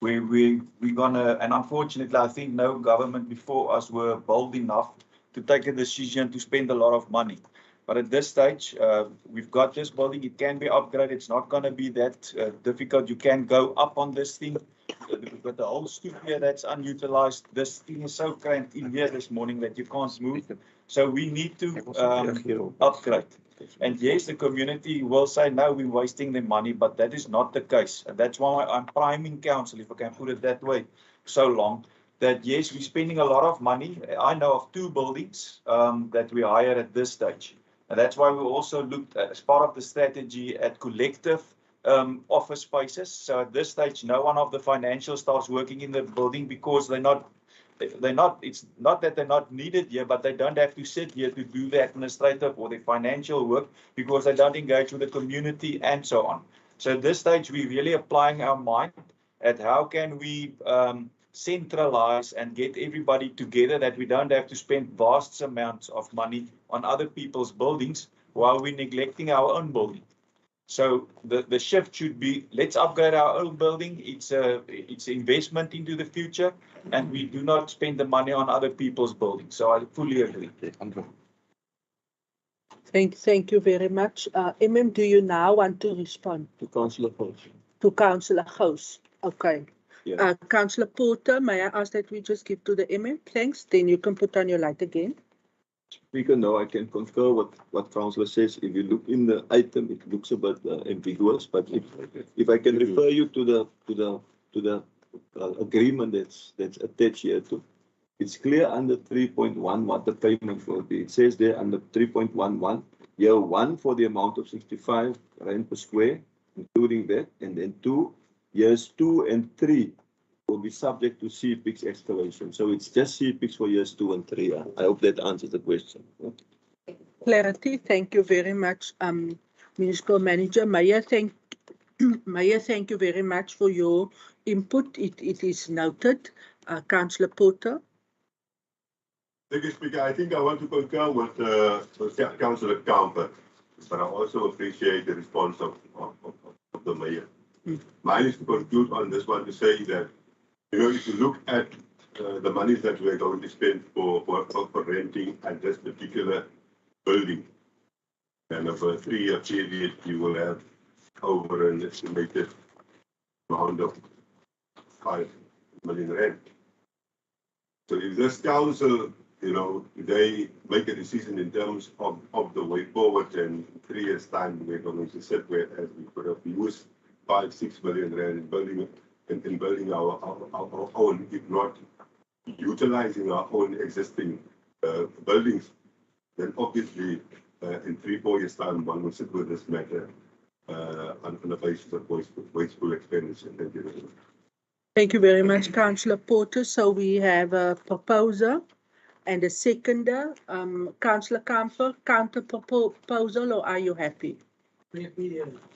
We're gonna, and unfortunately, I think no government before us were bold enough to take a decision to spend a lot of money. But at this stage, we've got this building. It can be upgraded. It's not going to be that difficult. You can go up on this thing. But the whole stoop here that's unutilized, this thing is so cramped in here this morning that you can't move. So we need to upgrade. And yes, the community will say, no, we're wasting the money, but that is not the case. And that's why I'm priming council, if I can put it that way, so long. That yes, we're spending a lot of money. I know of 2 buildings that we hire at this stage. And that's why we also looked at, as part of the strategy, at collective office spaces. So at this stage, no one of the financial staffs working in the building, because it's not that they're not needed here, but they don't have to sit here to do the administrative or the financial work because they don't engage with the community and so on. So at this stage, we're really applying our mind at how can we centralize and get everybody together, that we don't have to spend vast amounts of money on other people's buildings while we're neglecting our own building. So the shift should be, let's upgrade our own building. It's investment into the future, and we do not spend the money on other people's buildings. So I fully agree. Thank you very much. MM, do you now want to respond? To Councillor Gous. To Councillor Gous. Okay. Yeah. Councillor Porter, may I ask that we just give to the MM? Thanks. Then you can put on your light again. Speaker, no, I can concur with what Councillor says. If you look in the item, it looks a bit ambiguous. But if I can refer you to the agreement that's attached here to, it's clear under 3.1 what the payment will be. It says there under 3.11, year 1 for the amount of 65 rand per square, including that, and then years 2 and 3 will be subject to CPIC's escalation. So it's just CPICs for years 2 and 3. I hope that answers the question. Clarity. Thank you very much, Municipal Manager. Mayor, thank you very much for your input. It is noted. Councillor Porter. Thank you, Speaker. I think I want to concur with Councillor Kamper, but I also appreciate the response of the Mayor. Mine is to conclude on this one to say that, if you look at the monies that we're going to spend for renting at this particular building, and over a 3-year period, you will have over an estimated amount of 5 million rand. So if this council, they make a decision in terms of the way forward, and 3 years' time, we're going to sit where as we could have used 5-6 million rand in building our own, if not utilizing our own existing buildings, then obviously in 3-4 years' time, one will sit with this matter on the basis of wasteful expenditure. Thank you very much. Thank you very much, Councillor Porter. So we have a proposer and a seconder. Councillor Kamper, counter proposal, or are you happy?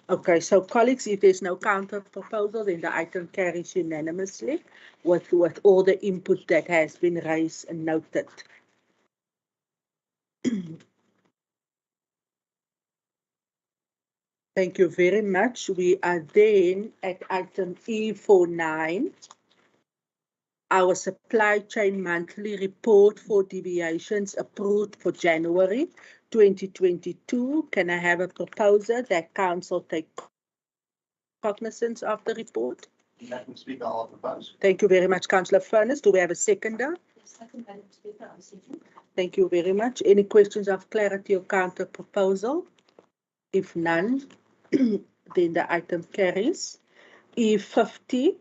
Okay, so colleagues, if there's no counter proposal, then the item carries unanimously with all the input that has been raised and noted. Thank you very much. We are then at item E49. Our supply chain monthly report for deviations approved for January 2022. Can I have a proposer that council take cognizance of the report? Madam Speaker, I'll propose. Thank you very much, Councillor Furness. Do we have a seconder? Second, Madam Speaker, I'm second. Thank you very much. Any questions of clarity or counter proposal? If none, then the item carries. E50.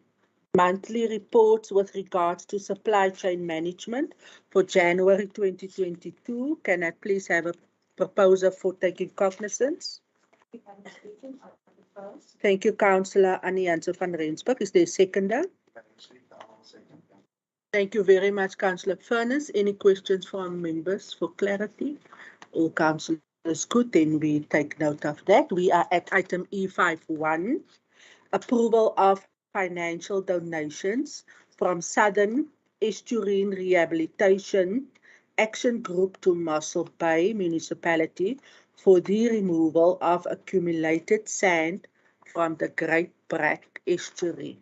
Monthly reports with regards to supply chain management for January 2022. Can I please have a proposer for taking cognizance? Thank you, Councillor Annie Jansen van Rensburg. Is there a seconder? Thank you very much, Councillor Furness. Any questions from members for clarity? All councillors good, then we take note of that. We are at item E51, approval of financial donations from Southern Estuary Rehabilitation Action Group to Mossel Bay Municipality for the removal of accumulated sand from the Great Brack Estuary.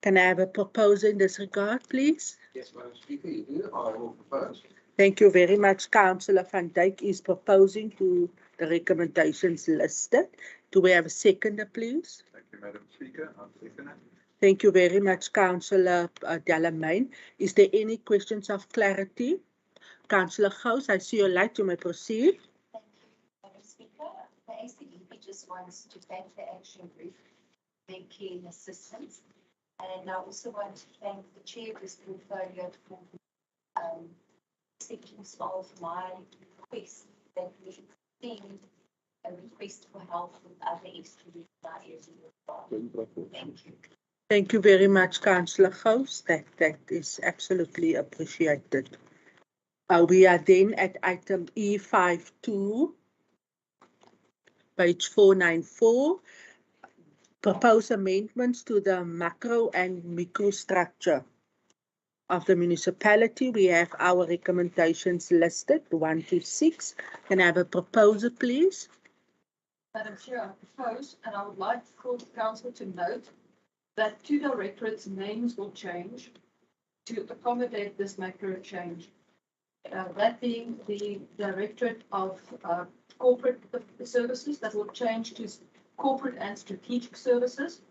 Can I have a proposal in this regard, please? Yes, Madam Speaker, you do. I will propose. Thank you very much. Councillor van Dijk is proposing to the recommendations listed. Do we have a seconder, please? Thank you, Madam Speaker. I'll second it. Thank you very much, Councillor Delamain. Is there any questions of clarity? Councillor Gous, I see your light. You may proceed. Thank you, Madam Speaker. The ACDP just wants to thank the Action Group for their keen assistance. And I also want to thank the chair of this portfolio for acceptance of my request that we send a request for help with other Estuary areas in the Thank you. Thank you very much, Councillor Gous. That is absolutely appreciated. We are then at item E52, page 494. Propose amendments to the macro and microstructure of the municipality. We have our recommendations listed, 1 to 6. Can I have a proposal, please? Madam Chair, I propose, and I would like for the council to note that 2 directorates' names will change to accommodate this macro change. That being the Directorate of Corporate Services, that will change to Corporate and Strategic Services,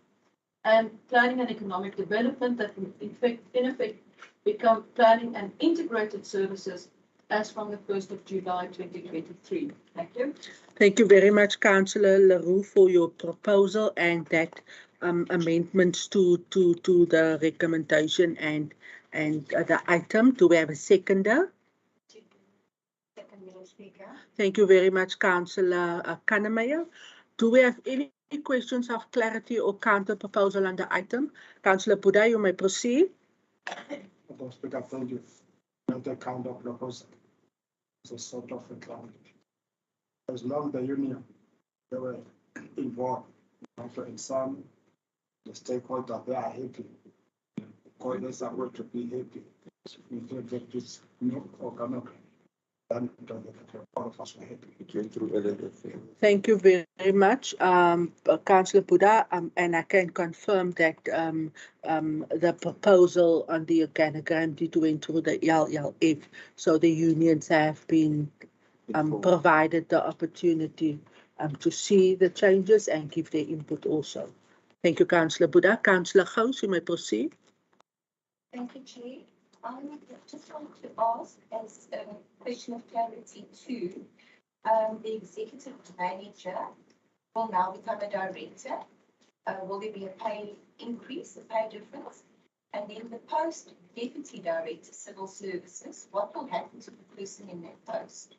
and Planning and Economic Development, that will in effect become Planning and Integrated Services as from the 1st of July 2023. Thank you. Thank you very much, Councillor Leroux, for your proposal and that amendments to the recommendation and the item. Do we have a seconder? Thank you very much, Councillor Kannemeyer. Do we have any questions of clarity or counter proposal on the item? Councillor Buddha, you may proceed. Madam Speaker, thank you. Not a counter proposal. It's a sort of a counter. As long as the union, they were involved, and some the stakeholders, they are happy. Coiners are going to be happy. We think that this new organic, then all of us are happy. Thank you very much, Councillor Buddha, and I can confirm that the proposal on the organogram did went through the LLF, so the unions have been provided the opportunity to see the changes and give their input also. Thank you, Councillor Buddha. Councillor Gous, you may proceed. Thank you, Chair. I just want to ask, as a question of clarity too, the executive manager will now become a director. Will there be a pay increase, a pay difference? And then the post Deputy Director Civil Services, what will happen to the person in that post?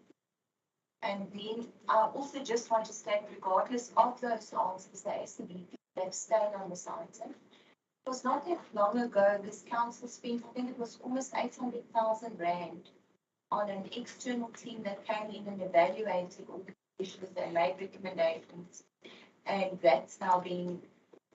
And then I also just want to state, regardless of those answers, the ACDP abstain on this item. It was not that long ago, this council spent, I think it was almost 800,000 rand on an external team that came in and evaluated all the issues and made recommendations. And that's now being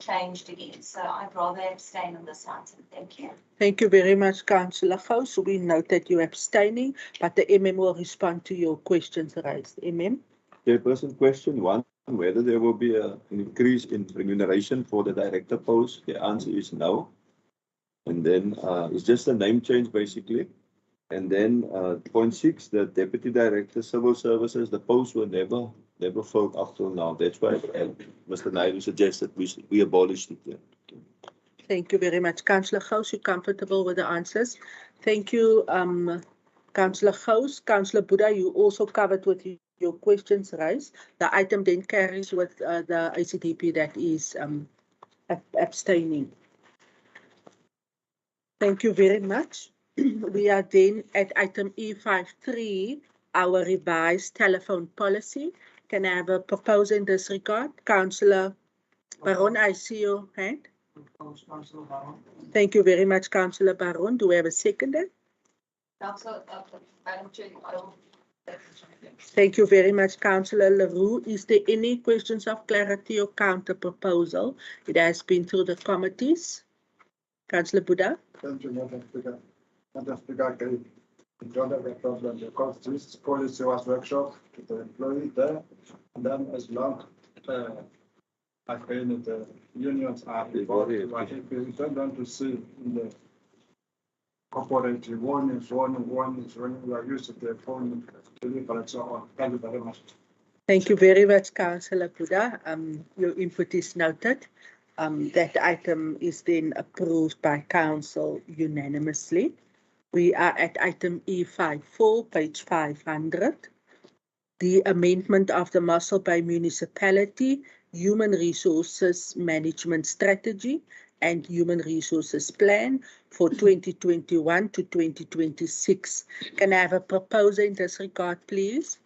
changed again. So I'd rather abstain on this item. Thank you. Thank you very much, Councillor Gous. We note that you're abstaining, but the MM will respond to your questions raised. MM? Chairperson, question one, whether there will be an increase in remuneration for the director post. The answer is no. And then it's just a name change, basically. And then point 6, the Deputy Director Civil Services, the posts were never filled up till now. That's why Mr. Naidu suggested we abolished it. Yeah. Thank you very much. Councillor Gous, you comfortable with the answers? Thank you, Councillor Gous. Councillor Buddha, you also covered with your questions raised. The item then carries with the ACDP that is abstaining. Thank you very much. We are then at item E53, our revised telephone policy. Can I have a proposal in this regard? Councillor Baron, I see your hand. Thank you very much, Councillor Baron. Do we have a seconder? Councillor, Madam Chair, I will. Thank you very much, Councillor Leroux. Is there any questions of clarity or counter proposal? It has been through the committees. Councillor Buddha. Thank you, Madam Speaker. Madam Speaker, I don't have a problem because this policy was workshop to the employee there. And then as long I feel that the unions are involved, I think we don't want to see in the cooperative warnings, when we are used to the phone delivery and so on. Thank you very much. Thank you very much, Councillor Buddha. Your input is noted. That item is then approved by Council unanimously. We are at item E54, page 500. The amendment of the Mossel Bay Municipality Human Resources Management Strategy and Human Resources Plan for 2021 to 2026. Can I have a proposal in this regard, please?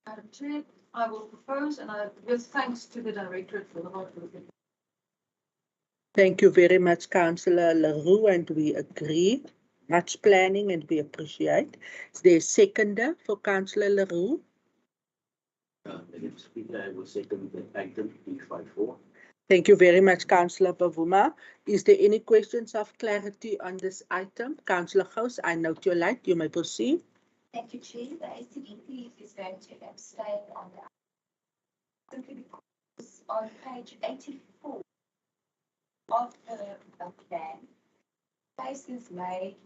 Madam Chair, I will propose, and with thanks to the Directorate for the hard work. Thank you very much, Councillor Leroux, and we agree. Much planning and we appreciate. Is there a seconder for Councillor Leroux? Madam Speaker, I will second the item E54. Thank you very much, Councillor Bavuma. Is there any questions of clarity on this item? Councillor Gous, I note your light. You may proceed. Thank you, Chair. The ACDP is going to abstain on the simply because on page 84 of the plan, cases made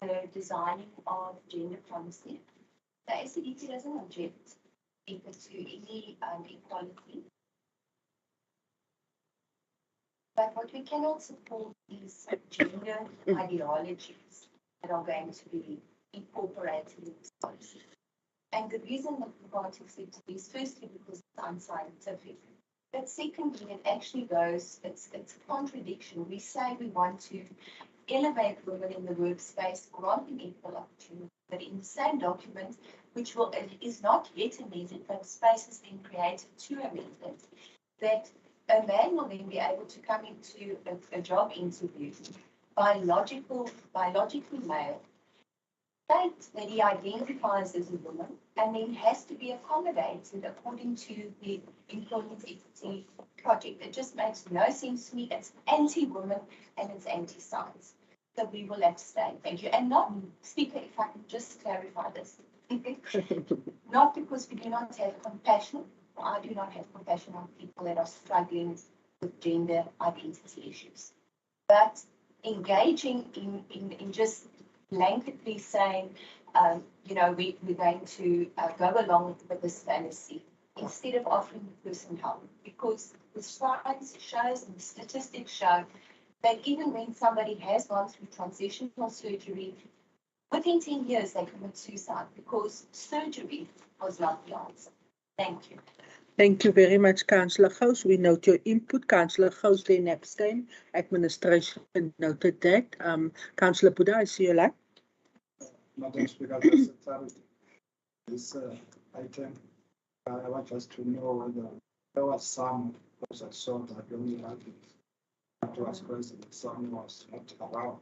the designing of gender policy. The ACDP doesn't object to any equality. But what we cannot support is gender ideologies that are going to be incorporated in this policy. And the reason that we can't accept it is firstly because it's unscientific. But secondly, it actually goes, it's a contradiction. We say we want to elevate women in the workspace, granting equal opportunity, but in the same document, which is not yet amended, but space has been created to amend it, that a man will then be able to come into a job interview, biologically male, state that he identifies as a woman, and then has to be accommodated according to the Employment Equity Project. It just makes no sense to me. It's anti-woman and it's anti-science. So we will abstain. Thank you. And not, Speaker, if I can just clarify this. Not because we do not have compassion. I do not have compassion on people that are struggling with gender identity issues. But engaging in just blanketly saying, we're going to go along with this fantasy instead of offering the person help. Because the science shows and the statistics show that even when somebody has gone through transitional surgery, within 10 years they commit suicide because surgery was not the answer. Thank you. Thank you very much, Councillor Gous. We note your input. Councillor Gous then abstain. Administration noted that. Councillor Buddha, I see your light. Madam Speaker, this is Tariff. This item, I want us to know whether there was some was I saw that only had it. That was present, some was not around.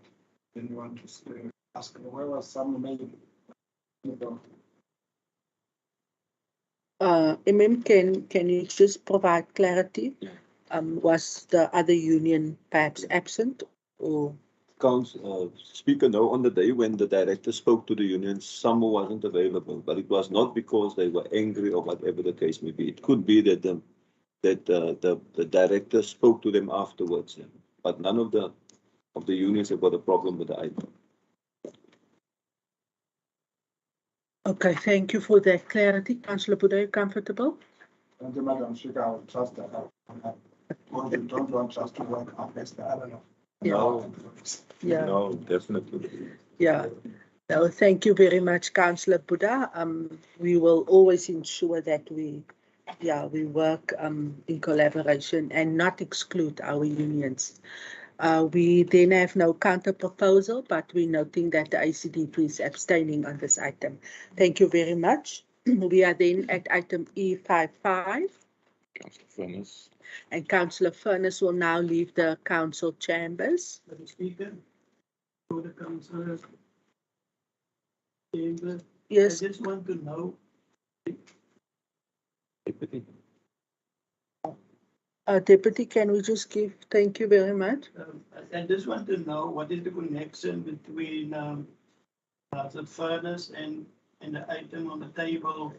Then you want to ask where was some made? Can you just provide clarity? Was the other union perhaps absent or? Speaker, no, on the day when the director spoke to the union, some wasn't available, but it was not because they were angry or whatever the case may be. It could be that the director spoke to them afterwards, but none of the unions have got a problem with the item. Okay, thank you for that clarity. Councillor Buddha, are you comfortable? Thank you, Madam Speaker. I will trust that. You don't want us to work against the other. No. Yeah. No, definitely. Yeah. No, thank you very much, Councillor Buddha. We will always ensure that we work in collaboration and not exclude our unions. We then have no counter proposal, but we're noting that the ACDP is abstaining on this item. Thank you very much. We are then at item E55. Councillor Furness. And Councillor Furness will now leave the council chambers. Madam Speaker, for the councillor chamber. Yes. I just want to know. Deputy. Deputy, can we just give, thank you very much. I just want to know what is the connection between the furnace and the item on the table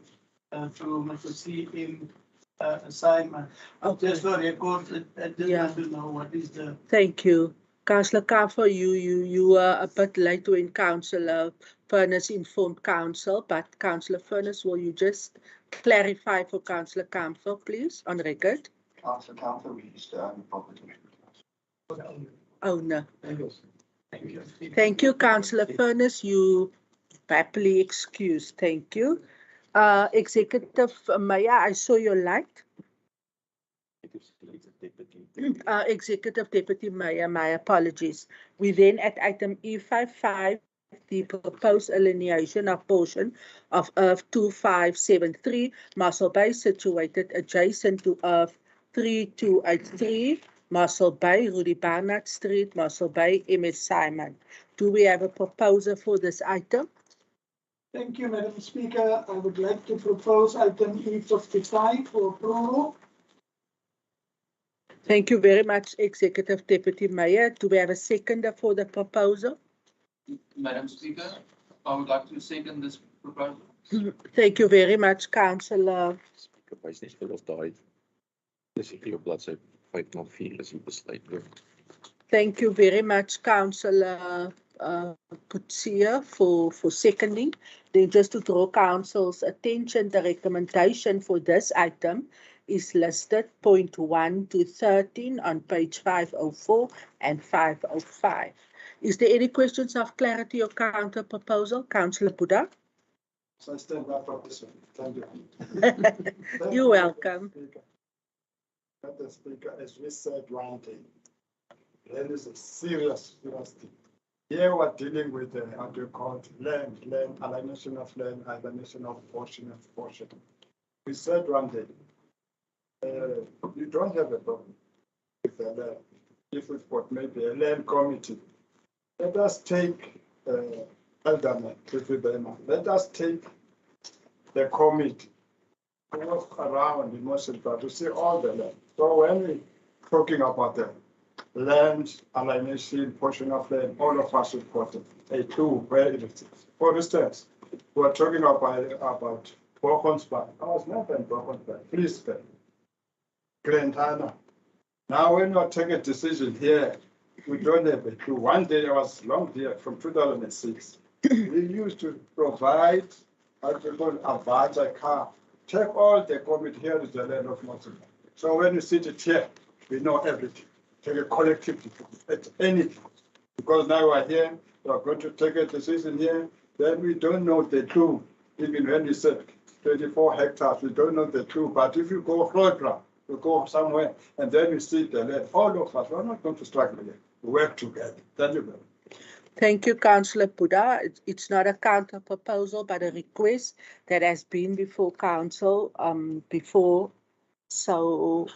to Mr. CM assignment. Okay. Just for records, I just want to know what is the. Thank you. Councillor Kaffer, you were a bit late when Councillor Furness informed Council, but Councillor Furness, will you just clarify for Councillor Kaffer, please, on record? Councillor Kaffer, we used to own the property. Oh, no. Thank you, Councillor Furness. You happily excused. Thank you. Executive Mayor, I saw your light. Executive Deputy Mayor, my apologies. We then at item E55, the proposed alienation of portion of Earth 2573, Mossel Bay, situated adjacent to Earth 3283, Mossel Bay, Rudy Barnard Street, Mossel Bay, MS Simon. Do we have a proposer for this item? Thank you, Madam Speaker. I would like to propose item E55 for approval. Thank you very much, Executive Deputy Mayor. Do we have a seconder for the proposal? Madam Speaker, I would like to second this proposal. Thank you very much, Councillor. Speaker, wys net vir of daai dis hier op bladsy 504 is die besluit. Thank you very much, Councillor Putsia, for seconding. Then just to draw Council's attention, the recommendation for this item is listed point 1 to 13 on page 504 and 505. Is there any questions of clarity or counter proposal? Councillor Buddha? So I stand back from this one. Thank you. You're welcome. Madam Speaker, as we said one day, there is a serious thing. Here we're dealing with how do you call it, land, alienation of land, alienation of portion of portion. We said one day, you don't have a problem with the land. If we've got maybe a land committee, let us take Elderman, let us take the committee to walk around in Municipal to see all the land. So when we're talking about the land, alienation, portion of land, all of us report a two where it is. For instance, we're talking about Bokonspan. I was not in Bokonspan. Please, Glentana. Now, when you take a decision here, we don't have a clue. One day I was long here from 2006. We used to provide a voucher car. Take all the committee here is the land of Mossel. So when you sit it here, we know everything. Take a collective at anything. Because now we're here, we are going to take a decision here, then we don't know the truth. Even when we said 24 hectares, we don't know the truth, but if you go Clerpio, you go somewhere, and then you see the land, all of us, we're not going to struggle here. We work together. Thank you very much. Thank you, Councillor Puda. It's not a counter proposal, but a request that has been before council before. So,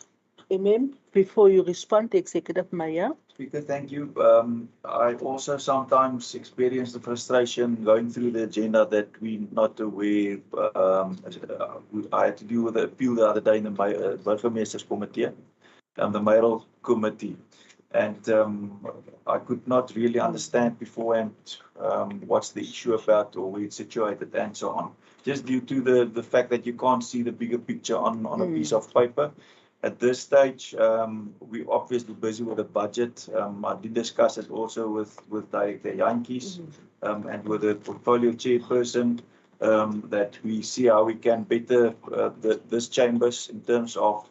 before you respond, Executive Mayor. Speaker, thank you. I also sometimes experience the frustration going through the agenda that we're not aware. I had to deal with the appeal the other day in the Burgemeesters Committee, the mayoral committee. And I could not really understand beforehand what's the issue about or where it's situated and so on. Just due to the fact that you can't see the bigger picture on a piece of paper. At this stage, we're obviously busy with the budget. I did discuss it also with Director Jantjies and with the portfolio chairperson that we see how we can better this chambers in terms of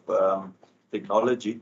technology.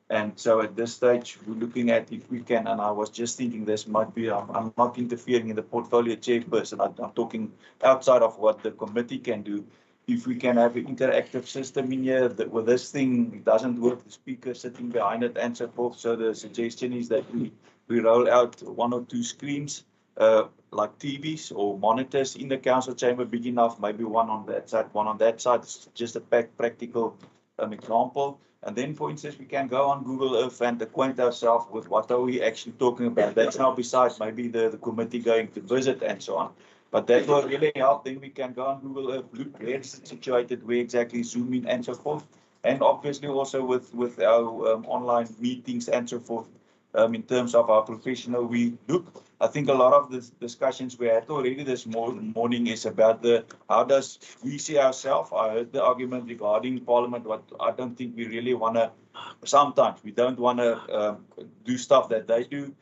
And so at this stage, we're looking at if we can, and I was just thinking this might be, I'm not interfering in the portfolio chairperson, I'm talking outside of what the committee can do. If we can have an interactive system in here that with this thing doesn't work, the speaker sitting behind it and so forth. So the suggestion is that we roll out 1 or 2 screens like TVs or monitors in the council chamber, big enough, maybe one on that side, one on that side. It's just a practical example. And then, for instance, we can go on Google Earth and acquaint ourselves with what are we actually talking about. That's now besides maybe the committee going to visit and so on. But that will really help. Then we can go on Google Earth, look where it's situated, where exactly zoom in and so forth. And obviously also with our online meetings and so forth. In terms of our professional, I think a lot of the discussions we had already this morning is about how does we see ourselves. I heard the argument regarding Parliament, but I don't think we really want to, sometimes we don't want to do stuff that they do.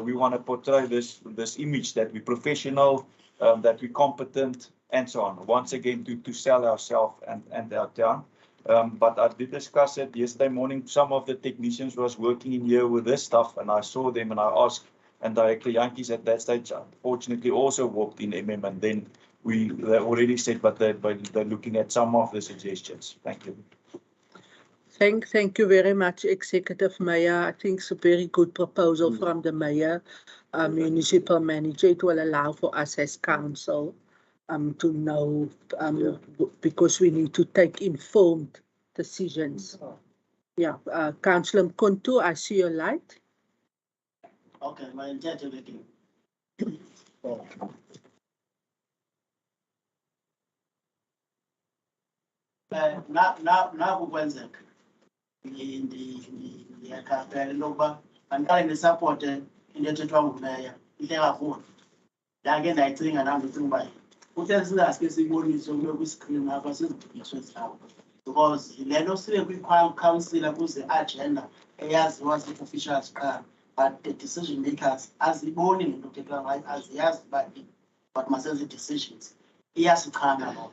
We want to portray this image that we're professional, that we're competent and so on. Once again, to sell ourselves and our town. But I did discuss it yesterday morning. Some of the technicians was working in here with this stuff, and I saw them and I asked, and Director Jantjies at that stage, unfortunately, also walked in and then they already said, but they're looking at some of the suggestions. Thank you. Thank you very much, Executive Mayor. I think it's a very good proposal from the Mayor, Municipal Manager. It will allow for us as council to know, because we need to take informed decisions. Yeah, Councillor Mkontu, I see your light. Okay, my interpreting. Now kwenzeka ngiyakhaphela lokuba andiqale ngisapothe into ethethwa ngumeya inhle kakhulu. Ndake ndayicinga nami ndicinga uba uthe singaske siyiboniswe kube kwi-screen apha sizibhekiswe zawo, because le nto sibe kwi-council kuze-agenda eyaziwa zii-officials qha, but the decision makers aziboni le nto kuthethwa ngayo, aziyazi uba but masenze ii-decisions. Iyasichana loo,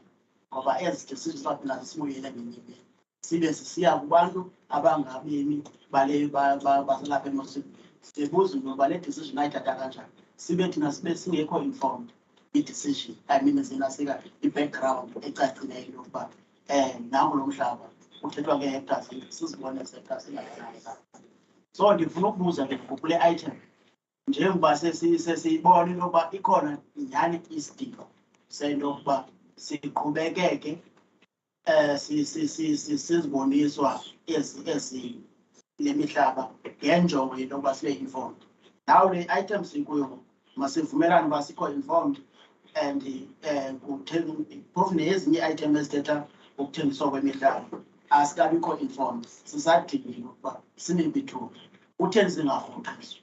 ngoba ezi decisions nazo sibuyele ngenyimini sibe sisiya kubantu abangabemi basalapha eMossel. Sibuza noba le decision ayithatha kanjani, sibe thina sibe singekho informed i-decision. I mean, zinasika i-background ecacileyo yokuba nangu lo mhlaba uthethwa ngee-hectares, sizibone ezi-hectares engakanani. So ndifuna ukubuza ke ngokule item, njengoba sesiyibona into yokuba ikhona nyhani isidingo sento yokuba siqhubekeke siziboniswa le mihlaba ngenjongo yento yokuba sibe informed. Now le item sikuyo masivumelane uba sikho informed, and phofu nezinye item ezithetha ukuthengiswa kwemihlaba asikabikho informed. Sisadingile ukuba sinebithuba utheni singafundiswa.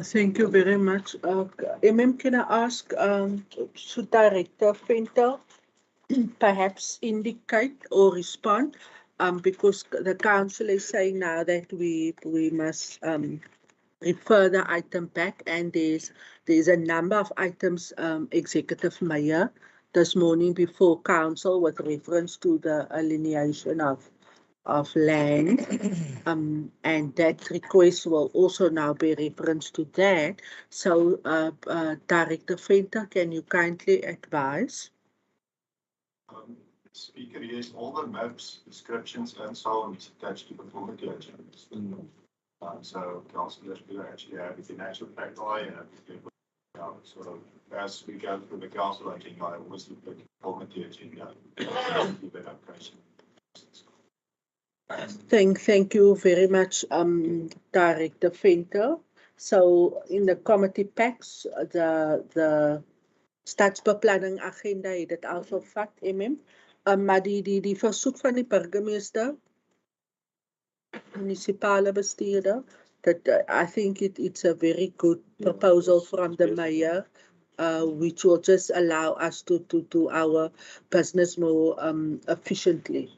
Thank you very much. Can I ask to Director Venter perhaps indicate or respond, because the council is saying now that we must refer the item back, and there's a number of items, Executive Mayor, this morning before council with reference to the alienation of of land, and that request will also now be referenced to that. So, Director Venter, can you kindly advise? Speaker, yes, all the maps, descriptions and so on is attached to the conformity agendas. So councillors will actually have it in actual fact, I have it. So as we go through the council, I think I always look at the conformity agenda. Give it application. Thank you very much, Director Venter. So in the committee packs, the stadsbeplanning agenda het dit al vervat, maar die versoek van die burgemeester, municipale bestuurder, that I think it's a very good proposal from the mayor, which will just allow us to do our business more efficiently.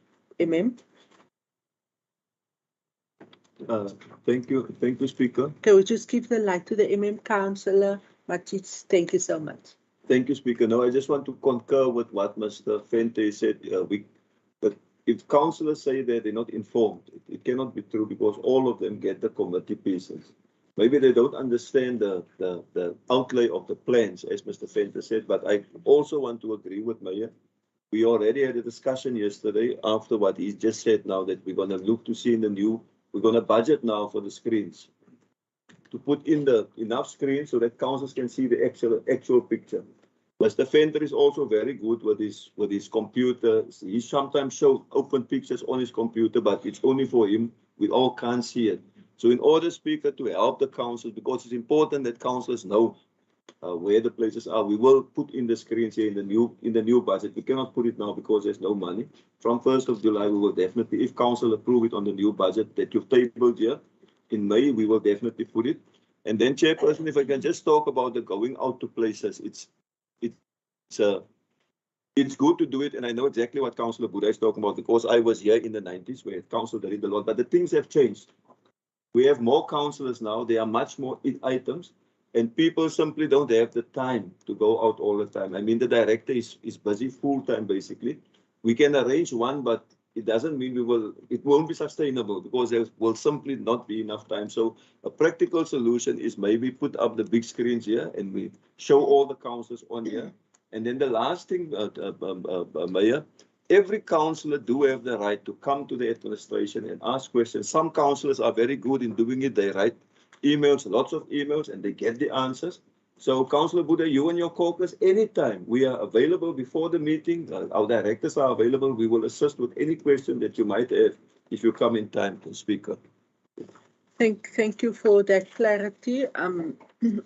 Thank you, Speaker. Can we just give the light to the Councillor Matits? Thank you so much. Thank you, Speaker. No, I just want to concur with what Mr. Venter said. But if councillors say that they're not informed, it cannot be true because all of them get the committee pieces. Maybe they don't understand the outlay of the plans, as Mr. Venter said, but I also want to agree with Mayor. We already had a discussion yesterday after what he just said now that we're going to look to see in the new, we're going to budget now for the screens to put in enough screens so that councils can see the actual picture. Mr. Venter is also very good with his computer. He sometimes shows open pictures on his computer, but it's only for him. We all can't see it. So in order, Speaker, to help the council, because it's important that councillors know where the places are, we will put in the screens here in the new budget. We cannot put it now because there's no money. From 1st of July, we will definitely, if council approve it on the new budget that you've tabled here, in May, we will definitely put it. And then, Chairperson, if I can just talk about the going out to places, it's good to do it, and I know exactly what Councillor Buddha is talking about because I was here in the 90s where council did a lot, but the things have changed. We have more councillors now, there are much more items, and people simply don't have the time to go out all the time. I mean, the director is busy full-time, basically. We can arrange one, but it doesn't mean it won't be sustainable because there will simply not be enough time. So a practical solution is maybe put up the big screens here and we show all the councillors on here. And then the last thing, Mayor, every councillor do have the right to come to the administration and ask questions. Some councillors are very good in doing it. They write emails, lots of emails, and they get the answers. So, Councillor Buddha, you and your caucus, anytime we are available before the meeting, our directors are available. We will assist with any question that you might have if you come in time, Speaker. Thank you for that clarity.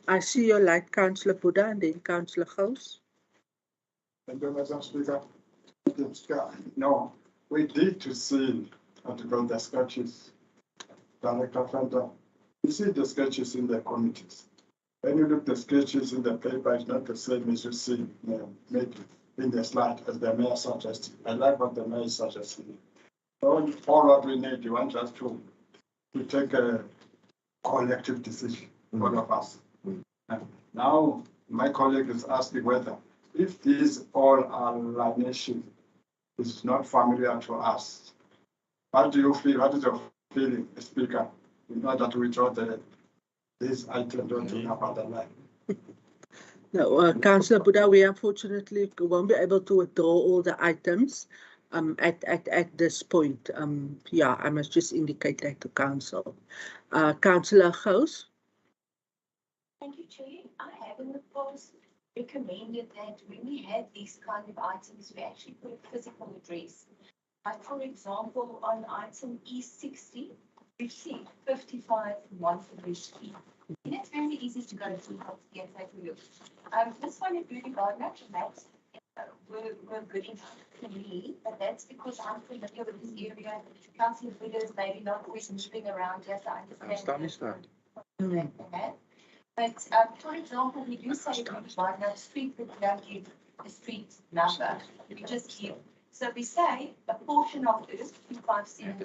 I see your light, Councillor Buddha, and then Councillor Gous. Thank you, Madam Speaker. No, we need to see the sketches. Director Venter, you see the sketches in the committees. When you look at the sketches in the paper, it's not the same as you see maybe in the slide as the mayor suggested. I like what the mayor suggested. All what we need, you want us to take a collective decision, all of us. And now, my colleague is asking whether, if these all are lineation, it's not familiar to us. How do you feel? What is your feeling, Speaker, in order to withdraw this item don't about the line? No, Councillor Buddha, we unfortunately won't be able to withdraw all the items at this point. Yeah, I must just indicate that to Council. Councillor Gous. Thank you, Chair. I have in the past recommended that when we have these kind of items, we actually put a physical address. Like, for example, on item E60, we see 55 Mossel Street. And it's very easy to go to Healthcare and take a look. This one is really bad, maps were good enough for me, but that's because I'm familiar with this area. Councillor Buddha is maybe not always moving around here, so I understand. But for example, we do say Barnard Street, but we don't give the street number. We just give. So we say a portion of Earth, 257,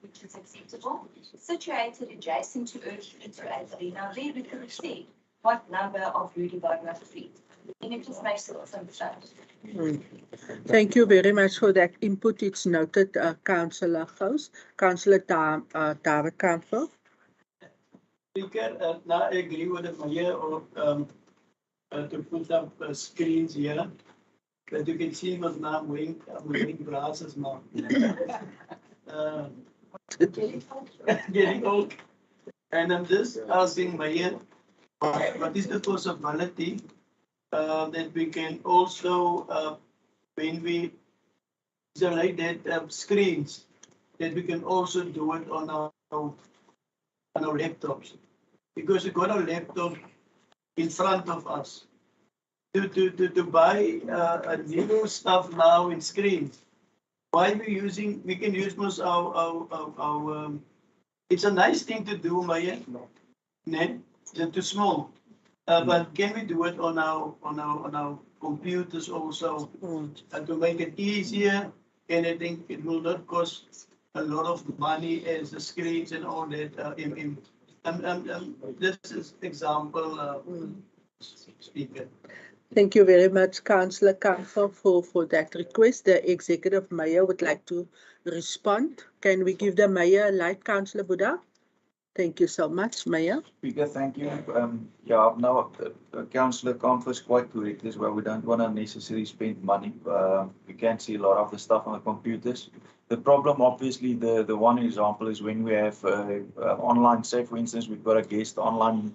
which is acceptable, situated adjacent to Earth into Asla. Now there we could see what number of Rudy Barnard Street. And it just makes it some sense. Thank you very much for that input. It's noted, Councillor Gous. Councillor David Campbell. Speaker, now I agree with the mayor of to put up screens here that you can see what's now moving glasses now. Getting old. And I'm just asking mayor, what is the possibility that we can also, when we isolate that screens, that we can also do it on our laptops, because we got a laptop in front of us. To buy a new stuff now in screens. Why we can use most our it's a nice thing to do, Maya. Net, it's too small. But can we do it on our computers also to make it easier? And I think it will not cost a lot of money as the screens and all that. This is example, Speaker. Thank you very much, Councillor Campbell, for that request. The Executive Mayor would like to respond. Can we give the Mayor a light, Councillor Buddha? Thank you so much, Mayor. Speaker, thank you. Yeah, now Councillor Campbell is quite correct as well. We don't want to necessarily spend money. We can see a lot of the stuff on the computers. The problem, obviously, the one example is when we have online, say for instance, we've got a guest online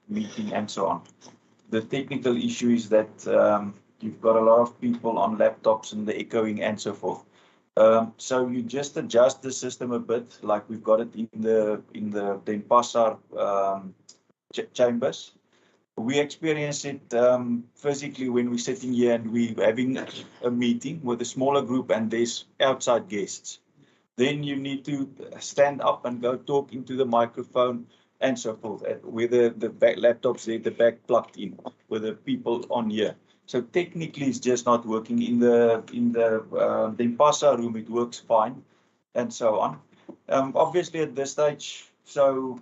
meeting and so on. The technical issue is that you've got a lot of people on laptops and the echoing and so forth. So you just adjust the system a bit, like we've got it in the Denpasar chambers. We experience it physically when we're sitting here and we're having a meeting with a smaller group and there's outside guests. Then you need to stand up and go talk into the microphone and so forth, with the back laptops there, the back plugged in, with the people on here. So technically it's just not working. In the Denpasar room, it works fine, and so on. Obviously at this stage, so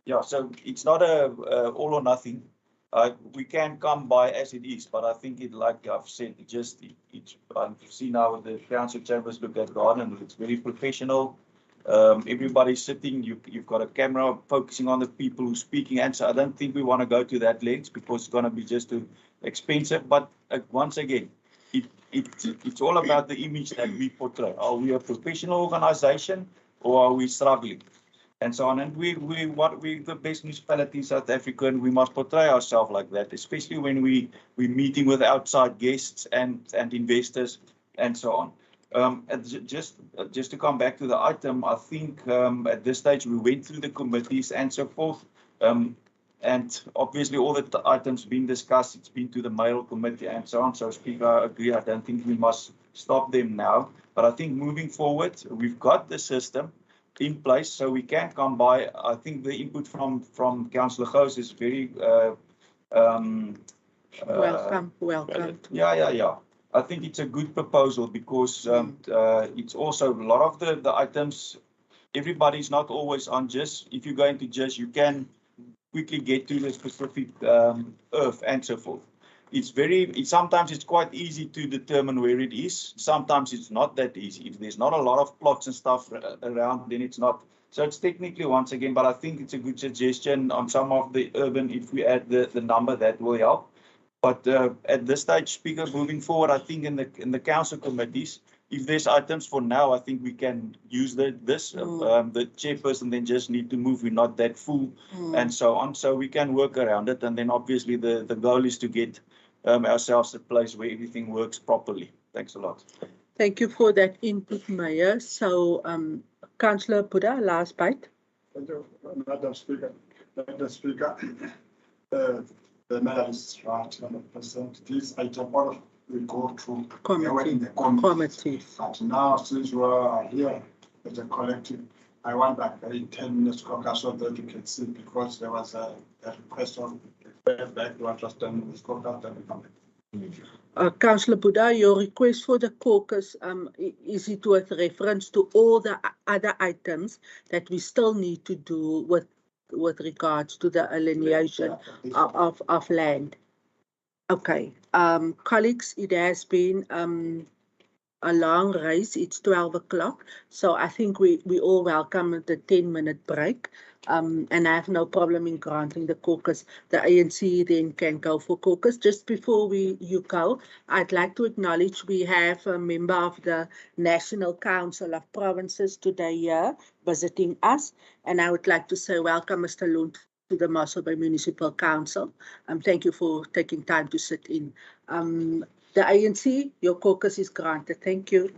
yeah, so it's not a all or nothing. We can come by as it is, but I think it, like I've said, I've seen now the council chambers look at garden, it's very professional. Everybody's sitting, you've got a camera focusing on the people who are speaking, and so I don't think we want to go to that length because it's going to be just too expensive. But once again, it's all about the image that we portray. Are we a professional organization or are we struggling? And so on. And we're the best municipality in South Africa, and we must portray ourselves like that, especially when we're meeting with outside guests and investors and so on. Just to come back to the item, I think at this stage we went through the committees and so forth. And obviously all the items being discussed, it's been to the mayoral committee and so on. So Speaker, I agree, I don't think we must stop them now. But I think moving forward, we've got the system in place, so we can come by. I think the input from Councillor Gous is very welcome. Yeah. I think it's a good proposal because it's also a lot of the items. Everybody's not always on just. If you're going to just, you can quickly get to the specific earth and so forth. Sometimes it's quite easy to determine where it is. Sometimes it's not that easy. If there's not a lot of plots and stuff around, then it's not. So it's technically, once again, but I think it's a good suggestion on some of the urban, if we add the number, that will help. But at this stage, Speaker, moving forward, I think in the council committees, if there's items for now, I think we can use the chairperson then just need to move. We're not that full and so on. So we can work around it. And then obviously the goal is to get ourselves a place where everything works properly. Thanks a lot. Thank you for that input, Mayor. So Councillor Buddha, last bite. Thank you, Madam Speaker. Madam Speaker, the matter is right, 100%. This item will go through committees. But now, since we are here as a collective, I want that 10 minutes caucus so that you can see, because there was a request of back to just 10 minutes caucus. Councillor Buddha, your request for the caucus, is it with reference to all the other items that we still need to do with regards to the alienation of land? Okay, colleagues, it has been a long race. It's 12 o'clock. So I think we all welcome the 10-minute break. And I have no problem in granting the caucus. The ANC then can go for caucus. Just before you go, I'd like to acknowledge we have a member of the National Council of Provinces today here visiting us. And I would like to say welcome, Mr. Lund, to the Mossel Bay Municipal Council. Thank you for taking time to sit in. The ANC, your caucus is granted. Thank you.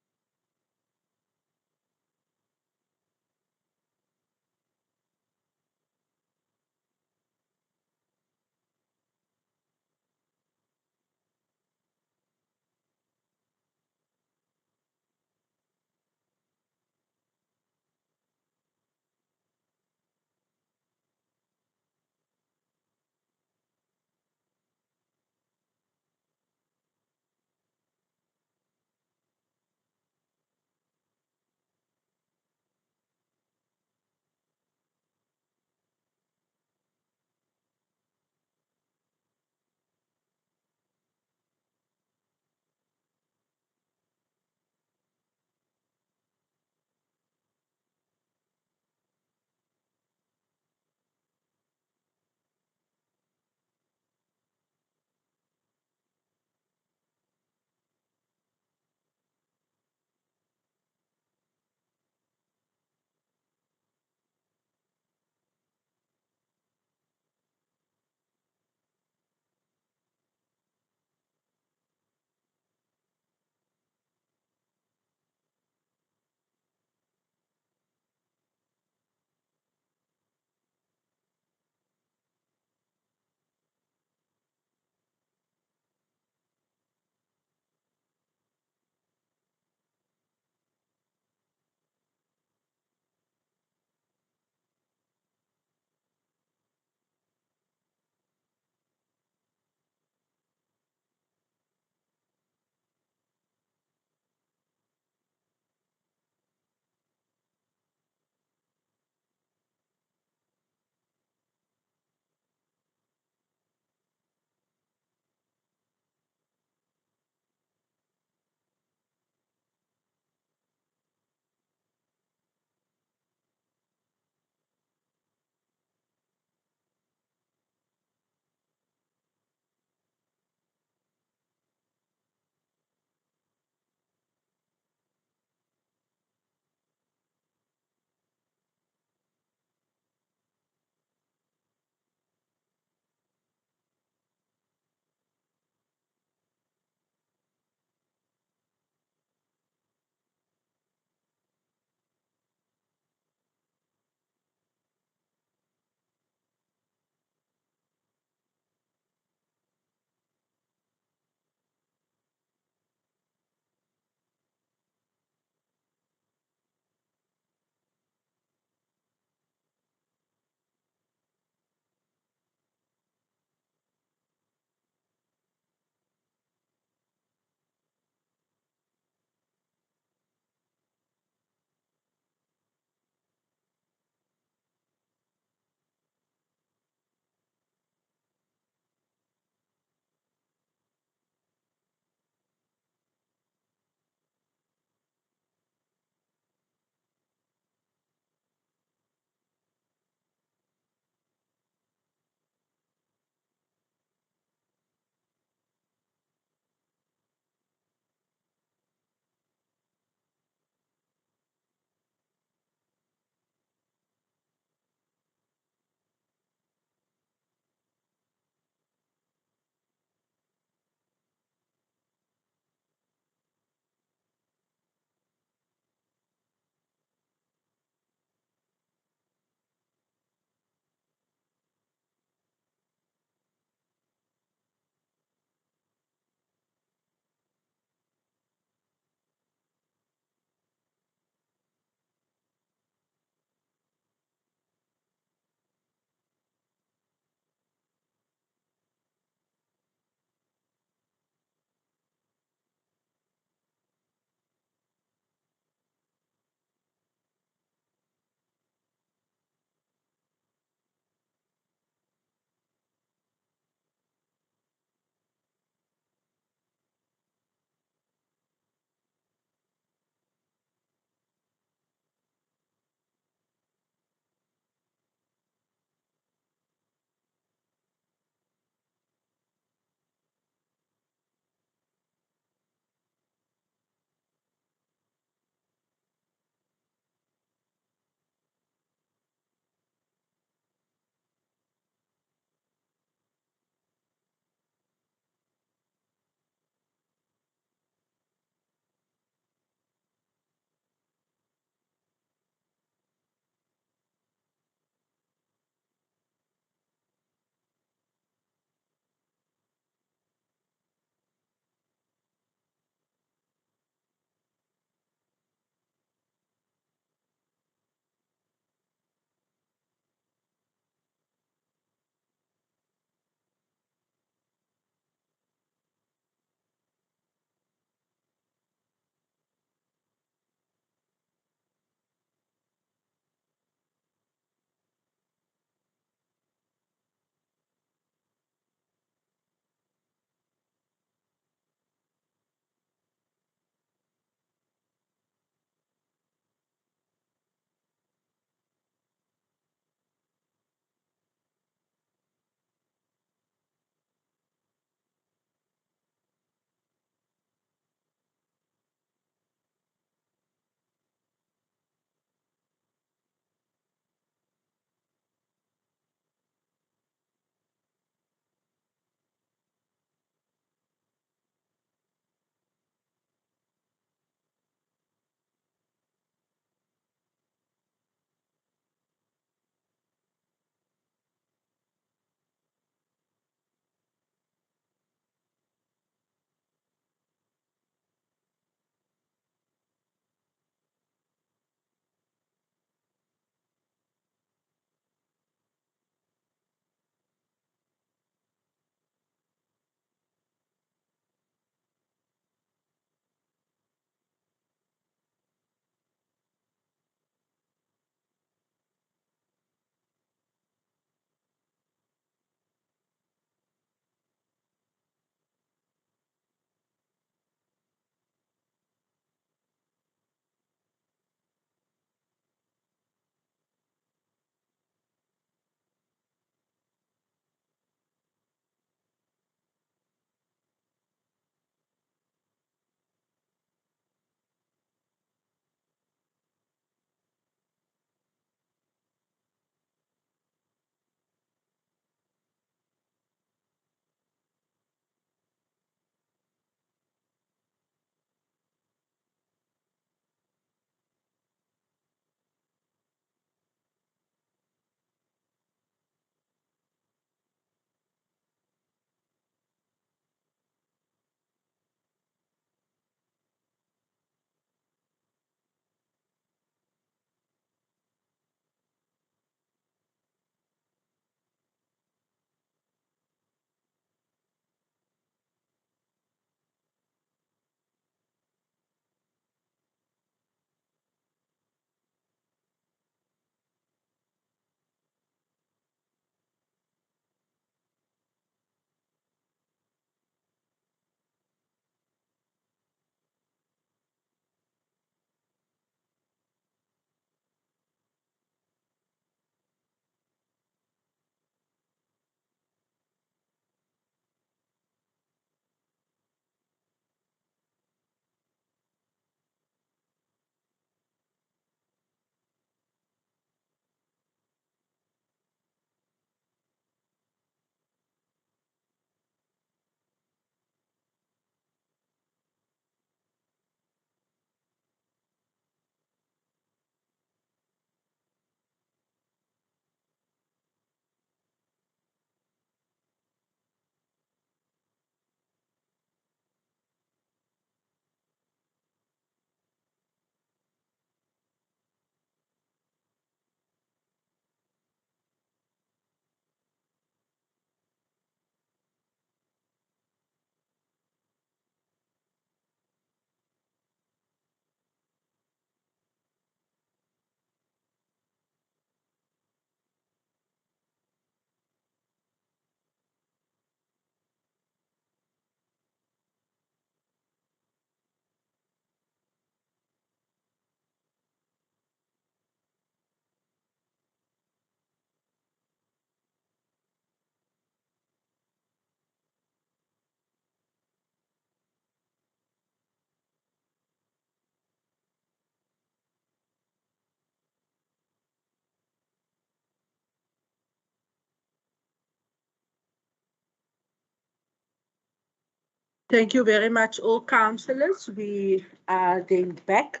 Thank you very much, all councillors. We are then back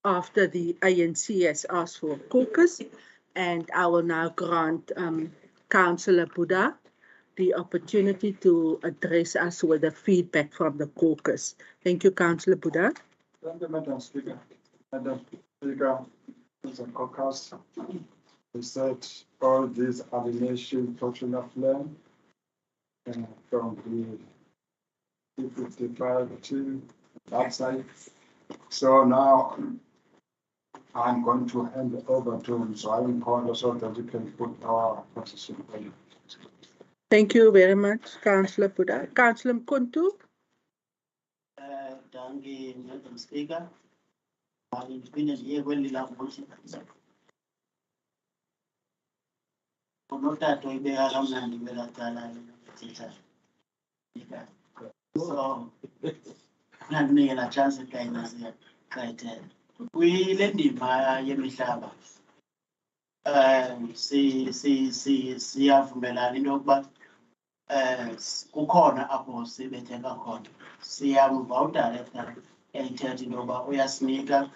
after the ANC has asked for a caucus, and I will now grant Councillor Buddha the opportunity to address us with the feedback from the caucus. Thank you, Councillor Buddha. Thank you, Madam Speaker. Madam Speaker, the caucus, we said all these alienation portion of land from the 55 to outside. So now I'm going to hand it over to him, so I will call so that we can put our position in. Thank you very much, Councillor Buddha. Councillor Mkuntu. Danke, Madam Speaker. Ich bin hier, weil die Laufbahn Unotato ibeka kamnandi belaqala thitha. So nandinikela chance kayinasi criteria. Kuyile ndima yemihlaba. Siyavumelana into yokuba kukhona apho sibetheka khona. Siyamva udirector ethetha into yokuba uyasinika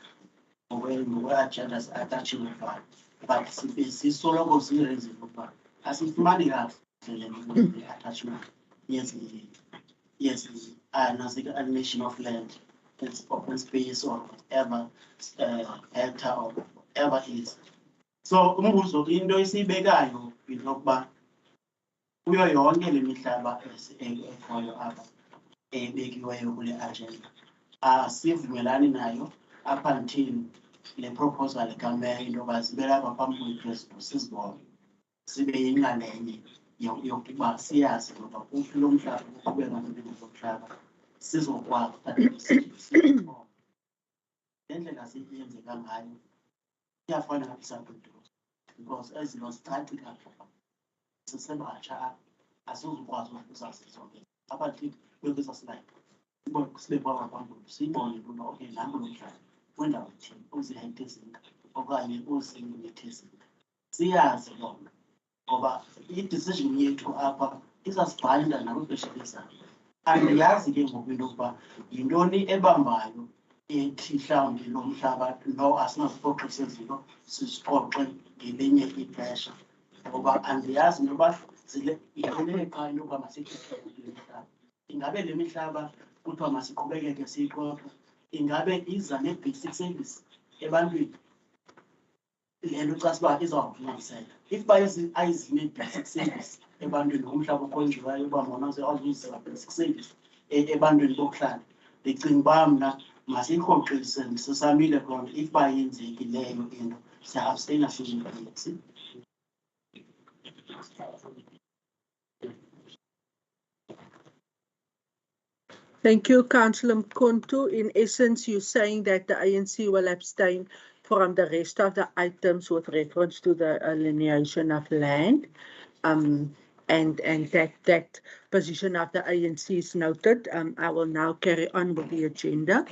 ngokwe-agenda atatshiwe phaa. But sisoloko sireason ukuba asifumani kakuhle le attachment. Yes, animation of land, it's open space or whatever, hectare or whatever it is. So umbuzo into esiyibekayo into yokuba kuyo yonke le mihlaba ekhoyo apha ebekiweyo kule agenda asivumelani nayo up until le proposal kameya into yoba zibe lapha phambi kwepresident sizibone sibe yinxalenye yokuba siyazi ngoba kuphi lo mhlaba uqhubeka nempilo zomhlaba sizokwazi ngendlela siyenzeka ngayo iyafana nabisakude because ezinto zicaci kakhulu sisebatsha asizukwazi ukuzazi zonke abathi bekwisasilayo sibe kwabantu siyibone ukuba okay nangu lo mhlaba wendawo ethile uzihektare ezingaka okanye uzimitha ezingaka siyazi bona ngoba i-decision yethu apha izasibhalinda nakwibheshelezayo. Andiyazi ke ngoku into yokuba yintoni ebambayo ethi mhlawumbi lo mhlaba lo asinazixoxisa izinto sizixoxe ngelinye ixesha ngoba andiyazi noba yile qha into yokuba masixoxe le mihlaba. Ingabe le mihlaba kuthiwa masiqhubekeke siyixoxa, ingabe iza ne-basic service ebantwini? Le nto xa siba izawufumaniseka if ayizine-basic service ebantwini umhlaba ukhonjiweyo uba mona azuyizela basic service ebantwini bokuhlala, ndicinga uba mna masiyirhoxise sisamile khona if bayenzekileyo into siya-absteyina sizimbesi. Thank you, Councillor Mkontu. In essence, you're saying that the ANC will abstain from the rest of the items with reference to the alienation of land. And that position of the ANC is noted. I will now carry on with the agenda.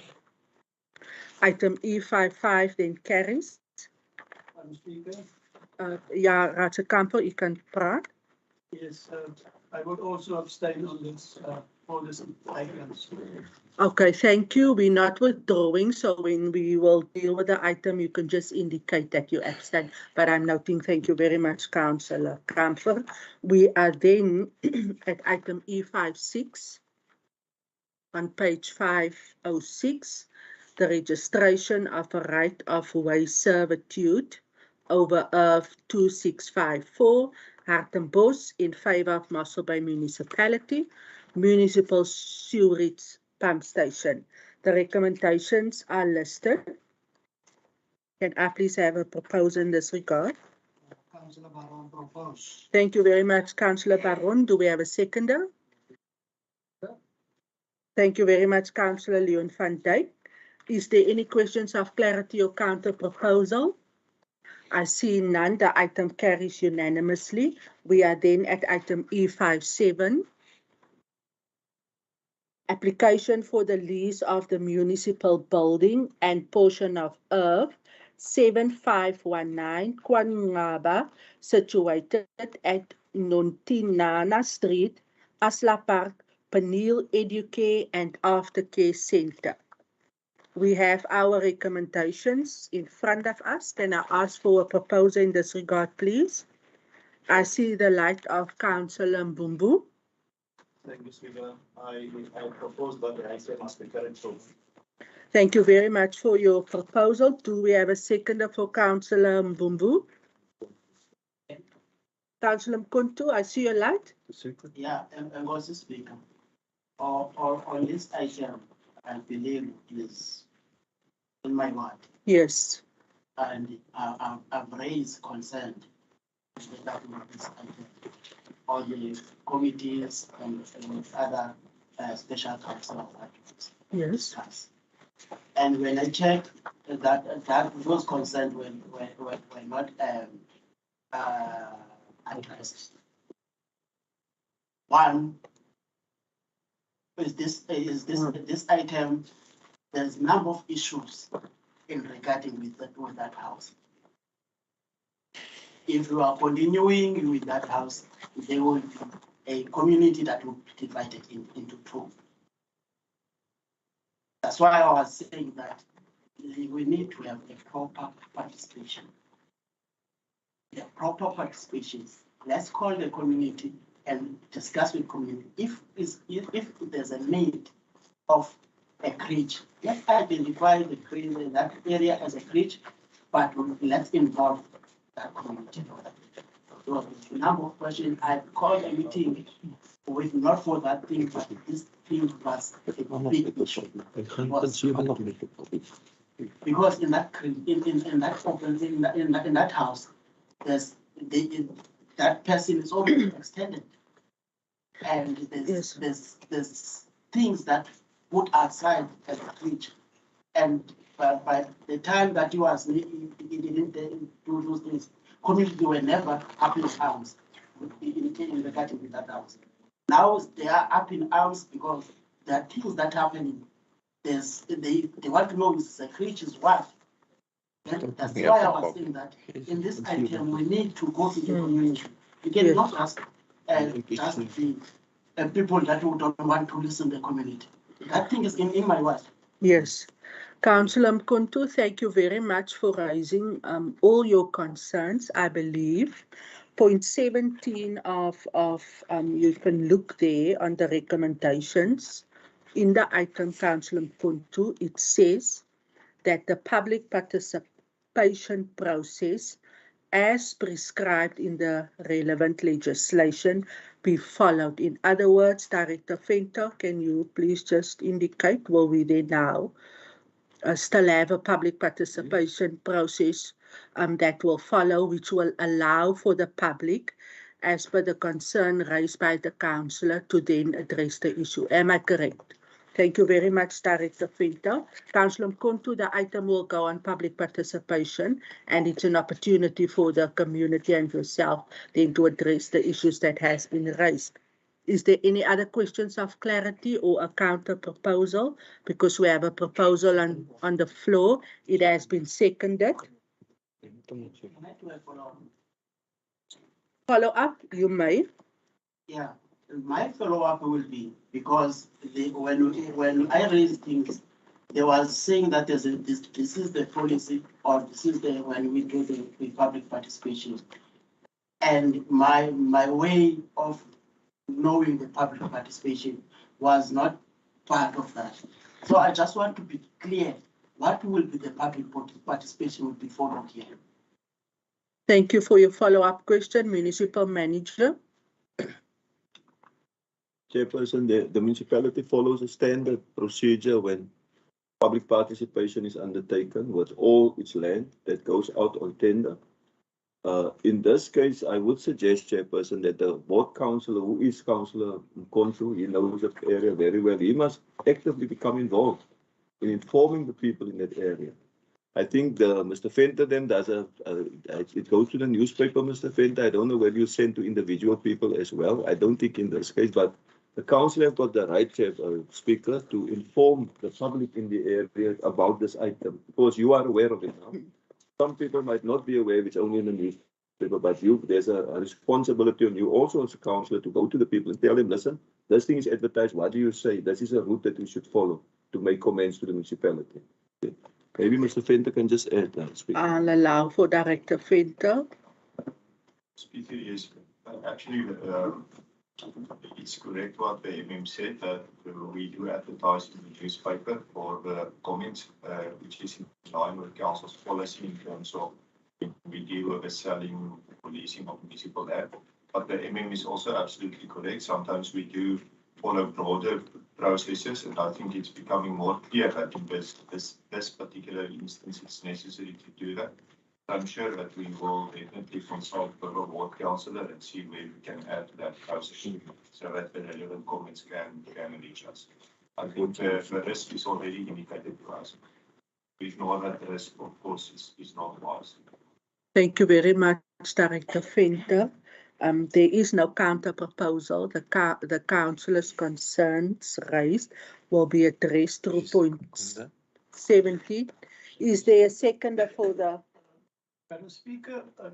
Item E55 then carries. Ja, Raadsekamper, u kan praat. Yes, I would also abstain on this, for this items. Okay, thank you. We're not withdrawing, so when we will deal with the item, you can just indicate that you abstain. But I'm noting, thank you very much, Councillor Kamfer. We are then at item E56 on page 506, the registration of a right of way servitude over Earth 2654, Hartenbos, in favor of Mossel by Municipality, Municipal Sewerage Pump Station. The recommendations are listed. Can I please have a proposal in this regard? Councillor Baron propose. Thank you very much, Councillor Baron. Do we have a seconder? Thank you very much, Councillor Leon van Dijk. Is there any questions of clarity or counter proposal? I see none. The item carries unanimously. We are then at item E57. Application for the lease of the municipal building and portion of Earth 7519 Kwanngaba, situated at Nontinana Street, Asla Park, Panil Educare and Aftercare Center. We have our recommendations in front of us. Can I ask for a proposal in this regard, please? I see the light of Councillor Mbumbu. Thank you, Speaker. I propose that the item must be carried forward. Thank you very much for your proposal. Do we have a seconder for Councillor Mbumbu? Councillor Mkuntu, I see your light. Yeah, and also Speaker. On this item, I believe is in my word. Yes. And I've raised concern with the government this item, all the committees and other special council. Yes. And when I checked that those concerns were not addressed. One is this item. There's a number of issues in regarding with that house. If you are continuing with that house, there will be a community that will be divided into two. That's why I was saying that we need to have a proper participation. The proper participation. Let's call the community and discuss with community. If there's a need of a creche, let's identify the creche, that area as a creche, but let's involve that community. So the number of questions I called a meeting with not for that thing, but this thing was a big issue. Because in that house, that person is already extended, and there's things that put outside as a creature, and by the time that he didn't do those things, community were never up in arms in regarding with that house. Now they are up in arms because there are things that happening. They want to know is the creature's what. And that's why I was saying that in this item we need to go to the community. You cannot just be people that don't want to listen to the community. That thing is in my word. Yes. Councillor Mkuntu, thank you very much for raising all your concerns. I believe point 17 of you can look there on the recommendations. In the item, Councillor Mkuntu, it says that the public participation process as prescribed in the relevant legislation be followed. In other words, Director Venter, can you please just indicate, will we there now still have a public participation process that will follow, which will allow for the public, as per the concern raised by the councillor, to then address the issue. Am I correct? Thank you very much, Director Venter. Councillor Mkuntu, the item will go on public participation, and it's an opportunity for the community and yourself then to address the issues that has been raised. Is there any other questions of clarity or a counter proposal? Because we have a proposal on the floor. It has been seconded. Follow up, you may. Yeah, my follow up will be because when I raised things, they was saying that this is the policy, or this is the when we do the public participation, and my way of knowing the public participation was not part of that. So I just want to be clear, what will be the public participation will be followed here. Thank you for your follow-up question, Municipal Manager. Chairperson, the municipality follows a standard procedure when public participation is undertaken with all its land that goes out on tender. In this case, I would suggest, Chairperson, that the ward councillor, who is Councillor Mkontu, he knows the area very well, he must actively become involved in informing the people in that area. I think Mr. Venter then does it goes to the newspaper, Mr. Venter. I don't know whether you send to individual people as well. I don't think in this case, but the council have got the right, Speaker, to inform the public in the area about this item, because you are aware of it now. Some people might not be aware, it's only in the news. But there's a responsibility on you also as a councillor to go to the people and tell them, listen, this thing is advertised. What do you say? This is a route that we should follow to make comments to the municipality. Okay. Maybe Mr. Venter can just add that. I'll allow for Director Venter. Speaker, yes. Actually, it's correct what the MM said, that we do advertise in the newspaper for the comments, which is in line with council's policy in terms of we deal with the selling or leasing of municipal land. But the MM is also absolutely correct. Sometimes we do follow broader processes, and I think it's becoming more clear that in this particular instance it's necessary to do that. I'm sure that we will definitely consult with the ward councillor and see where we can add to that process so that the relevant comments can reach us. I think the risk is already indicated to us. We ignore that risk, of course, is not wise. Thank you very much, Director Venter. There is no counter proposal. The councillor's concerns raised will be addressed through point 70. Is there a seconder for the? Madam Speaker, I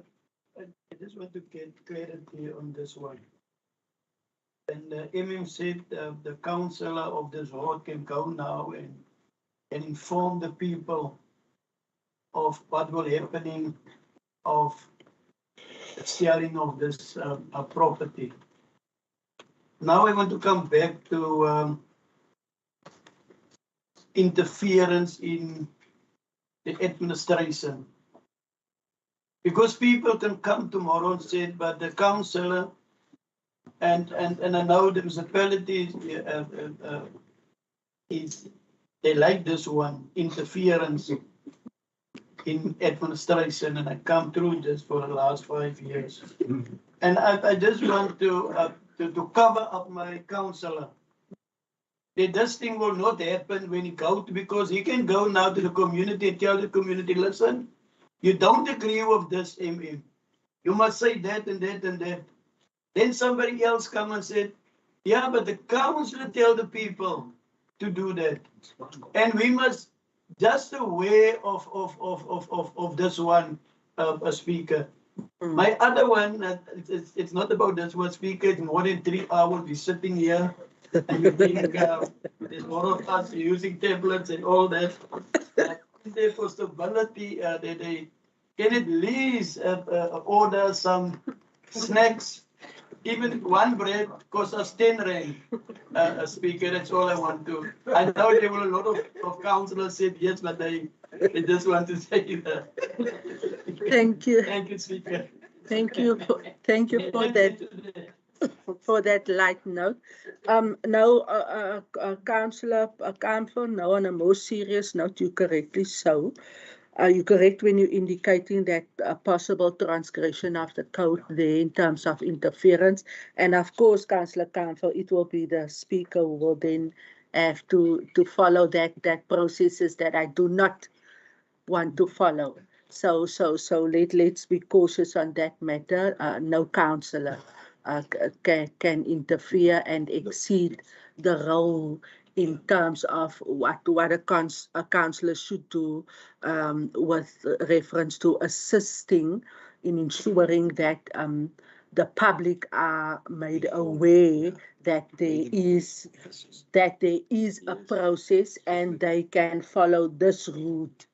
just want to get clarity on this one. And MM said the councillor of this ward can go now and inform the people of what will happening of selling of this property. Now I want to come back to interference in the administration. Because people can come tomorrow and say, but the councillor and I know the municipality they like this one, interference in administration, and I come through this for the last 5 years. And I just want to cover up my councillor. That this thing will not happen when he goes, because he can go now to the community and tell the community, listen, you don't agree with this MM. You must say that and that and that. Then somebody else come and said, yeah, but the councillor tell the people to do that. And we must just aware of this one, speaker. My other one, it's not about this one, speaker. It's more than 3 hours we're sitting here. And we think there's more of us using tablets and all that. Their possibility they can at least order some snacks. Even one bread costs us 10 rand. Speaker, that's all I want to. I know there were a lot of councillors said yes, but they just want to say that. Thank you. Thank you, Speaker. Thank you for that. For that light note. Now, Councillor Campbell, now on a more serious note, you correctly so. You're correct when you're indicating that a possible transgression of the code there in terms of interference. And of course, Councillor Campbell, it will be the speaker who will then have to follow that processes that I do not want to follow. So let's be cautious on that matter. No councillor can interfere and exceed the role in terms of what a councillor should do with reference to assisting in ensuring that the public are made aware that there is a process and they can follow this route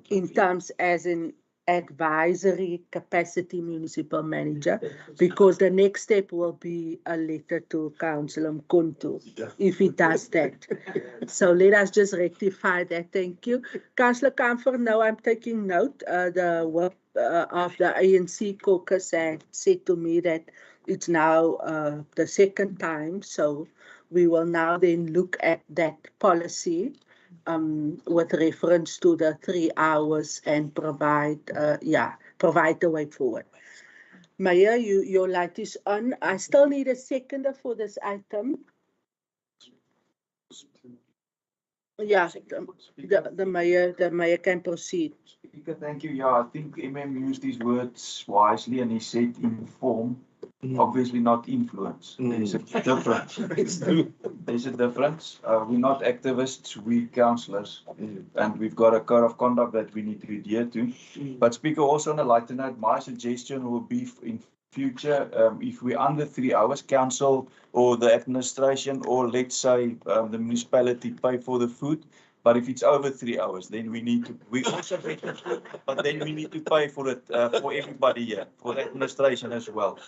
in terms as an advisory capacity municipal manager, because the next step will be a letter to Councillor Mkonto if he does that. So let us just rectify that. Thank you. Councillor Kamfer, now I'm taking note. The work of the ANC caucus had said to me that it's now the second time. So we will now then look at that policy with reference to the 3 hours and provide the way forward. Mayor, your light is on. I still need a seconder for this item. Yeah, the mayor can proceed. Speaker, thank you. Yeah, I think MM used these words wisely and he said inform, obviously not influence. There's a difference. It's true. there's a difference. We're not activists, we councillors. And we've got a code of conduct that we need to adhere to. But Speaker, also on a lighter note, my suggestion will be in future, if we're under 3 hours, council or the administration, or let's say the municipality pay for the food. But if it's over 3 hours, then we need to, we also get the food, but then we need to pay for it, for everybody here, for the administration as well.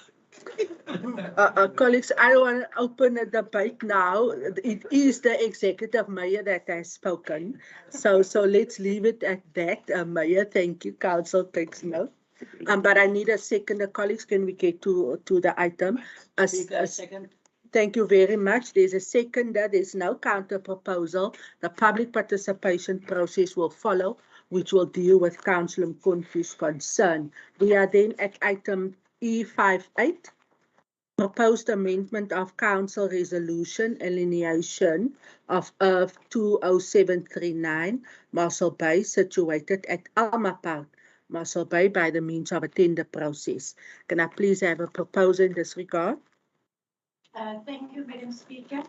Colleagues, I want to open a debate now. It is the executive mayor that has spoken. So let's leave it at that. Mayor, thank you. Council takes note. But I need a second. Colleagues, can we get to the item? Second. Thank you very much. There's a second. There's no counter proposal. The public participation process will follow, which will deal with Councillor Mkonfi's concern. We are then at item E58. Proposed amendment of Council Resolution Alienation of Earth 20739, Mossel Bay, situated at Alma Park, Mossel Bay, by the means of a tender process. Can I please have a proposal in this regard? Thank you, Madam Speaker.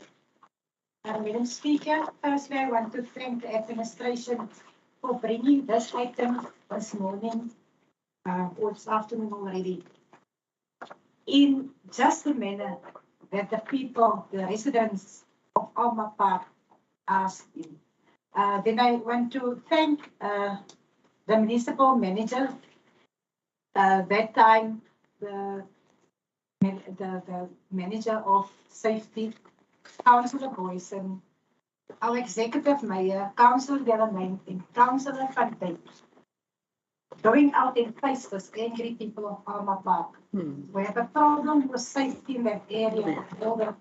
Madam Speaker, firstly, I want to thank the administration for bringing this item this morning, or this afternoon already, in just the manner that the people, the residents of Alma Park asked in. Then I want to thank the municipal manager, that time the manager of safety, Councillor Boyson, our executive mayor, Councillor Delamain, and Councillor Van Dijk, going out and face this angry people of Alma Park. We have a problem with safety in that area of all the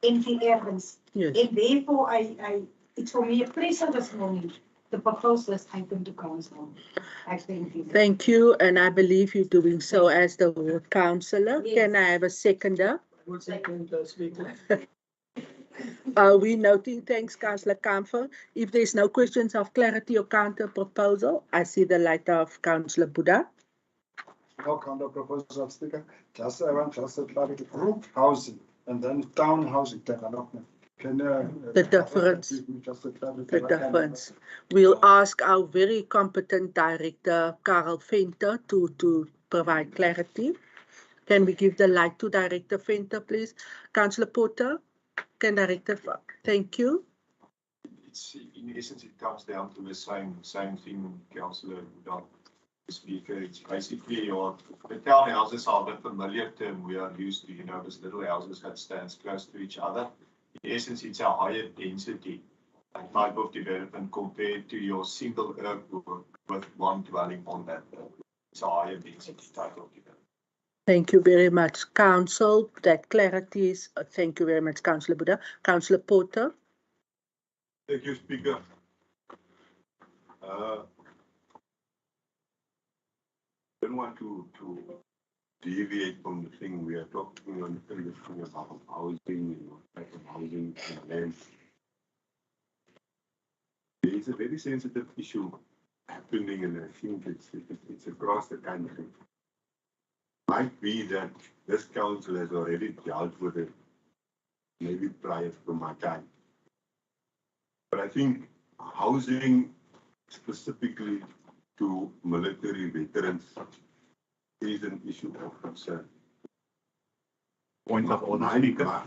empty areas. Yes. And therefore, it's for me a pleasure this morning to propose this item to council. I thank you. Thank you, and I believe you're doing so as the ward councillor. Yes. Can I have a seconder? I will second Speaker. We noting, thanks, Councillor Kamfer. If there's no questions of clarity or counter proposal, I see the light of Councillor Buddha. No counter proposal, Speaker. Just I want just to clarify group housing and then town housing development. Can the difference? The difference. We'll ask our very competent director, Karel Venter, to provide clarity. Can we give the light to Director Venter, please? Councillor Porter, can Director, thank you. It's in essence, it comes down to the same thing, Councillor Speaker. It's basically the townhouses are the familiar term we are used to, those little houses that stands close to each other. In essence, it's a higher density type of development compared to your single earth with one dwelling on that. It's a higher density type of development. Thank you very much, Council. That clarity is, thank you very much, Councillor Buddha. Councillor Porter. Thank you, Speaker. I don't want to deviate from the thing we are talking on about housing, type of housing and land. It's a very sensitive issue happening, and I think it's across the country. Might be that this council has already dealt with it, maybe prior to my time. But I think housing specifically to military veterans is an issue of concern. Point of order, Speaker.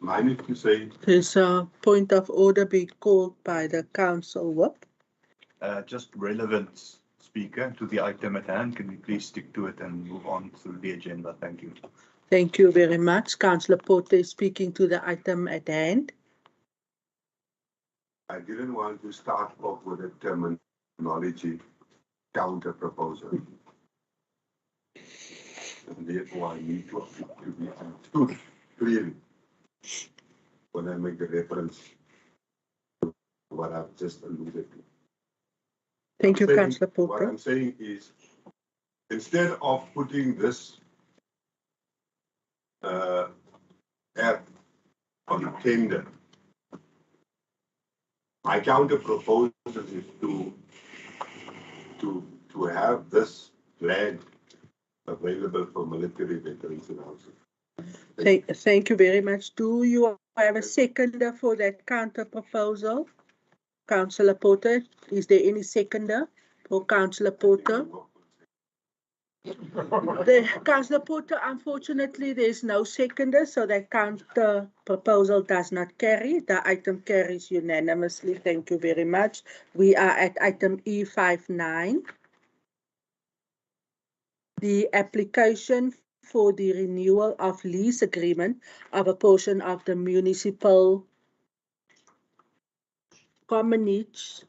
Mine is to say. There's a point of order being called by the council. What? Just relevant, Speaker, to the item at hand. Can we please stick to it and move on through the agenda? Thank you. Thank you very much. Councillor Porter is speaking to the item at hand. I didn't want to start off with a terminology counter proposal. And therefore, I need to be understood clearly when I make the reference to what I've just alluded to. Thank you, Councillor Porter. What I'm saying is, instead of putting this app on tender, my counter proposal is to have this land available for military veterans in housing. Thank you very much. Do you have a seconder for that counter proposal? Councillor Porter, is there any seconder for Councillor Porter? Councillor Porter, unfortunately, there is no seconder, so that counter proposal does not carry. The item carries unanimously. Thank you very much. We are at item E59. The application for the renewal of lease agreement of a portion of the municipal commonage.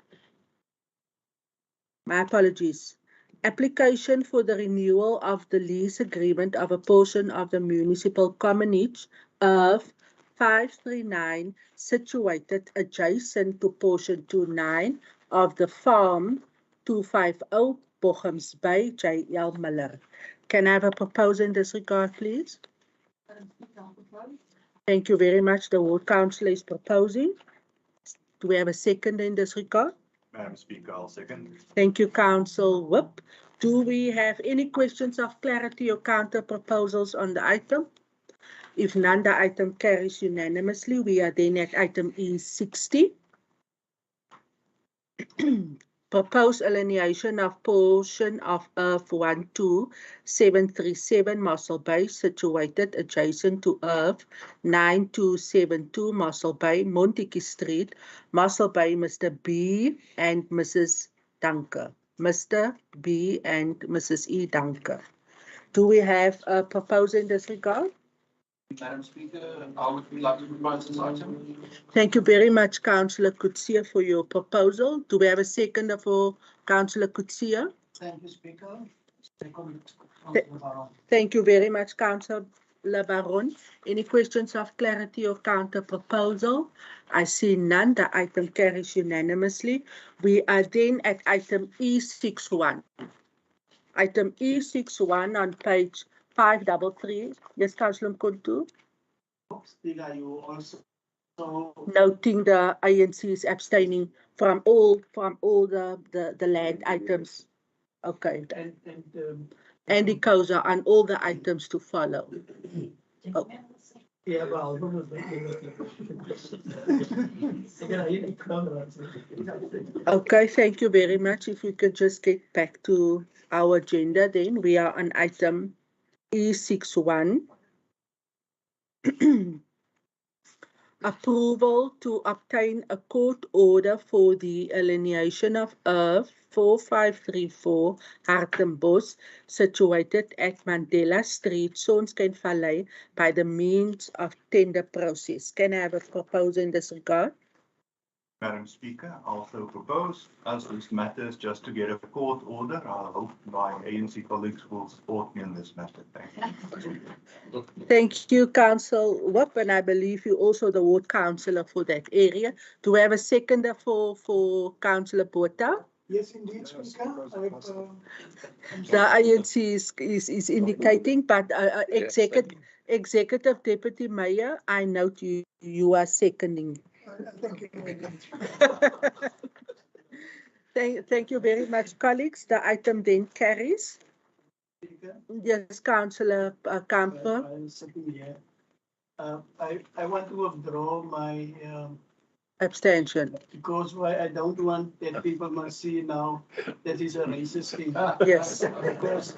My apologies. Application for the renewal of the lease agreement of a portion of the municipal commonage of 539 situated adjacent to portion 29 of the farm 250 Bochums Bay, J.L. Miller. Can I have a proposal in this regard, please? Thank you very much. The ward councillor is proposing. Do we have a second in this regard? Madam Speaker, I'll second. Thank you, Council Whip. Do we have any questions of clarity or counter proposals on the item? If none, the item carries unanimously. We are then at item E60. Proposed alienation of portion of Earth 12737 Mossel Bay, situated adjacent to Earth 9272 Mossel Bay, Montague Street, Mossel Bay, Mr. B and Mrs. Dunker. Mr. B and Mrs. E. Dunker. Do we have a proposal in this regard? Madam Speaker, I would like to propose this item. Thank you very much, Councillor Kutsia, for your proposal. Do we have a seconder for Councillor Kutsia? Thank you, Speaker. Second, Thank you very much, Councillor Baron. Any questions of clarity or counter proposal? I see none. The item carries unanimously. We are then at item E61. Item E61 on page 533. Yes, Councillor Mkuntu. Speaker, you also Noting the ANC is abstaining from all the land items. Okay. And the COSA on all the items to follow. Oh. Yeah, well, Okay, thank you very much. If we could just get back to our agenda, then we are on item E61. Approval to obtain a court order for the alienation of Earth 4534 Hartenbos, situated at Mandela Street, Sonskyn Valley, by the means of tender process. Can I have a proposal in this regard? Madam Speaker, I also propose, as this matter is just to get a court order, I hope my ANC colleagues will support me in this matter. Thank you. Thank you, Council Whip, and I believe you also the ward councillor for that area. Do we have a seconder for Councillor Botha? Yes, indeed, Speaker. The ANC is indicating, but Executive Deputy Mayor, I note you are seconding. Thank you very much, colleagues. The item then carries. Yes, Councillor Kamper. I'm sitting here. I want to withdraw my Abstention. because why I don't want that people must see now that is a racist thing. Yes. Because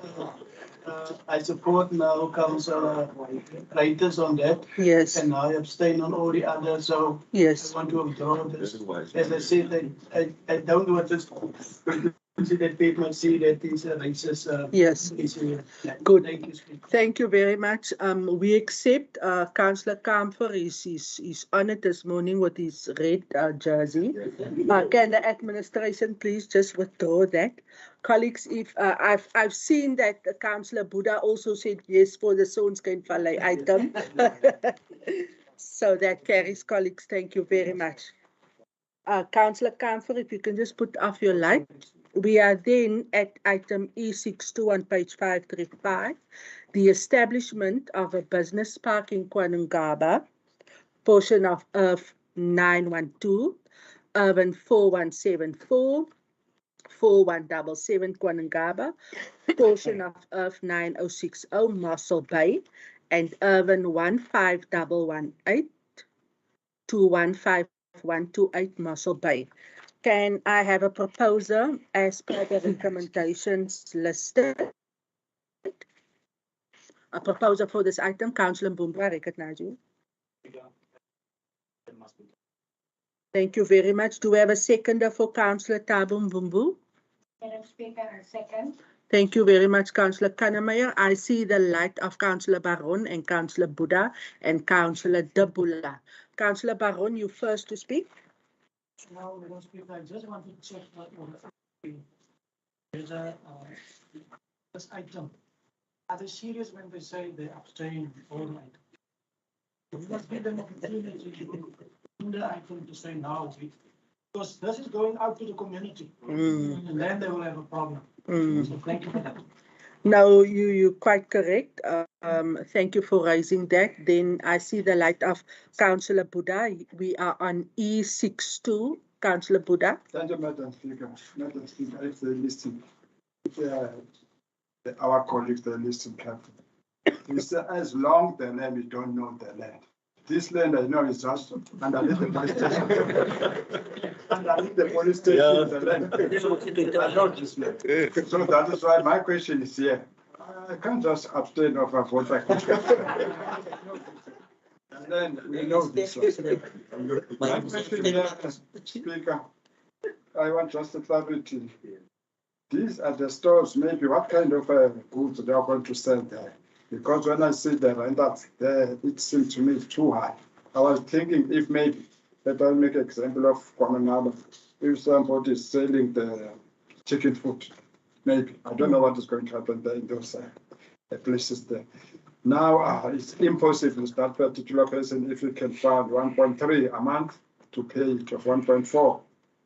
I support now Councillor writers on that. Yes. And I abstain on all the others, so yes. I want to withdraw this. As I said, I don't want this that people see that is a racist yes. issue. Good. Thank you. Thank you very much. We accept Councillor Kamfer is honored this morning with his red jersey. Can the administration please just withdraw that? Colleagues, if I've seen that Councillor Buddha also said yes for the Sonskyn Valley item. So that carries, colleagues. Thank you very much. Councillor Kamfer, if you can just put off your light. We are then at item E62 on page 535, the establishment of a business park in Kwanungaba, portion of Earth 912, Urban 4174, 4177 Kwanungaba, portion of Earth 9060 Mossel Bay, and Irvin 15118 to 15128 Mossel Bay. Can I have a proposer as per the recommendations listed? A proposer for this item, Councillor Mbumba, I recognize you. Thank you very much. Do we have a seconder for Councillor Thabo Mbumbu? Madam Speaker, a second. Thank you very much, Councillor Kannemeyer. I see the light of Councillor Baron and Councillor Buddha and Councillor Dabula. Councillor Baron, you first to speak. Now, Madam Speaker, I just want to check that there's a this item. Are they serious when they say they abstain all night? We must give them opportunity in the item to say no, because this is going out to the community, and then they will have a problem. So thank you for that. No, you're quite correct. Thank you for raising that. Then I see the light of Councillor Buddha. We are on E62. Councillor Buddha. Thank you, Madam Speaker. Madam Speaker, if they listen, our colleagues, they listen carefully. We say, as long the land, we don't know the land. This land, I know, is just underneath the police station. Underneath the police station, the land. I know this land. So that is why my question is here. I can't just abstain of a vote. And then we know this. My question here, Speaker, I want just a clarity. These are the stores, maybe what kind of goods they are going to sell there? Because when I see the rent that's there, it seems to me too high. I was thinking if maybe, let us make an example of Kwamanalo. If somebody is selling the chicken food, maybe, I don't know what is going to happen there in those places there. Now it's impossible to that particular person if you can find 1.3 a month to pay it, of 1.4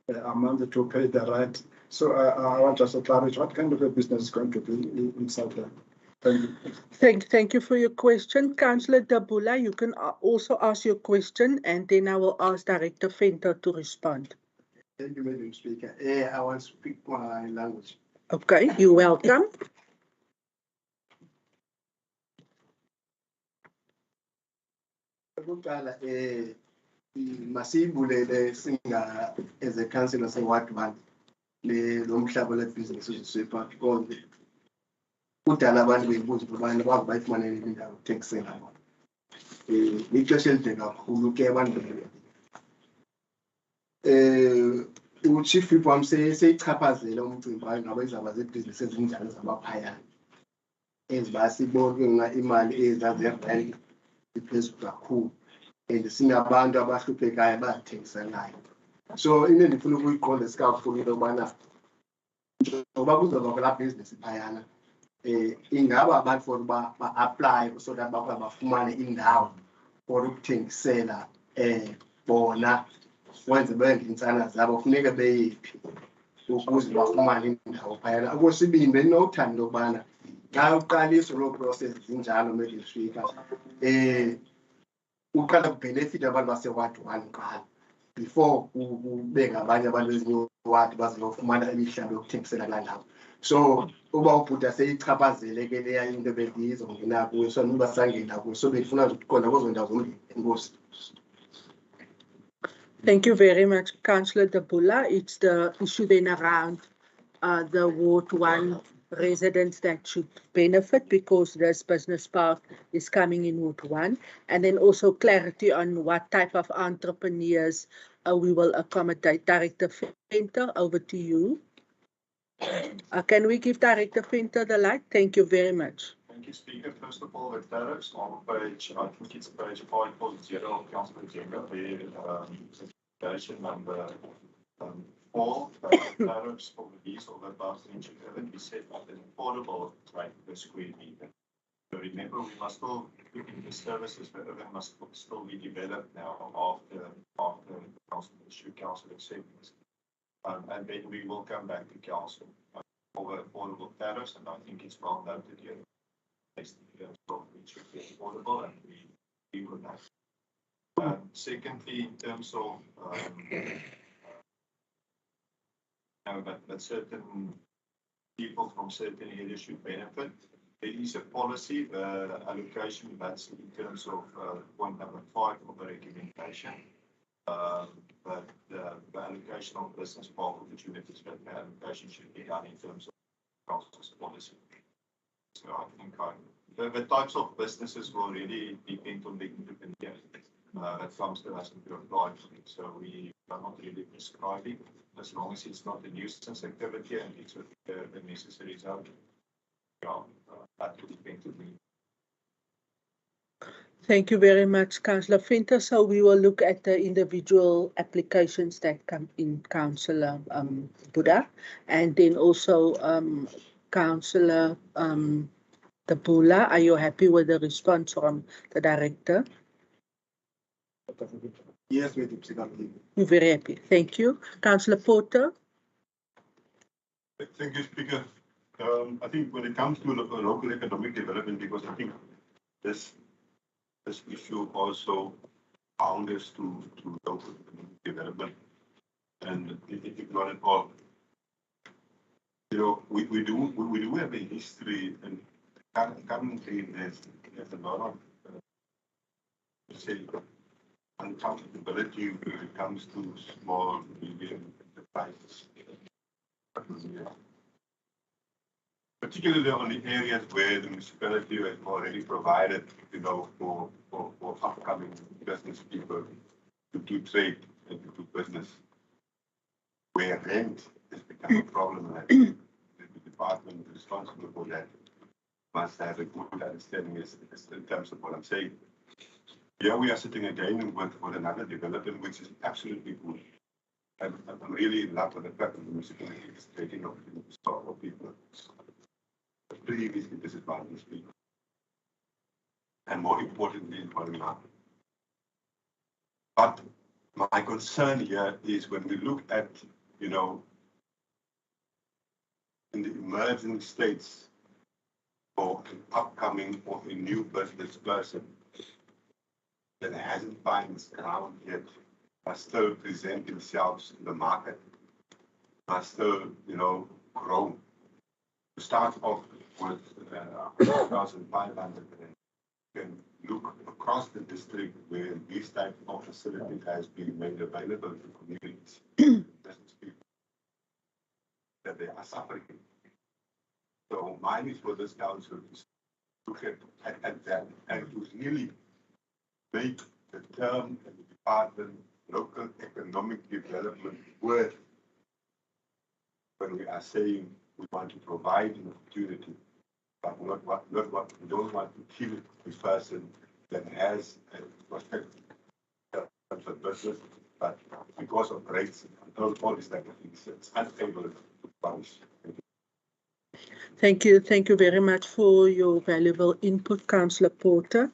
a month to pay the rent. So I want just to clarify what kind of a business is going to be inside there. Thank you. Thank you for your question. Councillor Dabula, you can also ask your question and then I will ask Director Venter to respond. Thank you, Madam Speaker. I want to speak my language. Okay, you're welcome. Okokuqala masiyibulele singa as a councillor se-Ward 1 lo mhlaba le-business uziswepa because kudala abantu beyibuza ukubana bakwazi bayifumanele indawo ukuthengisela bona. Ixesha elide kakhulu ke abantu uchief whip wami seyichaphazela umcimbi wayo ngaba izaba zebhizinisi ezinjalo zabaphayana ezibasibonke imali ezazerent iphezulu kakhulu and sinabantu abahluphekayo abathengiselayo. So into endifuna ukuyiqonda isikakhulu into yobana ngoba kuzoba kulaa bhizinisi phayana ingaba abantu for uba ba-apply so that bakwazi bafumane indawo for ukuthengisela bona wenze bengentsana zabo funeka beyiphi ukuze bafumane indawo phayana. Okwesibini bendinokuthanda into yokubana xa uqaliswa loo process zinjalo Madam Speaker uqala kubhenefitha abantu base-Ward 1 kuqala before kube ngabanye abantu ezinye iwadi bazofumana imihlaba yokuthengisela kulaa ndawo. So uba ubhuda seyichaphazele ke leya into bendizongena kuyo so uba sangena kuyo so bendifuna ukuqonda kwezo ndawo zombini. Enkosi. Thank you very much, Councillor Dabula. It's the issue then around the Ward 1 residents that should benefit because this business park is coming in Ward 1, and then also clarity on what type of entrepreneurs we will accommodate. Director Venter, over to you. Can we give Director Venter the light? Thank you very much. Thank you, Speaker. First of all, the tariffs on page, I think it's page 5.0 of Council agenda, where Deviation number 4, tariffs for the lease of above should be set at an affordable rate per square meter. So remember, we must still look into services, but they must still be developed now after the council issue council acceptance. And then we will come back to council for affordable tariffs, and I think it's well noted here. It should be affordable, and we will have. Secondly, in terms of that certain people from certain areas should benefit. There is a policy, allocation, that's in terms of point number 5 of the recommendation. But the allocation of business park opportunities, but the allocation should be done in terms of council's policy. So I think the types of businesses will really depend on the entrepreneur that comes to us to apply. So we are not really prescribing, as long as it's not a nuisance activity and it's with the necessary zone. Yeah, that will depend on me. Thank you very much, Councillor Venter. So we will look at the individual applications that come in, Councillor Buddha, and then also Councillor Tabula. Are you happy with the response from the director? Yes, Madam Speaker. You're very happy. Thank you. Councillor Porter. Thank you, Speaker. I think when it comes to local economic development, because I think this issue also bound us to local economic development, and if not at all, you know, we do have a history, and currently there's a lot of say uncomfortability when it comes to small, medium enterprises. Particularly on the areas where the municipality has already provided, you know, for upcoming business people to trade and to do business, where rent has become a problem. And the department responsible for that must have a good understanding in terms of what I'm saying. Here we are sitting again with another development which is absolutely good. I'm really in love with the fact that the municipality is taking off of people. Previously disadvantaged people. And more importantly, vulnerable. But my concern here is when we look at, you know, in the emerging states for an upcoming or a new business person that hasn't found its ground yet, must still present themselves in the market, must still, you know, grow. To start off with 1,500, and can look across the district where these type of facilities has been made available to communities, business people, that they are suffering. So mine is for this council to look at that and to really make the term and the department local economic development work when we are saying we want to provide an opportunity, but not what we don't want to kill a person that has a prospective business, but because of rates and all these type of things, it's unable to punish. Thank you. Thank you very much for your valuable input, Councillor Porter.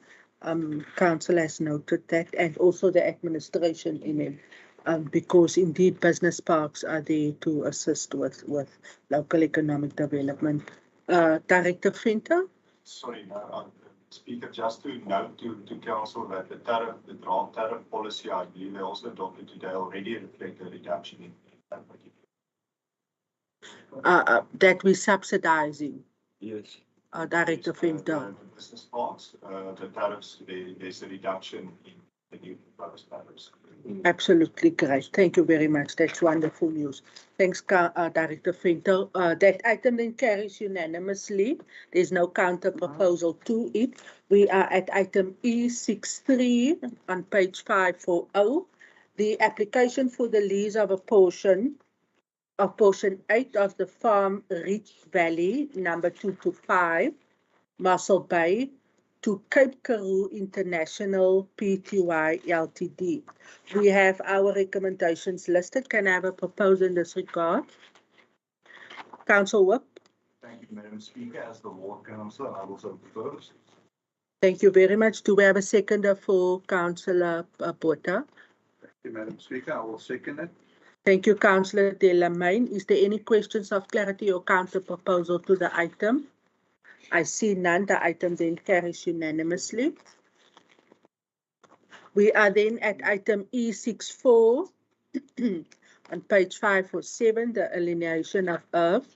Council has noted that, and also the administration in it, because indeed business parks are there to assist with local economic development. Director Venter? Sorry, Speaker, just to note to council that the draft tariff policy, I believe they also adopted today already reflect a reduction in that particular. That we're subsidizing. Yes. Director Venter. Business parks, the tariffs, there's a reduction in the new proposed tariffs. Absolutely great. Thank you very much. That's wonderful news. Thanks, Director Venter. That item then carries unanimously. There's no counter proposal to it. We are at item E63 on page 540. The application for the lease of a portion 8 of the Farm Ridge Valley, number 225, Mossel Bay, to Cape Karoo International Pty Ltd. We have our recommendations listed. Can I have a proposal in this regard? Council Whip. Thank you, Madam Speaker. As the Ward Councillor, I also propose. Thank you very much. Do we have a seconder for Councillor Porter? Thank you, Madam Speaker. I will second it. Thank you, Councillor Delamain. Is there any questions of clarity or counter proposal to the item? I see none. The item then carries unanimously. We are then at item E64 on page 547, the alienation of earth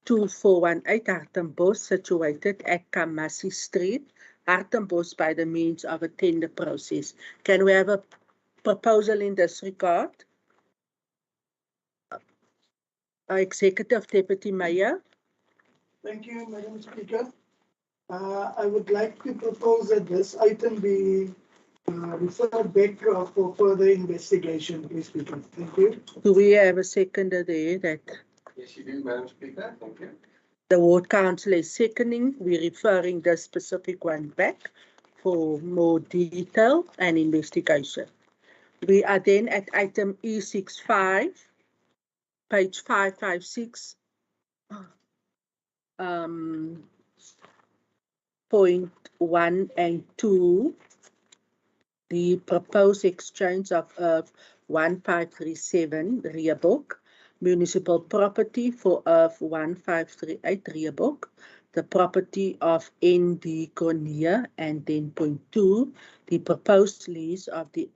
2418 Hartenbos, situated at Kamasi Street, Hartenbos, by the means of a tender process. Can we have a proposal in this regard? Executive Deputy Mayor. Thank you, Madam Speaker. I would like to propose that this item be referred back for further investigation, please, Speaker. Thank you. Do we have a seconder there that? Yes, you do, Madam Speaker. Thank you. The ward council is seconding. We're referring the specific one back for more detail and investigation. We are then at item E65, page 556, point 1 and 2. The proposed exchange of 1537 Reebok municipal property for 1538 Reebok, the property of ND Cornea, and then point 2, the proposed lease of the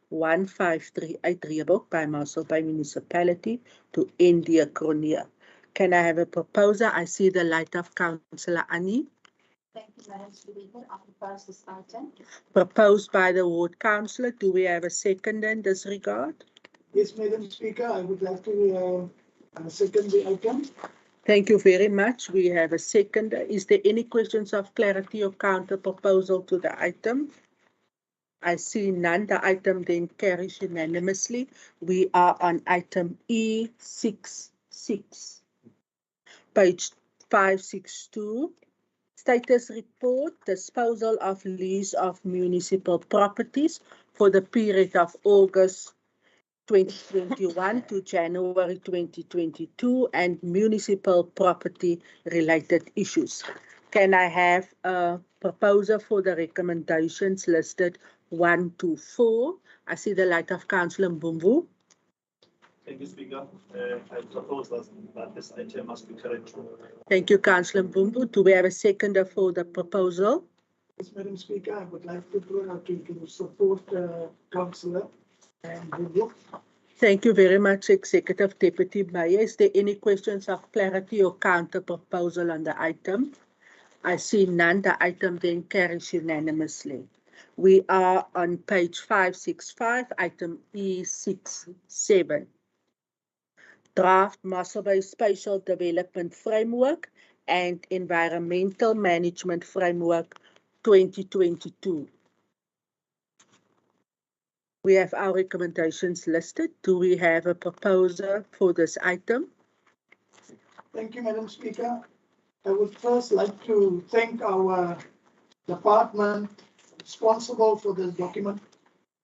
1538 Reebok by Mossel by Municipality to ND Cornea. Can I have a proposer? I see the light of Councillor Annie. Thank you, Madam Speaker. I propose this item. Proposed by the ward councillor. Do we have a second in this regard? Yes, Madam Speaker, I would like to second the item. Thank you very much. We have a second. Is there any questions of clarity or counter proposal to the item? I see none. The item then carries unanimously. We are on item E66, page 562. Status report, disposal of lease of municipal properties for the period of August 2021 to January 2022 and municipal property related issues. Can I have a proposer for the recommendations listed 1 to 4? I see the light of Councillor Mbumbu. Thank you, Speaker. I propose that this item must be carried through. Thank you, Councillor Mbumbu. Do we have a seconder for the proposal? Yes, Madam Speaker, I would like to support Councillor Mbumbu. Thank you very much, Executive Deputy Mayor. Is there any questions of clarity or counter proposal on the item? I see none. The item then carries unanimously. We are on page 565, item E67. Draft Mossel Bay Spatial Development Framework and Environmental Management Framework 2022. We have our recommendations listed. Do we have a proposer for this item? Thank you, Madam Speaker. I would first like to thank our department responsible for this document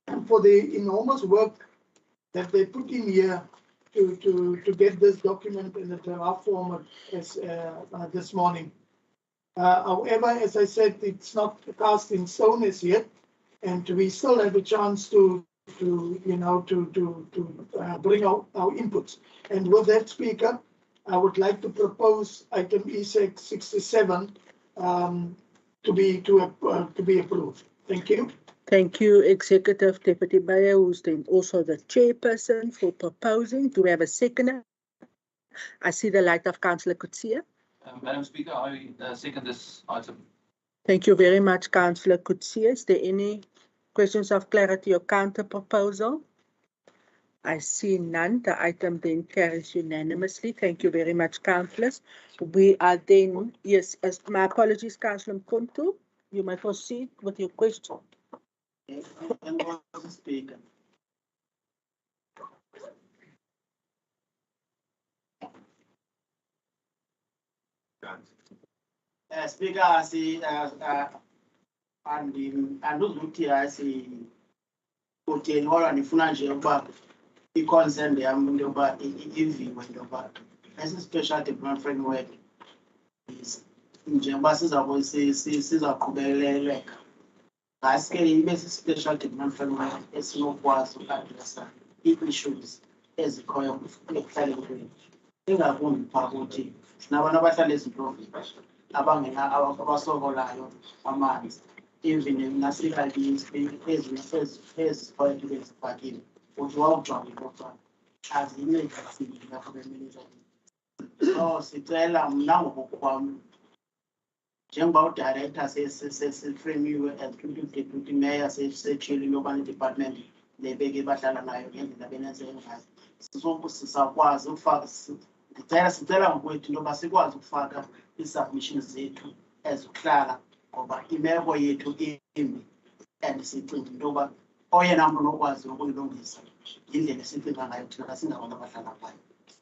and for the enormous work that they put in here to get this document in the draft format as this morning. However, as I said, it's not cast in stone as yet, and we still have a chance to bring out our inputs. And with that, Speaker, I would like to propose item E67 to be approved. Thank you. Thank you, Executive Deputy Mayor, who's then also the chairperson, for proposing. Do we have a seconder? I see the light of Councillor Kutsia. Madam Speaker, I second this item. Thank you very much, Councillor Kutsia. Is there any questions of clarity or counter proposal? I see none. The item then carries unanimously. Thank you very much, councillors. We are then, yes, my apologies, Councillor Mkonto. You may proceed with your question. Speaker. Speaker, I see, anduzuthi asikhothenwa ndifuna nje ukuba i-concern yam into yokuba iviwe into yokuba esi special development framework njengoba sizaqhubeleleka ngaske ibe si-special development framework esinokwazi uku-adressa ii-issues ezikhoyo ekuhlaleni kwethu ingakumbi phaa kuthi sinabantu abahlala eziprovinsi abasokolayo amanzi even nasekalizi ezikhoyo bezifakile uthi wawujonga into yokuba azincedisile lapho bemeleza So sicela mna ngokwami njengoba udirector sesifremiwe as deputy mayor sesitshilo intoba department lebeke bahlala nayo ngendlela benenze ngayo. Sizakwazi ukufaka sicela ngokwethu intoba sikwazi ukufaka ii-submissions zethu ezokuhlala ngoba imeko yethu imbi and sicinga intoba oyena mntu onokwazi ukuyilungisa yindlela esicinga ngayo thina singabantu abahlala phayo.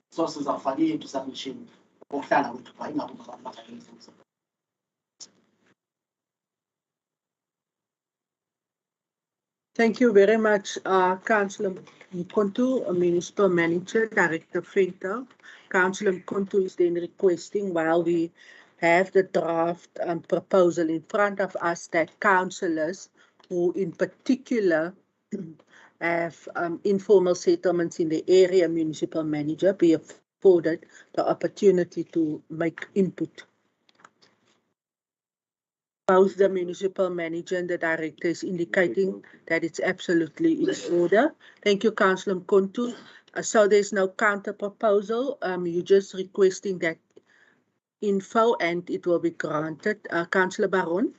So sizawufaka iyethu submission okuhlala kwethu phaa ingabantu abahlala endlini. Thank you very much, Councillor Mkontu, Municipal Manager, Director Venter. Councillor Mkontu is then requesting, while we have the draft proposal in front of us, that councillors who in particular have informal settlements in the area municipal manager be afforded the opportunity to make input. Both the municipal manager and the director is indicating that it's absolutely in order. Thank you, Councillor Mkontu. So there's no counter proposal. You're just requesting that info and it will be granted. Councillor Baron.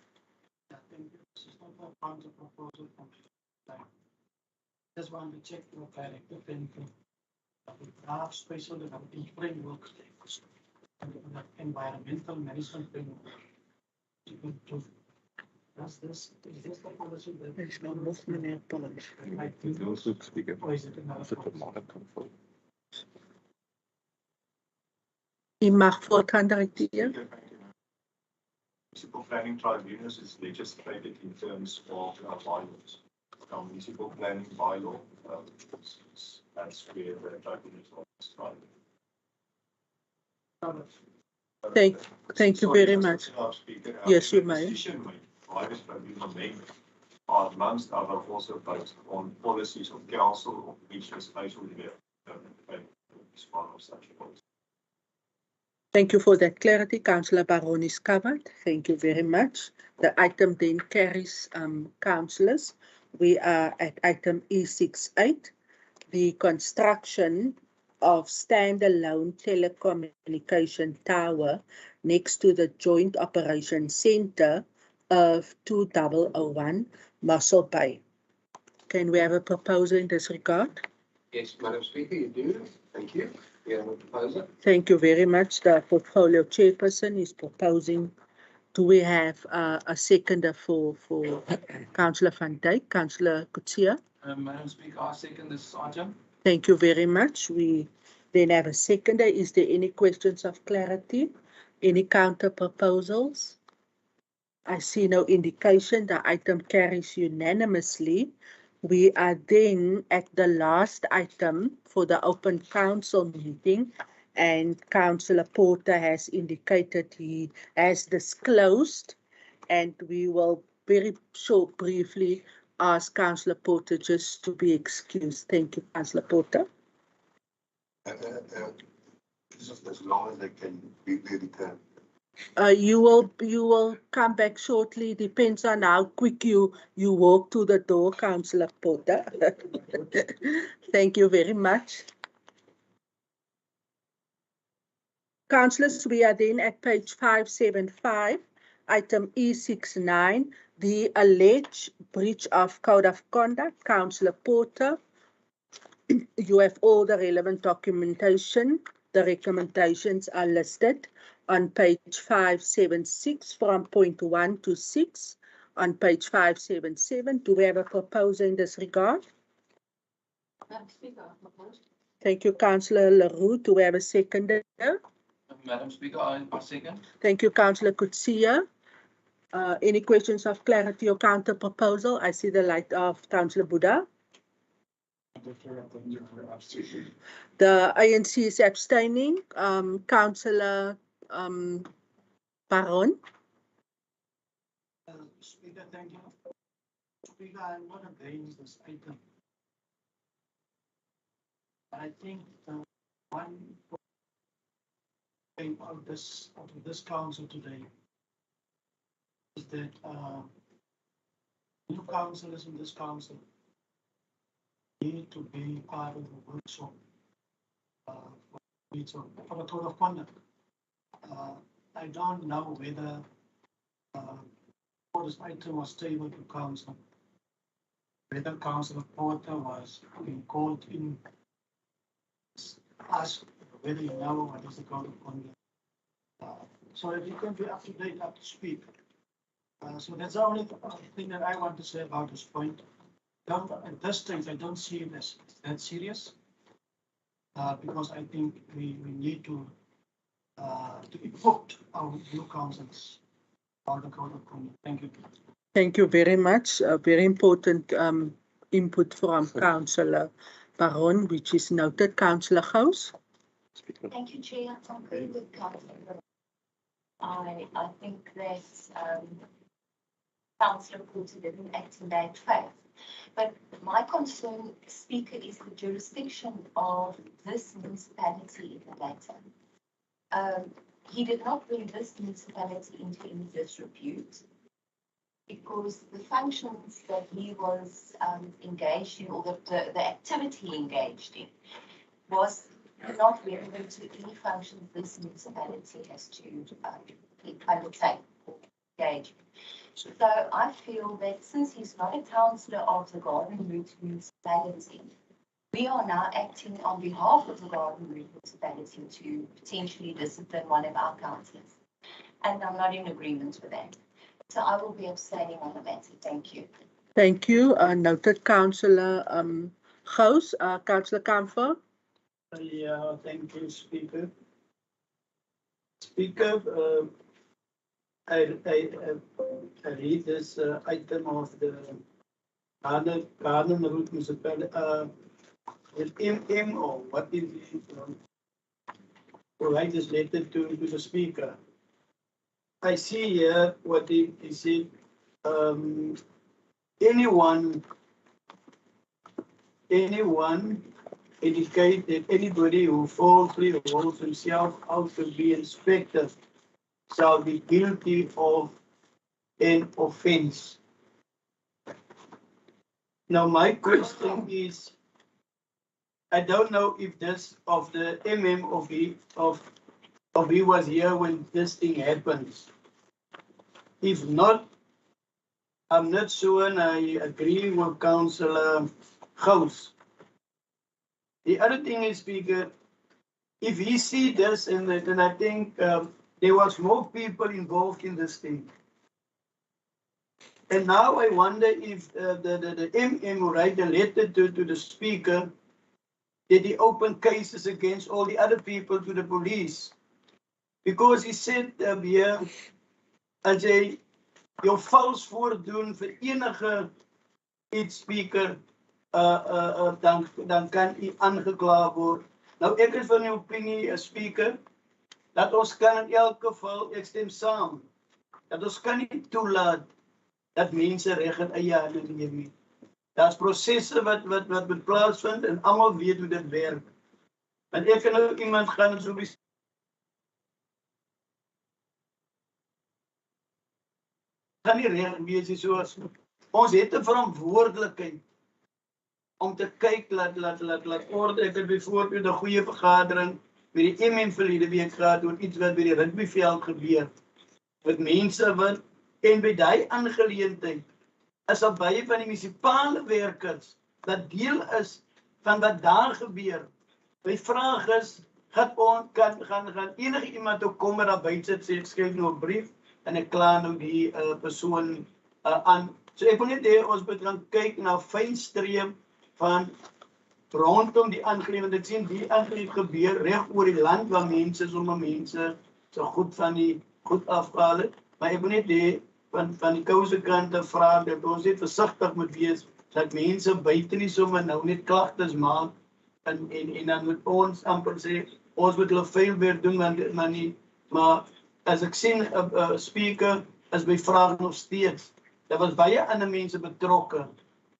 Just want to check your character thinking. Draft special development framework, environmental management framework. Does this, is this the policy that? There's no movement in policy. Or is it another? U mag voortgaan, directeur. Municipal planning tribunals is legislated in terms of our bylaws. Our municipal planning bylaw, that's where the tribunals are described. Thank you very much. Yes, you may. By this tribunal member are amongst other also based on policies of council of which the spatial development is part of such policy. Thank you for that clarity. Councillor Baron is covered. Thank you very much. The item then carries councillors. We are at item E68, the construction of standalone telecommunication tower next to the Joint Operations Center of 2001 Mossel Bay. Can we have a proposal in this regard? Yes, Madam Speaker, you do. Thank you. We have a proposal. Thank you very much. The portfolio chairperson is proposing. Do we have a seconder for Councillor Van Dijk? Councillor Kutsia? Madam Speaker, I second this item. Thank you very much. We then have a seconder. Is there any questions of clarity? Any counter proposals? I see no indication. The item carries unanimously. We are then at the last item for the open council meeting, and Councillor Porter has indicated he has disclosed, and we will very short briefly ask Councillor Porter just to be excused. Thank you, Councillor Porter. Just as long as they can be returned. You will come back shortly. Depends on how quick you walk to the door, Councillor Porter. Thank you very much. Councillors, we are then at page 575, item E69, the alleged breach of code of conduct. Councillor Porter, you have all the relevant documentation. The recommendations are listed on page 576 from point 1 to 6. On page 577, do we have a proposal in this regard? Madam Speaker, I propose. Thank you, Councillor Leroux. Do we have a seconder? Madam Speaker, I second. Thank you, Councillor Kutsia. Any questions of clarity or counter proposal? I see the light of Councillor Buddha. The ANC is abstaining. Councillor Baron. Speaker, thank you. Speaker, I'm not against this item. I think one thing out of this council today is that new councillors in this council need to be part of the workshop needs of a code of conduct. I don't know whether this item was tabled to council. Whether Councillor Porter was being called in, asked whether you know what is the code of conduct. So if you can be up to date, up to speed. So that's the only thing that I want to say about this point. At this stage, I don't see it as that serious. Because I think we need to equip our new councils on the code of conduct. Thank you. Thank you very much. A very important input from Councillor Baron, which is noted. Councillor Gous. Thank you, Chair. I'm good with Councillor. I think that Councillor Porter didn't act in bad faith. But my concern, Speaker, is the jurisdiction of this municipality in the matter. He did not bring this municipality into any disrepute because the functions that he was engaged in, or the activity he engaged in, was not relevant to any functions this municipality has to undertake or engage in. So I feel that since he's not a councillor of the Garden Route municipality, we are now acting on behalf of the Garden Route municipality to potentially discipline one of our councillors. And I'm not in agreement with that. So I will be abstaining on the matter. Thank you. Thank you. Noted, Councillor Gous. Councillor Kamfer. Yeah, thank you, Speaker. Speaker, I read this item of the Garden Route Municipality, with MM, or what is it, provide this letter to the Speaker. I see here what he said, anyone indicate that anybody who falsely holds himself out to be inspector shall be guilty of an offence. Now, my question is, I don't know if this of the MM of he was here when this thing happens. If not, I'm not sure, and I agree with Councillor Gous. The other thing is, Speaker, if he see this, and I think there was more people involved in this thing. And now I wonder if the MM who write a letter to the Speaker, did he open cases against all the other people to the police? Because he said here, as jy jou vals voordoen vir enige iets, Speaker, dan kan u aangekla word. Nou ek is van die opinie, Speaker, dat ons kan in elk geval, ek stem saam, dat ons kan nie toelaat dat mense reg in eie hande neem nie. Daar's prosesse wat moet plaasvind en almal weet hoe dit werk. Want ek kan ook iemand gaan so gaan nie reg wees nie, soos ons het 'n verantwoordelikheid om te kyk laat orde. Ek het byvoorbeeld 'n goeie vergadering met die MM verlede week gehad oor iets wat by die rugbyveld gebeur met mense wat, en by daai aangeleentheid is daar baie van die munisipale werkers wat deel is van wat daar gebeur. My vraag is, gaan enige iemand ook kom en daar buite sit, sê ek skryf nou 'n brief en ek kla nou die persoon aan. So ek wil net hê ons moet gaan kyk na fynstreep van rondom die aangeleentheid. Ek sien die aangeleentheid gebeur reg oor die land waar sommige mense so goed van die goed afgehaal het. Maar ek wil net hê van die kouse kant vra dat ons net versigtig moet wees dat mense buite nie sommer nou net klagtes maak en dan moet ons amper sê ons moet hulle veel weer doen, maar as ek sien Speaker is my vraag nog steeds. Daar was baie ander mense betrokke.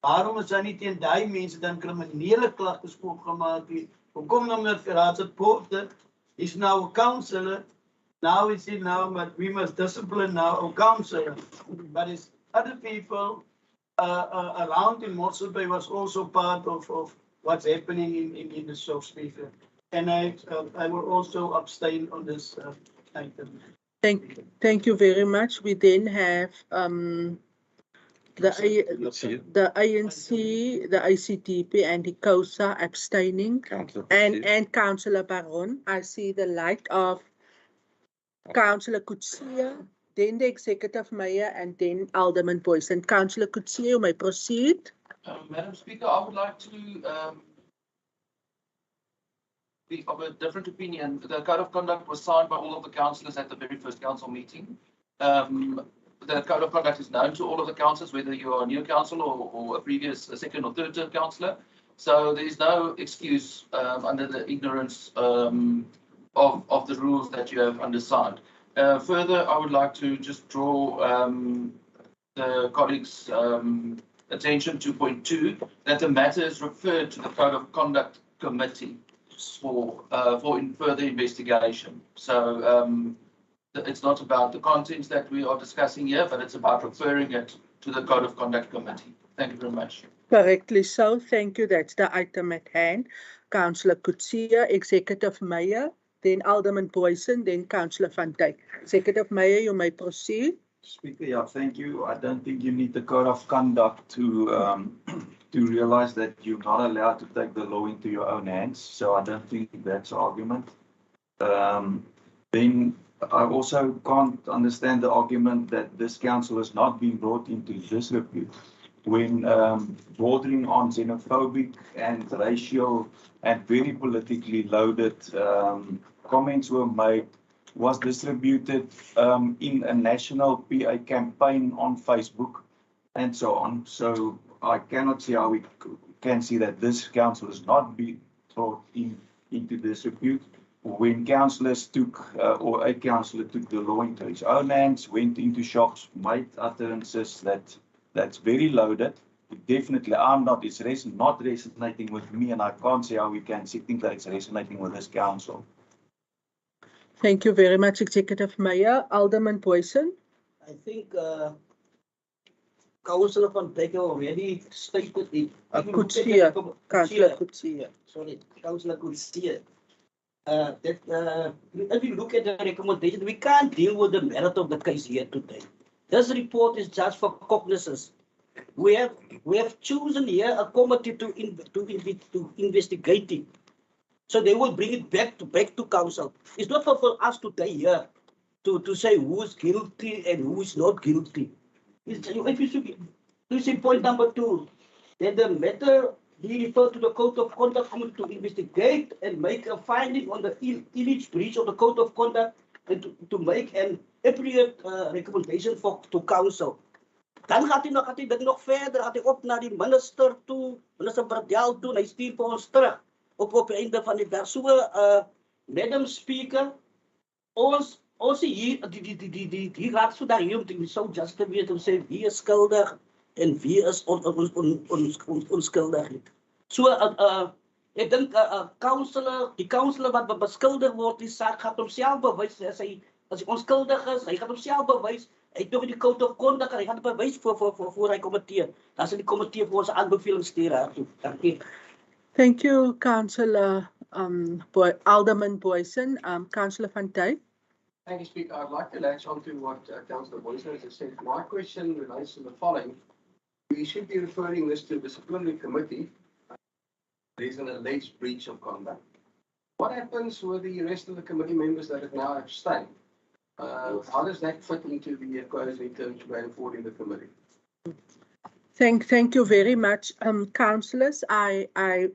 Waarom is daar nie teen daai mense dan kriminele klagtes opgemaak nie? Hoekom nou met Raadslid Porter? He's now a councillor. Now we see now, but we must discipline now our councillor. But it's other people around in Mossel was also part of what's happening in the South, Speaker. And I will also abstain on this item. Thank you very much. We then have the ANC, the ICTP, and the COSA abstaining, and Councillor Baron. I see the light of Councillor Kutsia, then the Executive Mayor, and then Alderman Boyce. And Councillor Kutsia, you may proceed. Madam Speaker, I would like to be of a different opinion. The code of conduct was signed by all of the councillors at the very first council meeting. The code of conduct is known to all of the councillors, whether you are a new councillor or a second or third term councillor. So there is no excuse under the ignorance of the rules that you have undersigned. Further, I would like to just draw the colleagues' attention to point 2, that the matter is referred to the Code of Conduct Committee for further investigation. So it's not about the contents that we are discussing here, but it's about referring it to the Code of Conduct Committee. Thank you very much. Correctly so. Thank you. That's the item at hand. Councillor Kutsia, Executive Mayor, then Alderman Boyson, then Councillor Van Dijk. Executive Mayor, you may proceed. Speaker, yeah, thank you. I don't think you need the code of conduct to realize that you're not allowed to take the law into your own hands. So I don't think that's an argument. Then I also can't understand the argument that this council has not been brought into disrepute when bordering on xenophobic and racial and very politically loaded comments were made, was distributed in a national PA campaign on Facebook and so on. So I cannot see how we can see that this council has not been brought into disrepute when councillors took, or a councillor took the law into his own hands, went into shops, made utterances that's very loaded. Definitely, it's not resonating with me, and I can't see how we can think that it's resonating with this council. Thank you very much, Executive Mayor. Alderman Boyson. I think Councillor Van Dijk already stated it. Councillor Kutsia. Sorry, Councillor Kutsia. If you look at the recommendation, we can't deal with the merit of the case here today. This report is just for cognizance. We have chosen here a committee to investigate it. So they will bring it back to council. It's not for us today here to say who is guilty and who is not guilty. If you see point number 2, that the matter be referred to the Code of Conduct Committee to investigate and make a finding on the alleged breach of the Code of Conduct and to make an appropriate recommendation to council. Dan gaat hij nog verder, gaat hij op naar die minister toe, minister Bradel toe, en hij stuurt voor ons terug op het einde van die dag. So, Madam Speaker, ons hier, die raad so daar hier om te zo just te weten, om te zeggen wie is schuldig en wie is onschuldig. So, ik denk, die councillor wat beschuldigd wordt, die zaak gaat homself bewijzen. Als hij onschuldig is, hij gaat homself bewijzen. Hij doet die Code of Conduct en hij gaat het bewijs voor hij committeert. Dan zal die committee voor onze aanbeveling sturen. Dank je. Thank you, Councillor Alderman Boyson. Councillor Van Dijk. Thank you, Speaker. I'd like to latch on to what Councillor Boyson has said. My question relates to the following. We should be referring this to the disciplinary committee. There is an alleged breach of conduct. What happens with the rest of the committee members that have now abstained? How does that fit into the equation in terms of going forward in the committee? Thank you very much, councillors. I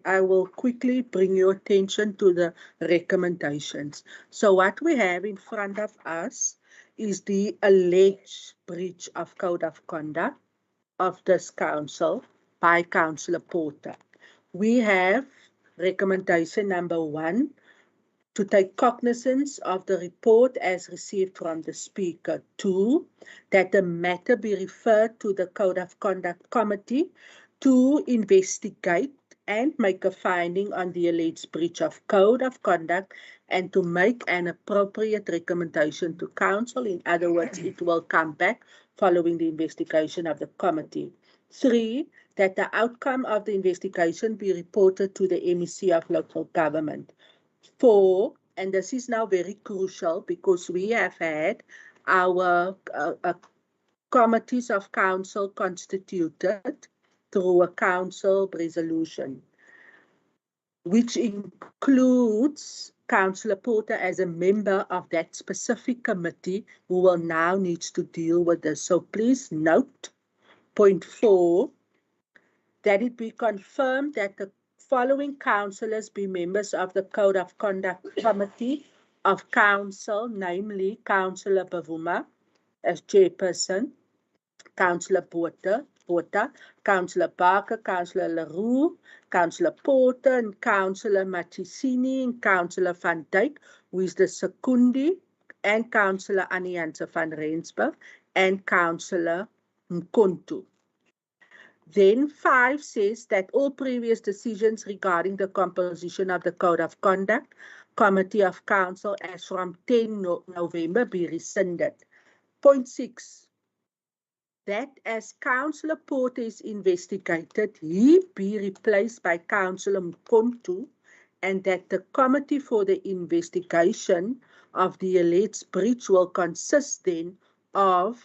will quickly bring your attention to the recommendations. So what we have in front of us is the alleged breach of Code of Conduct of this council by Councillor Porter. We have recommendation number 1, to take cognizance of the report as received from the Speaker. 2, that the matter be referred to the Code of Conduct Committee to investigate and make a finding on the alleged breach of Code of Conduct and to make an appropriate recommendation to Council. In other words, it will come back following the investigation of the committee. 3, that the outcome of the investigation be reported to the MEC of local government. 4, and this is now very crucial because we have had our committees of council constituted through a council resolution, which includes Councillor Porter as a member of that specific committee who will now need to deal with this. So please note, point 4, that it be confirmed that the following councillors be members of the Code of Conduct Committee of Council, namely Councillor Bavuma as chairperson, Councillor Porter, Councillor Barker, Councillor Leroux, Councillor Porter, and Councillor Matisini, and Councillor Van Dijk, who is the Secundi, and Councillor Anianse van Rensburg, and Councillor Mkontu. Then 5 says that all previous decisions regarding the composition of the Code of Conduct Committee of Council as from 10 November be rescinded. Point 6, that as Councillor Porter is investigated, he be replaced by Councillor Mkontu, and that the committee for the investigation of the alleged breach will consist then of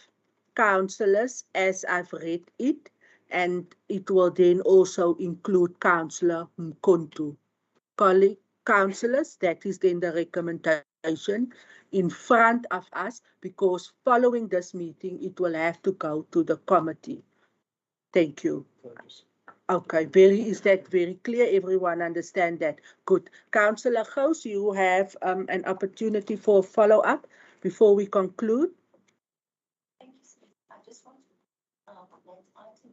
councillors as I've read it, and it will then also include Councillor Mkontu. Colleague councillors, that is then the recommendation in front of us, because following this meeting, it will have to go to the committee. Thank you. Okay, is that very clear? Everyone understand that? Good. Councillor Gous, you have an opportunity for follow-up before we conclude. Thank you, Steve. I just want to that item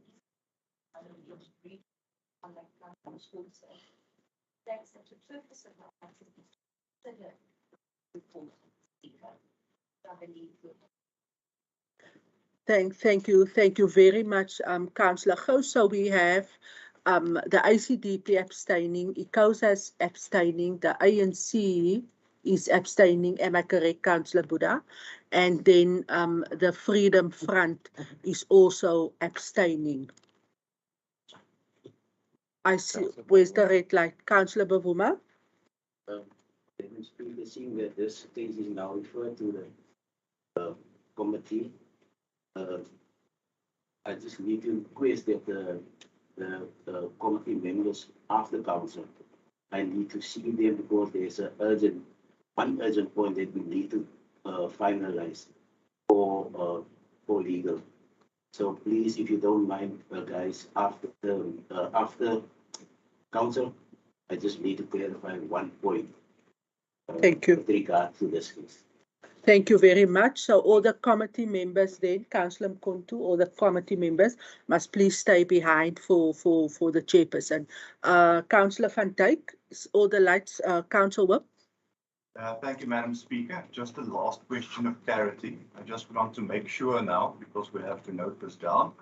is read on that platform also. That's the purpose of the item is to consider report speaker. I believe Thank you very much, Councillor Gous. So we have the ICDP abstaining, ICOSA abstaining, the ANC is abstaining, am I correct, Councillor Buddha? And then the Freedom Front is also abstaining. I see, where's the red light? Councillor Bavuma? Seeing that this case is now referred to the committee, I just need to request that the committee members of the council, I need to see them because there's one urgent point that we need to finalize for legal. So please, if you don't mind, guys, after council, I just need to clarify one point. Thank you. With regard to this case. Thank you very much. So all the committee members then, Councillor Mkontu, all the committee members must please stay behind for the chairperson. Councillor Van Dijk, all the lights, Council Whip. Thank you, Madam Speaker. Just a last question of clarity. I just want to make sure now, because we have to note this down.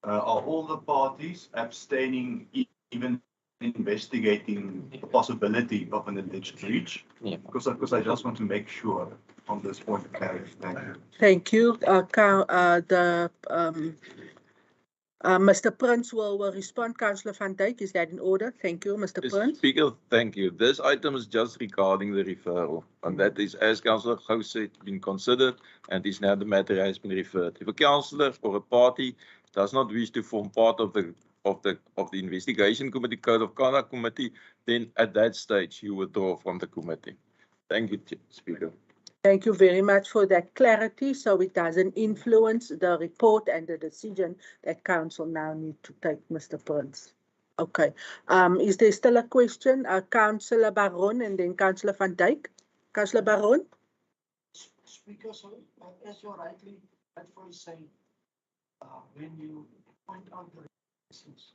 Are all the parties abstaining, even investigating the possibility of an alleged breach? Yeah. Because I just want to make sure on this point of clarity. Thank you. Mr. Prince will respond. Councillor Van Dijk, is that in order? Thank you, Mr. Prince. Speaker, thank you. This item is just regarding the referral, and that is, as Councillor Gous said, been considered, and is now the matter has been referred. If a councillor or a party does not wish to form part of the investigation committee, Code of Conduct Committee, then at that stage you withdraw from the committee. Thank you, Speaker. Thank you very much for that clarity, so it doesn't influence the report and the decision that council now need to take, Mr. Prince. Okay. Is there still a question? Councillor Baron and then Councillor Van Dijk. Councillor Baron? Speaker, so as you're rightfully saying, when you point out the reasons,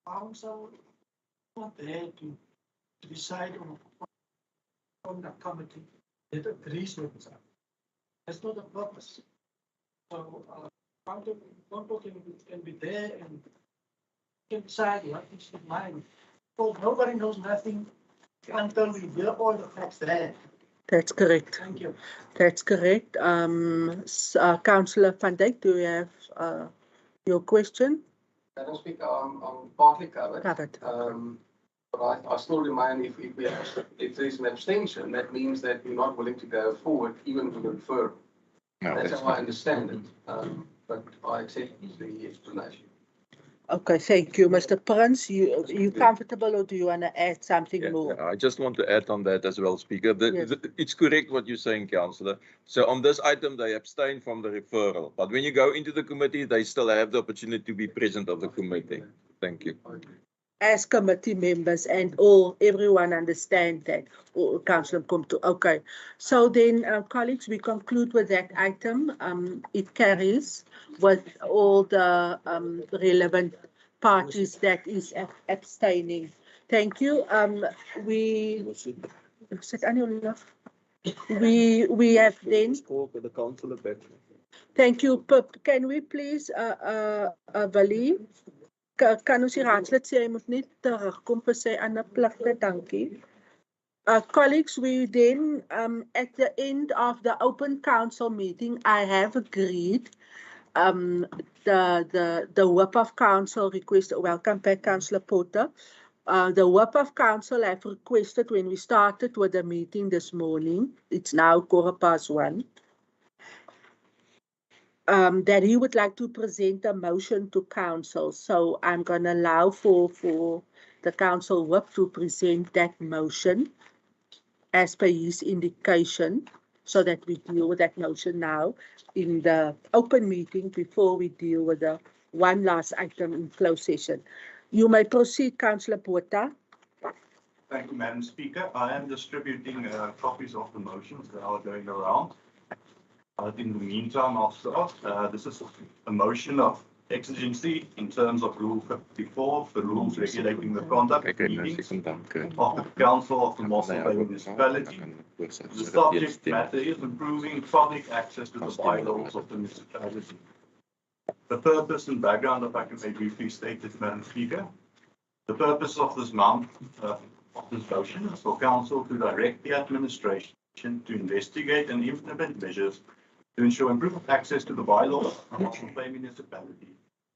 council is not there to decide on the committee that agrees with us. That's not the purpose. So, council can be there and can decide what is in mind. Because nobody knows nothing until we hear all the facts there. That's correct. Thank you. That's correct. Councillor Van Dijk, do you have your question? Madam Speaker, I'm partly covered. But I still remind if there's an abstention, that means that we're not willing to go forward even with the referral. No, That's that's how I understand it. But I accept the explanation. Okay, thank you. Mr. Prince, you comfortable or do you want to add something more? I just want to add on that as well, Speaker. Yes. It's correct what you're saying, Councillor. So on this item, they abstain from the referral. But when you go into the committee, they still have the opportunity to be present of the committee. Thank you. As committee members and everyone understand that. Councillor Komto. Okay. So then, colleagues, we conclude with that item. It carries with all the relevant parties that is abstaining. Thank you. We have then. Thank you. Can we please, Vali? Kan ons die raadslid sê hy moet net terugkom vir sy ander pligte, dankie. Colleagues, we then at the end of the open council meeting, I have agreed the whip of council request. Welcome back, Councillor Porter. The whip of council have requested when we started with the meeting this morning. It's now 1:15. That he would like to present a motion to council. So I'm going to allow for the council whip to present that motion as per his indication, so that we deal with that motion now in the open meeting before we deal with the one last item in closed session. You may proceed, Councillor Porter. Thank you, Madam Speaker. I am distributing copies of the motions that are going around. In the meantime, I'll start. This is a motion of exigency in terms of Rule 54, the rules regulating the conduct of meetings of the Council of the Mossel Bay Municipality. The subject matter is improving public access to the bylaws of the municipality. The purpose and background, if I can maybe briefly state it, Madam Speaker. The purpose of this motion is for Council to direct the administration to investigate and implement measures to ensure improved access to the bylaws of the Mossel Bay Municipality,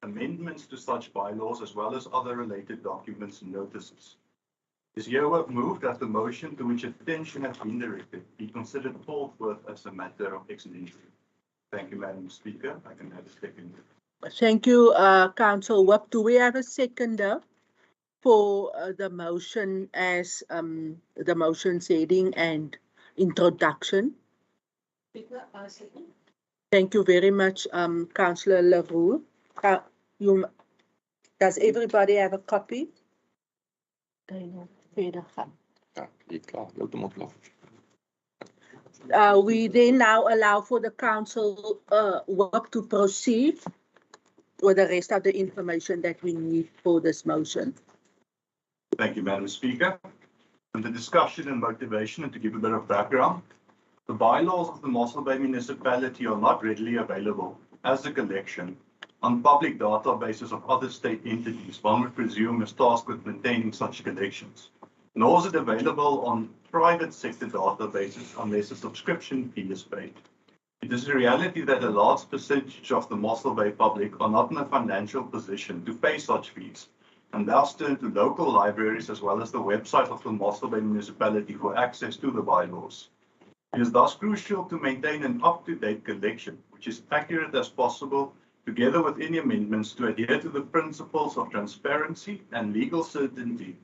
amendments to such bylaws, as well as other related documents and notices. It is herewith moved that the motion to which attention has been directed be considered forthwith as a matter of exigency. Thank you, Madam Speaker. I can have a second. Thank you, Council Whip. Do we have a seconder for the motion as the motion's heading and introduction? Thank you very much, Councillor Leroux. Does everybody have a copy? We then now allow for the council work to proceed with the rest of the information that we need for this motion. Thank you, Madam Speaker. And the discussion and motivation, and to give a bit of background, the bylaws of the Mossel Bay Municipality are not readily available as a collection on public databases of other state entities. One would presume is tasked with maintaining such collections. Nor is it available on private sector databases unless a subscription fee is paid. It is a reality that a large percentage of the Mossel Bay public are not in a financial position to pay such fees, and thus turn to local libraries as well as the website of the Mossel Bay Municipality for access to the bylaws. It is thus crucial to maintain an up-to-date collection, which is accurate as possible, together with any amendments to adhere to the principles of transparency and legal certainty,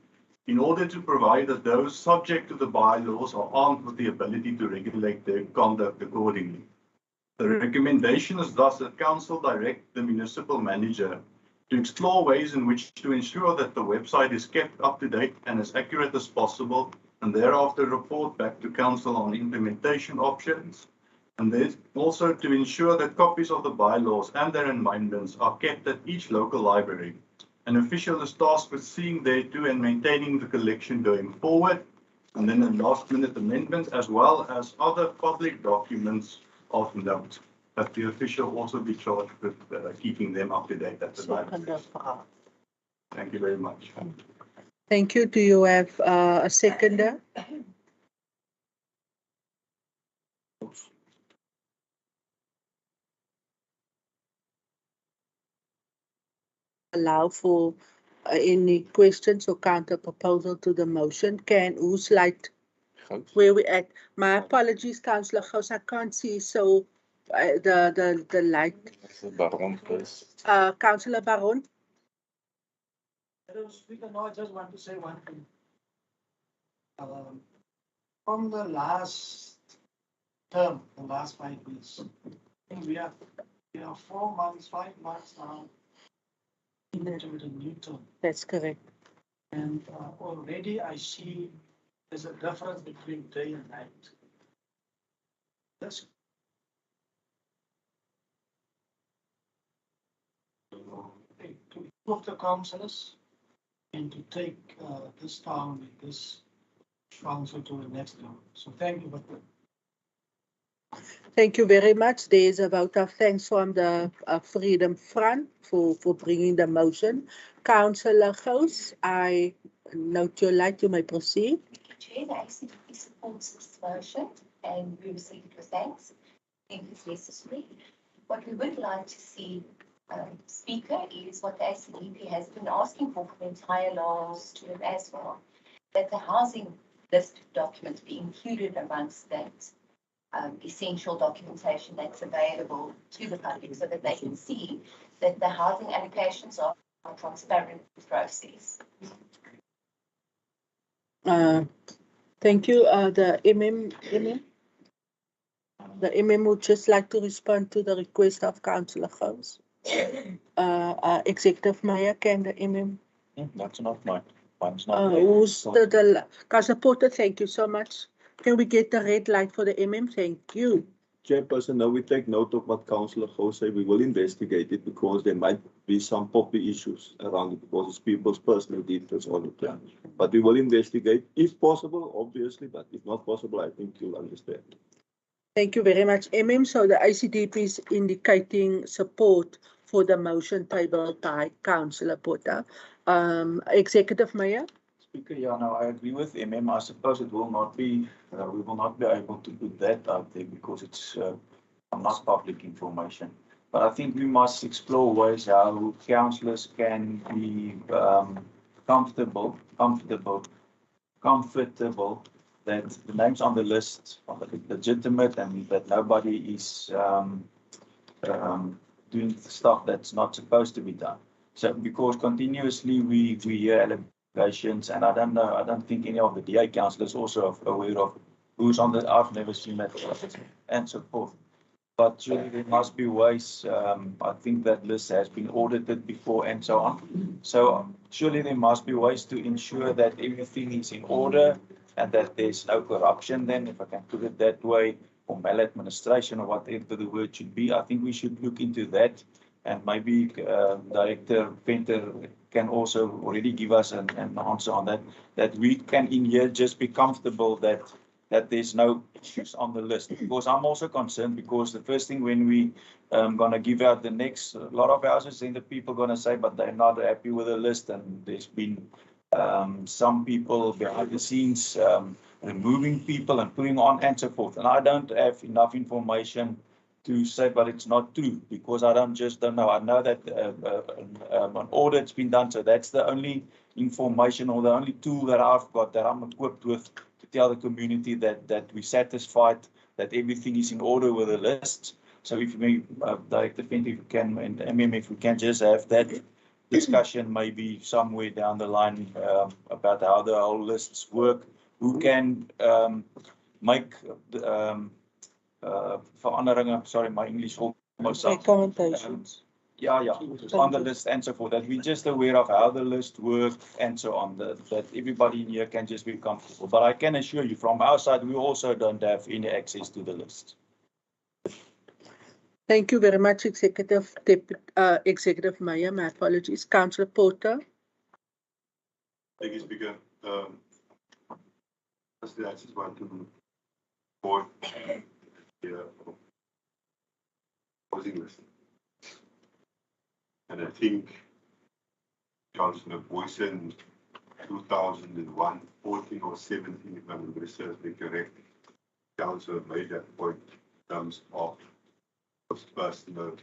in order to provide that those subject to the bylaws are armed with the ability to regulate their conduct accordingly. The recommendation is thus that Council direct the municipal manager to explore ways in which to ensure that the website is kept up to date and as accurate as possible, and thereafter report back to Council on implementation options, and then also to ensure that copies of the bylaws and their amendments are kept at each local library. An official is tasked with seeing thereto and maintaining the collection going forward, and then a last-minute amendment as well as other public documents of note. But the official also be charged with keeping them up to date at the library. Thank you very much. Thank you. Do you have a seconder? Allow for Any questions or counter proposal to the motion? Who's like, where we at? My apologies, Councillor Gous, I can't see, so the light. Baron first. Councillor Baron? Madam Speaker, no, I just want to say one thing. From the last term, the last 5 years, I think we are 4 months, 5 months now into the new term. That's correct. And already I see there's a difference between day and night. That's to equip the councillors and to take this town and this council to the next level. So thank you. Thank you very much. There is a vote of thanks from the Freedom Front for bringing the motion. Councillor Gous, I note your light. You may proceed. Chair, the ACDP supports this motion and we receive it with thanks. I think it's necessary. What we would like to see, Speaker, is what the ACDP has been asking for the entire last term as well, that the housing list document be included amongst that essential documentation that's available to the public so that they can see that the housing allocations are a transparent process. Thank you. The MM would just like to respond to the request of Councillor Gous. Executive Mayor, can the MM? That's not mine. Mine's not there. Who's the Councillor Porter? Thank you so much. Can we get the red light for the MM? Thank you. Chairperson, now we take note of what Councillor Gous said. We will investigate it because there might be some poppy issues around it because it's people's personal details on the plan. But we will investigate if possible, obviously, but if not possible, I think you'll understand. Thank you very much, MM. So the ICDP is indicating support for the motion tabled by Councillor Porter. Executive Mayor? Speaker, yeah, no, I agree with MM. I suppose it will not be, we will not be able to put that out there because it's not public information. But I think we must explore ways how councillors can be comfortable that the names on the list are legitimate and that nobody is doing stuff that's not supposed to be done. So because continuously we hear allegations, and I don't know, I don't think any of the DA councillors also are aware of who's on the, I've never seen that and so forth. But surely there must be ways, I think that list has been audited before and so on. So surely there must be ways to ensure that everything is in order and that there's no corruption then, if I can put it that way, or maladministration or whatever the word should be. I think we should look into that, and maybe Director Venter can also already give us an answer on that, that we can in here just be comfortable that there's no issues on the list. Because I'm also concerned because the first thing when we gonna give out the next lot of houses, then the people gonna say, but they're not happy with the list, and there's been some people behind the scenes removing people and putting on and so forth. And I don't have enough information to say, but it's not true because I don't know. I know that an audit's been done, so that's the only information or the only tool that I've got that I'm equipped with to tell the community that we're satisfied that everything is in order with the lists. So if you may, Director Venter, if you can, and MM, if we can just have that discussion maybe somewhere down the line about how the whole lists work, who can make veranderingen, sorry, my English almost recommendations. On the list and so forth, that we're just aware of how the list works and so on, that everybody in here can just be comfortable. But I can assure you from our side, we also don't have any access to the list. Thank you very much, Executive Mayor. My apologies. Councillor Porter. Thank you, Speaker. Firstly, I just want to report the housing list. And I think Councillor Boyson, 2001, 14 or 17, if I'm researching correct, Councillor made that point in terms of personal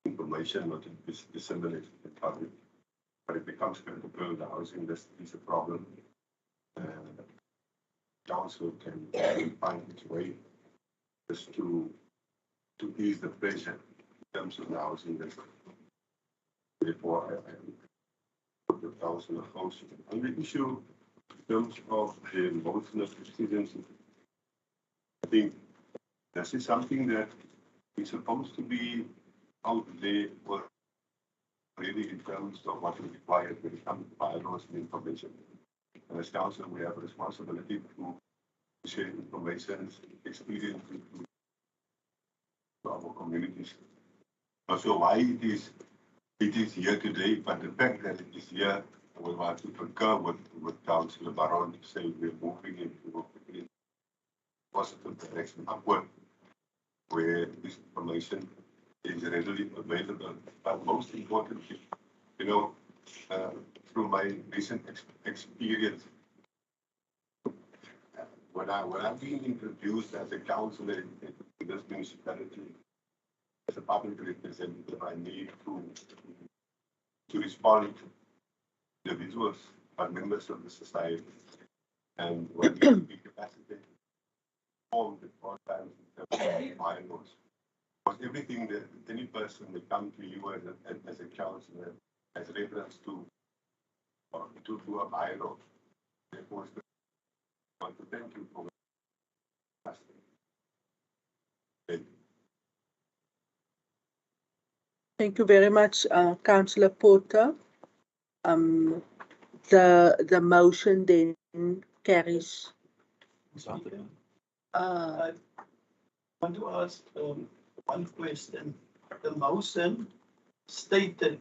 information not to be disseminated in public, but it becomes so the housing list is a problem. Council can find its way just to ease the pressure in terms of the housing list. Therefore, I put the council of housing. On the issue in terms of the motion of citizens, I think this is something that is supposed to be out there for really in terms of what is required when it comes to bylaws and information. And as council, we have a responsibility to share information, experience with our communities. Also, why it is here today, but the fact that it is here, we want to concur with Councillor Baron to say we're moving into a positive direction upward, where this information is readily available. But most importantly, you know, through my recent experience, when I've been introduced as a councillor in this municipality, as a public representative, I need to respond to individuals or members of the society. And when we be capacitated, form the times in terms of bylaws. Because everything that any person will come to you as a councillor as reference to a bylaw. Therefore, I want to thank you for asking. Thank you very much, Councillor Porter. The motion then carries. I want to ask one question. The motion stated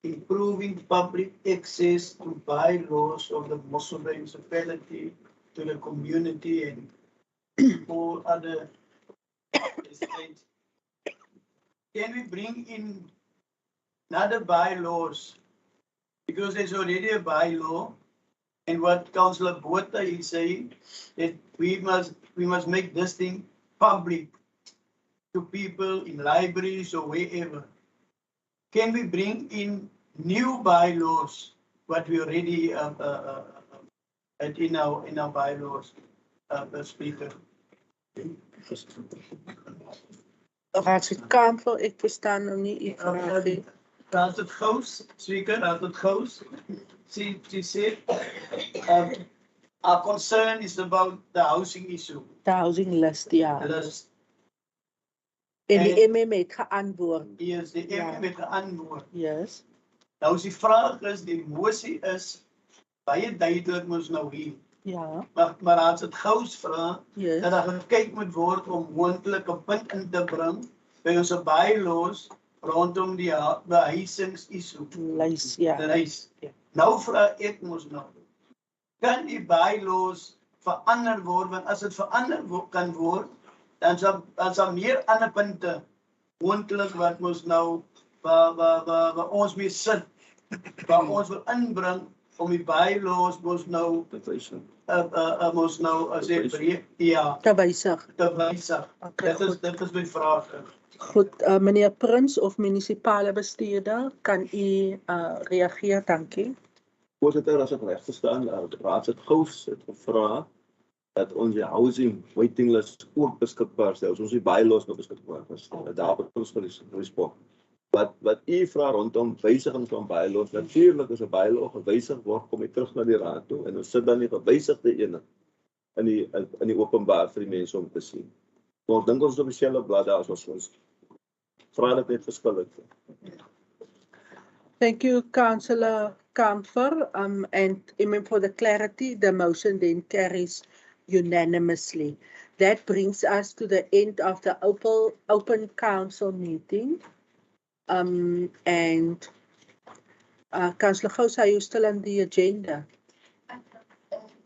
improving public access to bylaws of the Mossel municipality to the community and all other estates. Can we bring in another bylaws? Because there's already a bylaw, and what Councillor Botha is saying, that we must make this thing public to people in libraries or wherever. Can we bring in new bylaws, what we already had in our bylaws, Speaker? Raadslid Kampel, ek verstaan nou nie u vraag nie. Raad het Gous, Speaker, Raad het Gous. She said our concern is about the housing issue. The housing list, ja. List. En die MM het geantwoord. Yes, die MM het geantwoord. Yes. Nou as die vraag is, die mosie is baie duidelik mos nou hier. Ja. Maar as dit Gous vra, yes, dat daar gekyk moet word om moontlik 'n punt in te bring by ons bylaws rondom die behuisings issue. Lease, ja. Lease. Ja. Nou vra ek mos nou, kan die bylaws verander word, want as dit verander kan word, dan sal meer ander punte moontlik wat mos nou waar ons mee sit, waar ons wil inbring om die bylaws mos nou as ek ja, te wysig. Okay, dit is my vraag. Goed, meneer Prins of munisipale bestuurder, kan u reageer, dankie. Voorzitter, as ek reg verstaan, Raadslid Gous het gevra dat ons die housing waiting list ook beskikbaar stel, ons die bylaws nog beskikbaar stel. Daar het ons respond. Wat u vra rondom wysiging van bylaws, natuurlik is 'n bylaw gewysig word, kom jy terug na die raad toe en ons sit dan die gewysigde ene in die openbaar vir die mense om te sien. Maar ons dink ons op dieselfde blad daar as ons vra dit net verskillend. Thank you, Councillor Kamfer, and for the clarity, the motion then carries unanimously. That brings us to the end of the open council meeting. And Councillor Gous, are you still on the agenda?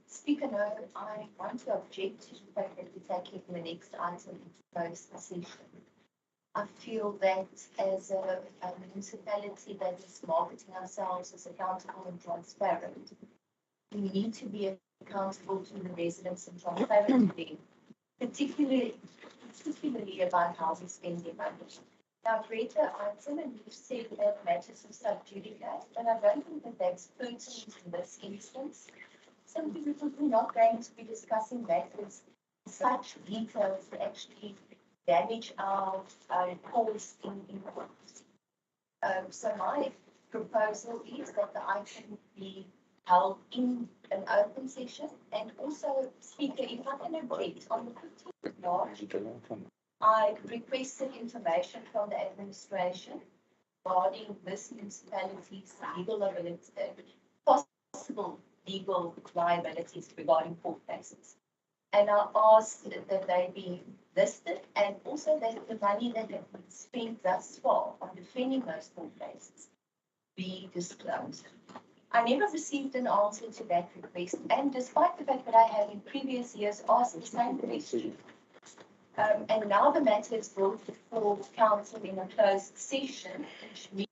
Speaker, no, I want to object to the fact that we're taking the next item into closed session. I feel that as a municipality that is marketing ourselves as accountable and transparent, we need to be accountable to the residents and transparent to them, particularly about housing spending money. Now, I've read the item and you've said that matters of sub judice, but I don't think that that's pertinent in this instance. Simply because we're not going to be discussing matters in such detail to actually damage our cause in court. So my proposal is that the item be held in an open session, and also, Speaker, if I can object, on the 15th of March, I requested information from the administration regarding this municipality's legal liability, possible legal liabilities regarding court cases. And I asked that they be listed, and also that the money that has been spent thus far on defending those court cases be disclosed. I never received an answer to that request, and despite the fact that I have in previous years asked the same question, and now the matter is brought before council in a closed session, which means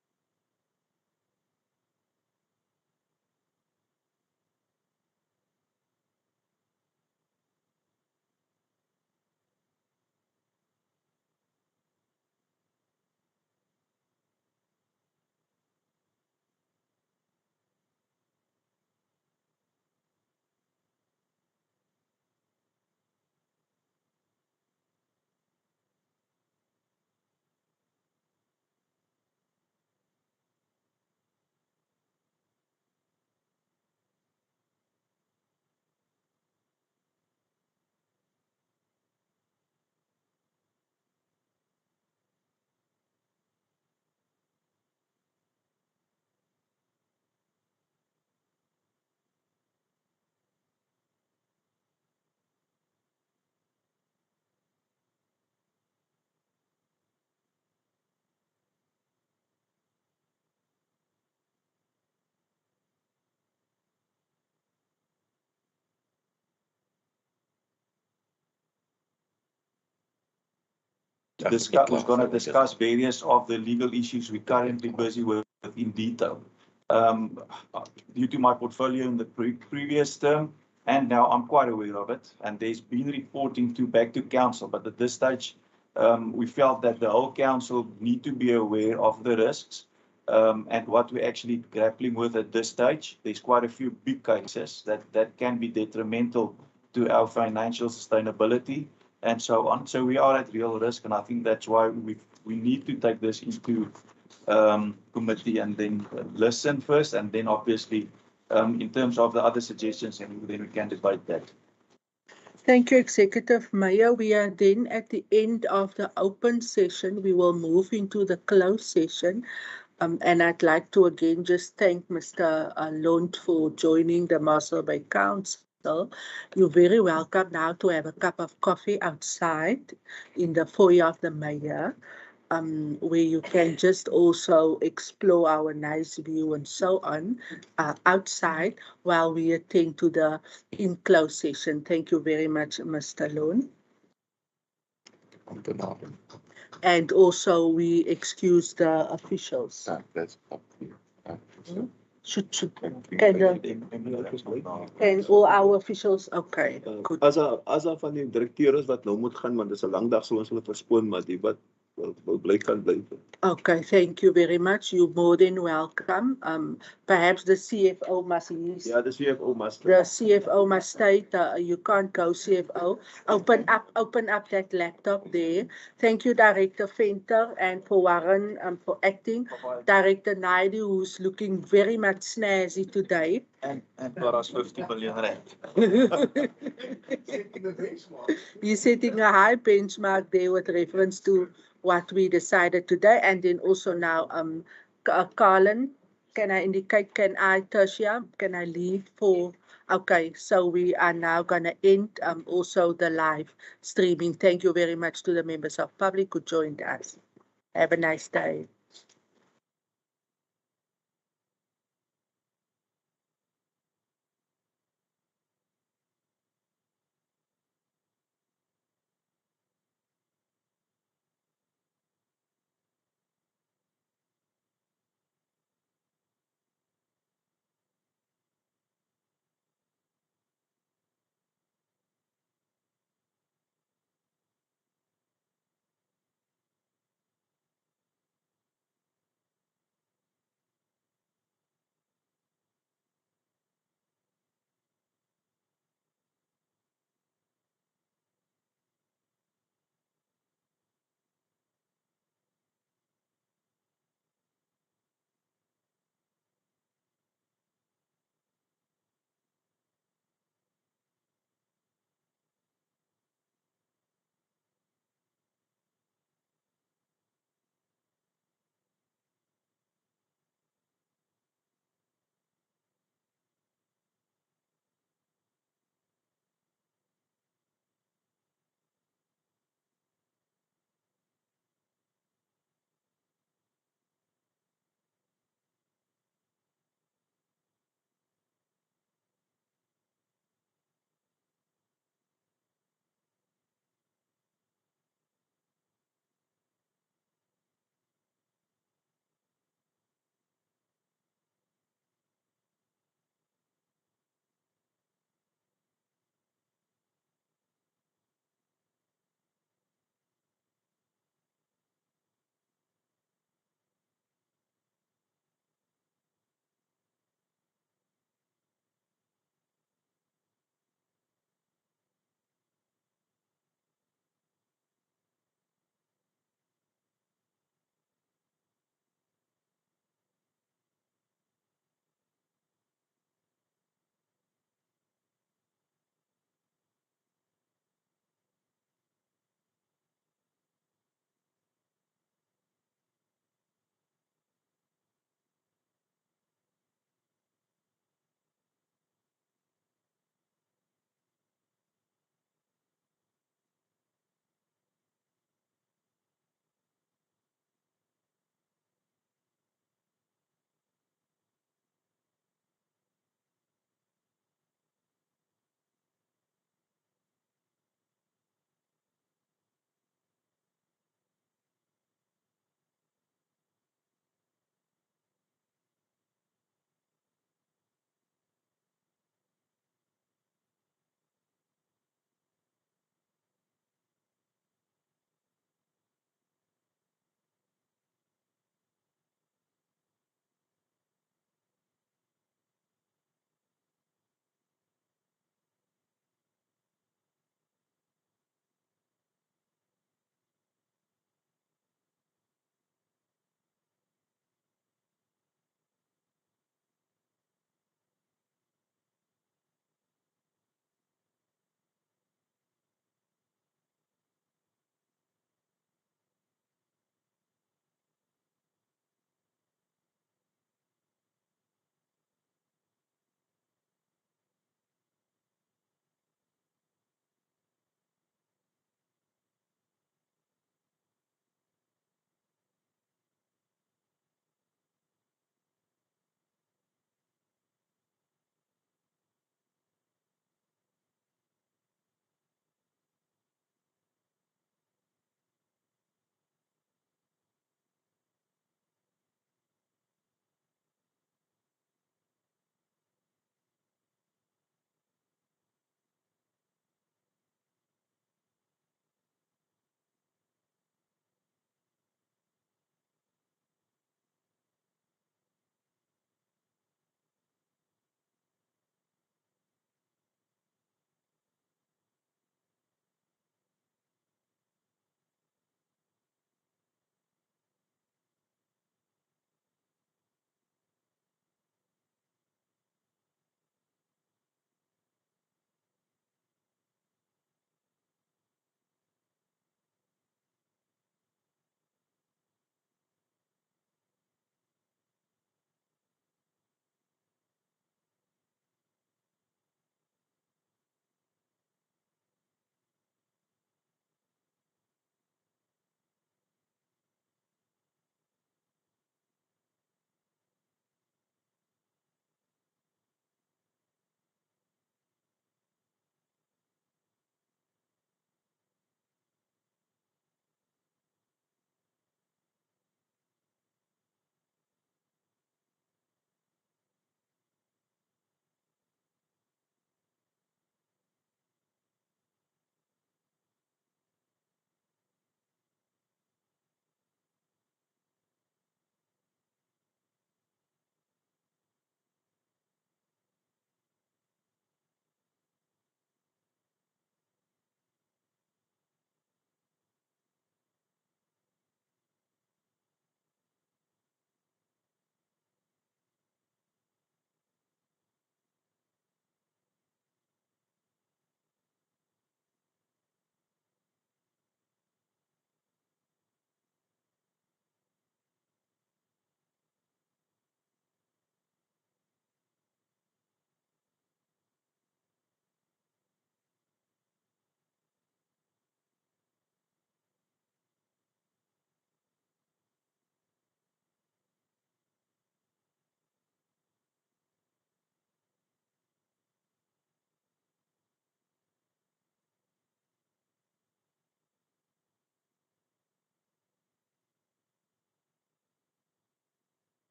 We're going to discuss various of the legal issues we're currently busy with in detail. Due to my portfolio in the previous term, and now I'm quite aware of it, and there's been reporting back to council, but at this stage, we felt that the whole council need to be aware of the risks and what we're actually grappling with at this stage. There's quite a few big cases that can be detrimental to our financial sustainability and so on. So we are at real risk, and I think that's why we need to take this into committee and then listen first, and then obviously in terms of the other suggestions, and then we can debate that. Thank you, Executive Mayor. We are then at the end of the open session. We will move into the closed session. And I'd like to again just thank Mr. Lund for joining the Mossel Bay Council. You're very welcome now to have a cup of coffee outside in the foyer of the mayor, where you can just also explore our nice view and so on outside while we attend to the in-closed session. Thank you very much, Mr. Lund. And also we excuse the officials. That's up to you. Can all our officials, okay. Good. As van die direkteurs wat nou moet gaan, want dis 'n lang dag, so ons hulle verskoon, maar die wat wil bly kan bly. Okay, thank you very much. You're more than welcome. Perhaps the CFO must use. Yeah, the CFO must. The CFO must state you can't go CFO. Open up that laptop there. Thank you, Director Venter, and for Warren for acting. Director Naidu, who's looking very much snazzy today. And for us 50 million rand. He's setting a high benchmark there with reference to what we decided today. And then also now, Carlin, can I indicate, Tertia, can I leave for, okay, so we are now going to end also the live streaming. Thank you very much to the members of public who joined us. Have a nice day.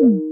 you.